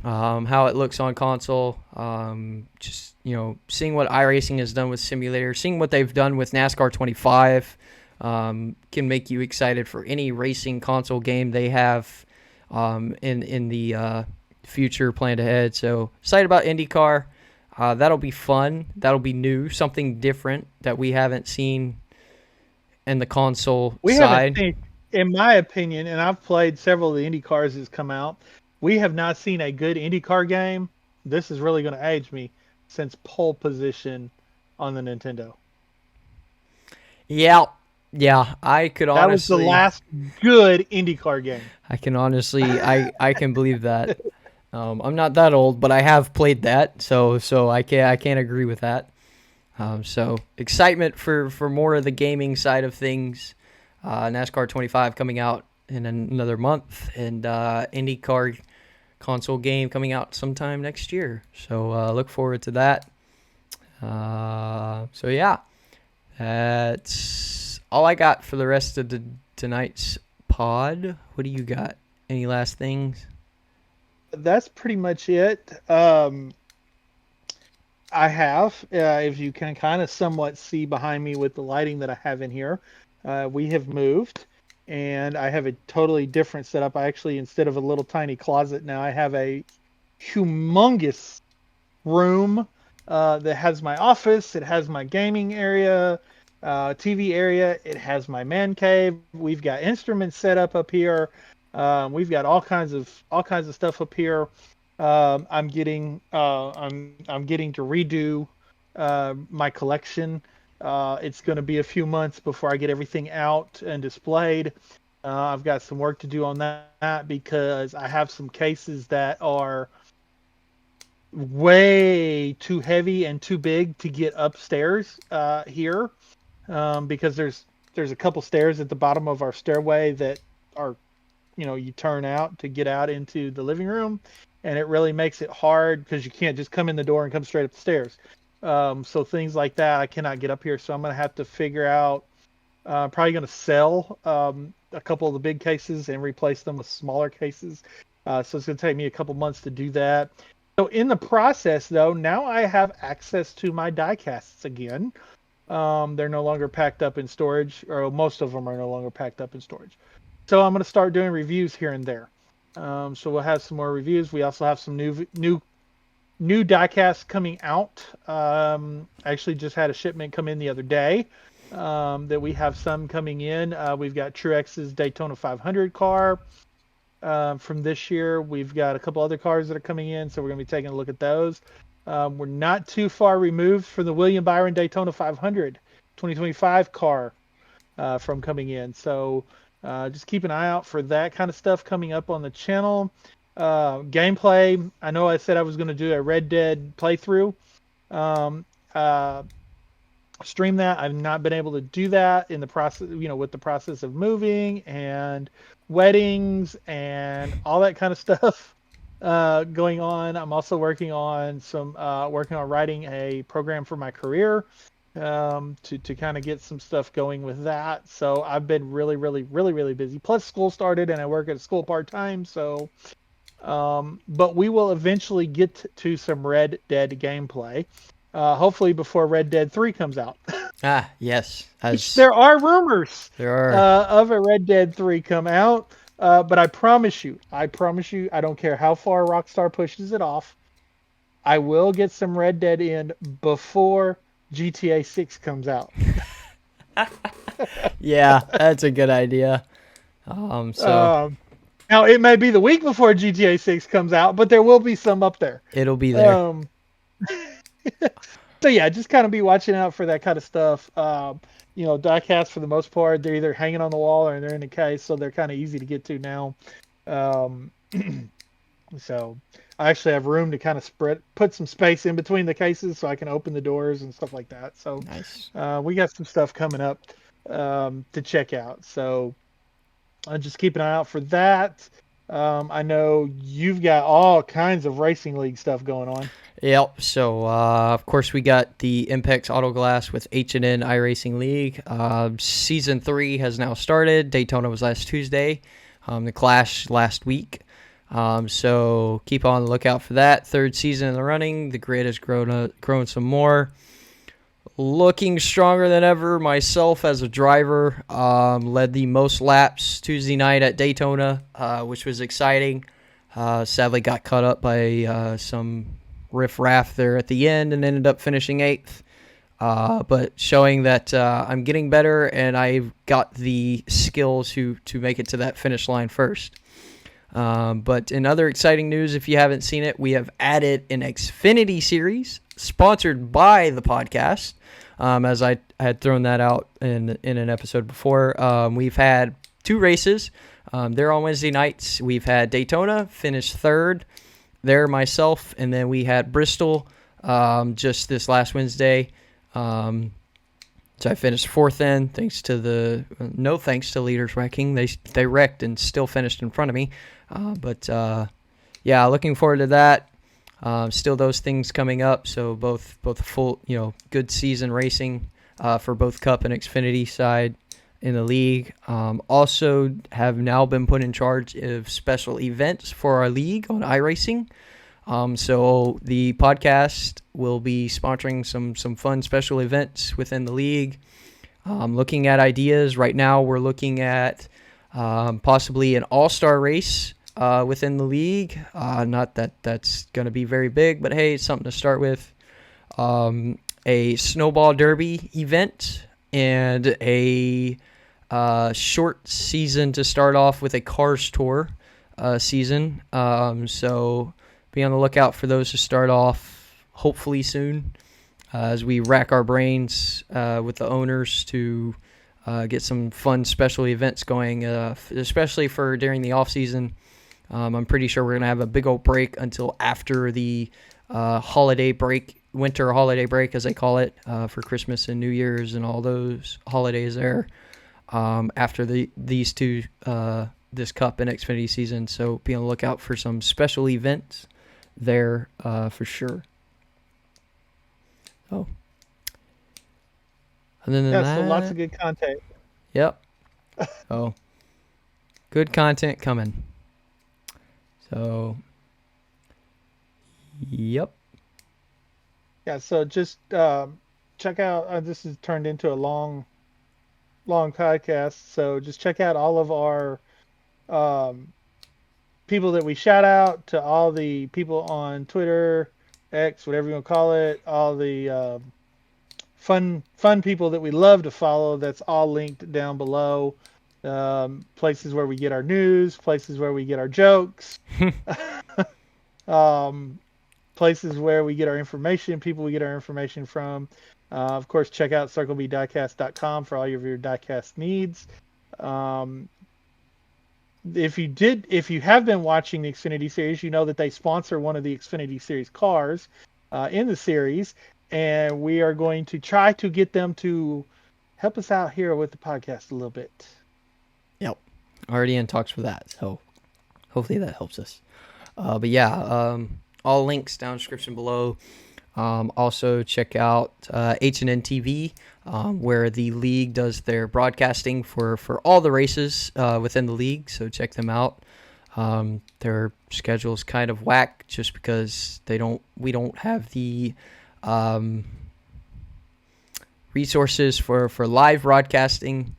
Speaker 1: how it looks on console. Just seeing what iRacing has done with simulator, seeing what they've done with NASCAR 25, can make you excited for any racing console game they have in the future planned ahead. So excited about IndyCar. That'll be fun. That'll be new, something different that we haven't seen in the console
Speaker 2: We
Speaker 1: side.
Speaker 2: haven't seen, in my opinion, and I've played several of the Indy cars that's come out. We have not seen a good IndyCar game. This is really going to age me since pole position on the Nintendo.
Speaker 1: Yeah, I could
Speaker 2: That was the
Speaker 1: honestly,
Speaker 2: last good IndyCar game.
Speaker 1: I can believe that. I'm not that old, but I have played that, so I can't agree with that. So excitement for more of the gaming side of things. NASCAR 25 coming out in another month, and IndyCar console game coming out sometime next year. So look forward to that. So yeah, that's all I got for the rest of tonight's pod. What do you got? Any last things?
Speaker 2: That's pretty much it. I have, if you can kind of somewhat see behind me with the lighting that I have in here, we have moved and I have a totally different setup. I actually, instead of a little tiny closet now, I have a humongous room that has my office, it has my gaming area, TV area, it has my man cave. We've got instruments set up here. We've got all kinds of stuff up here. I'm getting to redo my collection. It's going to be a few months before I get everything out and displayed. I've got some work to do on that because I have some cases that are way too heavy and too big to get upstairs here, because there's a couple stairs at the bottom of our stairway that are, you turn out to get out into the living room, and it really makes it hard because you can't just come in the door and come straight up the stairs. So things like that I cannot get up here, so I'm going to have to figure out, probably going to sell a couple of the big cases and replace them with smaller cases. So it's going to take me a couple months to do that. So in the process, though, now I have access to my die casts again. They're no longer packed up in storage, or most of them are no longer packed up in storage. So I'm going to start doing reviews here and there. So we'll have some more reviews. We also have some new diecasts coming out. I actually just had a shipment come in the other day, that we have some coming in. We've got Truex's Daytona 500 car from this year. We've got a couple other cars that are coming in, so we're going to be taking a look at those. We're not too far removed from the William Byron Daytona 500 2025 car from coming in. So just keep an eye out for that kind of stuff coming up on the channel. Gameplay, I know I said I was going to do a Red Dead playthrough. Stream that. I've not been able to do that in the process, with the process of moving and weddings and all that kind of stuff going on. I'm also working on writing a program for my career, to kind of get some stuff going with that. So I've been really, really, really, really busy. Plus school started and I work at a school part-time. So, but we will eventually get to some Red Dead gameplay. Hopefully before Red Dead 3 comes out.
Speaker 1: Yes.
Speaker 2: Which there are rumors
Speaker 1: There are.
Speaker 2: of a Red Dead 3 come out. But I promise you, I don't care how far Rockstar pushes it off, I will get some Red Dead in before GTA 6 comes out.
Speaker 1: Yeah, that's a good idea. So
Speaker 2: Now, it may be the week before GTA 6 comes out, but there will be some up there.
Speaker 1: it'll be there.
Speaker 2: So yeah, just kind of be watching out for that kind of stuff. Diecasts for the most part, they're either hanging on the wall or they're in the case, so they're kind of easy to get to now. So I actually have room to kind of put some space in between the cases so I can open the doors and stuff like that. So
Speaker 1: Nice.
Speaker 2: We got some stuff coming up to check out. So just keep an eye out for that. I know you've got all kinds of racing league stuff going on.
Speaker 1: Yep. So, of course, we got the Impex Auto Glass with H&N iRacing League. Season 3 has now started. Daytona was last Tuesday. The Clash last week. So keep on the lookout for that. Third season in the running. The grid has grown some more. Looking stronger than ever. Myself as a driver led the most laps Tuesday night at Daytona, which was exciting. Sadly got caught up by some riff-raff there at the end and ended up finishing 8th. But showing that I'm getting better and I've got the skills to make it to that finish line first. But in other exciting news, if you haven't seen it, we have added an Xfinity series sponsored by the podcast. As I had thrown that out in an episode before. We've had 2 races. They're on Wednesday nights. We've had Daytona, finished 3rd. There myself, and then we had Bristol just this last Wednesday. So I finished 4th in, thanks to Leaders Wrecking. They wrecked and still finished in front of me. Yeah, looking forward to that. Still those things coming up. So both full, good season racing for both Cup and Xfinity side in the league. Also have now been put in charge of special events for our league on iRacing. So the podcast will be sponsoring some fun special events within the league. Looking at ideas right now, we're looking at possibly an all-star race within the league. Not that that's going to be very big, but hey, it's something to start with. A snowball derby event and a short season to start off with a Cars Tour season. So be on the lookout for those to start off hopefully soon as we rack our brains with the owners to get some fun special events going, especially for during the off season. I'm pretty sure we're going to have a big old break until after the holiday break, winter holiday break, as they call it, for Christmas and New Year's and all those holidays there after these two, this Cup and Xfinity season. So be on the lookout for some special events there for sure. Oh. Other than that,
Speaker 2: So lots of good content.
Speaker 1: Yep. Oh. Good content coming. So, yep.
Speaker 2: Yeah, so just check out, this has turned into a long podcast, so just check out all of our people that we shout out, to all the people on Twitter, X, whatever you want to call it, all the fun people that we love to follow. That's all linked down below. Places where we get our news, places where we get our jokes, places where we get our information, people we get our information from. Of course, check out circlebdiecast.com for all of your diecast needs. If you have been watching the Xfinity series, you know that they sponsor one of the Xfinity series cars in the series, and we are going to try to get them to help us out here with the podcast a little bit.
Speaker 1: Yep. Already in talks for that, so hopefully that helps us. But yeah, all links down in the description below. Also check out H&N TV, where the league does their broadcasting for all the races within the league, so check them out. Their schedule's kind of whack just because we don't have the resources for live broadcasting.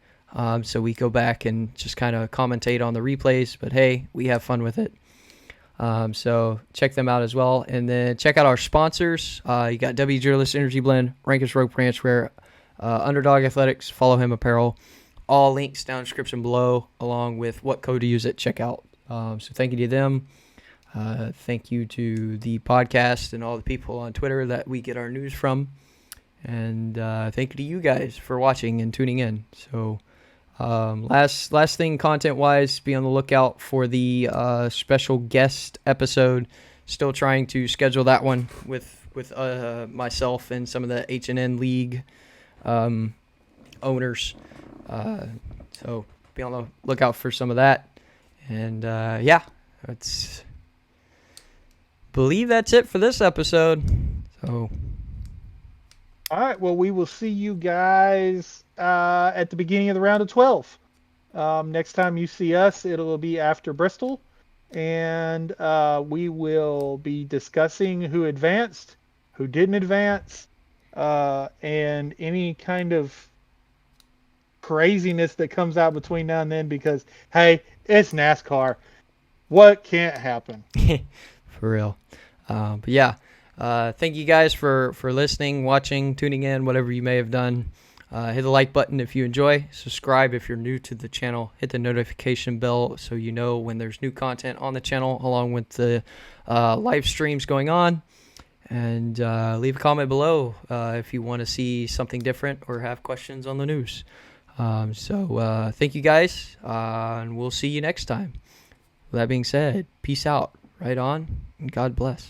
Speaker 1: So we go back and just kind of commentate on the replays, but hey, we have fun with it. So check them out as well. And then check out our sponsors. You got W Journalist Energy Blend, Rankest Rope Ranch Wear, Undrdog Athletix, follow Him Apparel. All links down in the description below, along with what code to use at checkout. So thank you to them. Thank you to the podcast and all the people on Twitter that we get our news from. And thank you to you guys for watching and tuning in. So last thing content-wise, be on the lookout for the special guest episode. Still trying to schedule that one with myself and some of the H&N League owners. So be on the lookout for some of that. And yeah, believe that's it for this episode. So,
Speaker 2: all right. Well, we will see you guys at the beginning of the round of 12. Next time you see us, it'll be after Bristol, and we will be discussing who advanced, who didn't advance, and any kind of craziness that comes out between now and then, because, hey, it's NASCAR. What can't happen?
Speaker 1: For real. But yeah, thank you guys for listening, watching, tuning in, whatever you may have done. Hit the like button if you enjoy. Subscribe if you're new to the channel. Hit the notification bell so you know when there's new content on the channel, along with the live streams going on. And leave a comment below if you want to see something different or have questions on the news. So thank you guys, and we'll see you next time. With that being said, peace out. Right on, and God bless.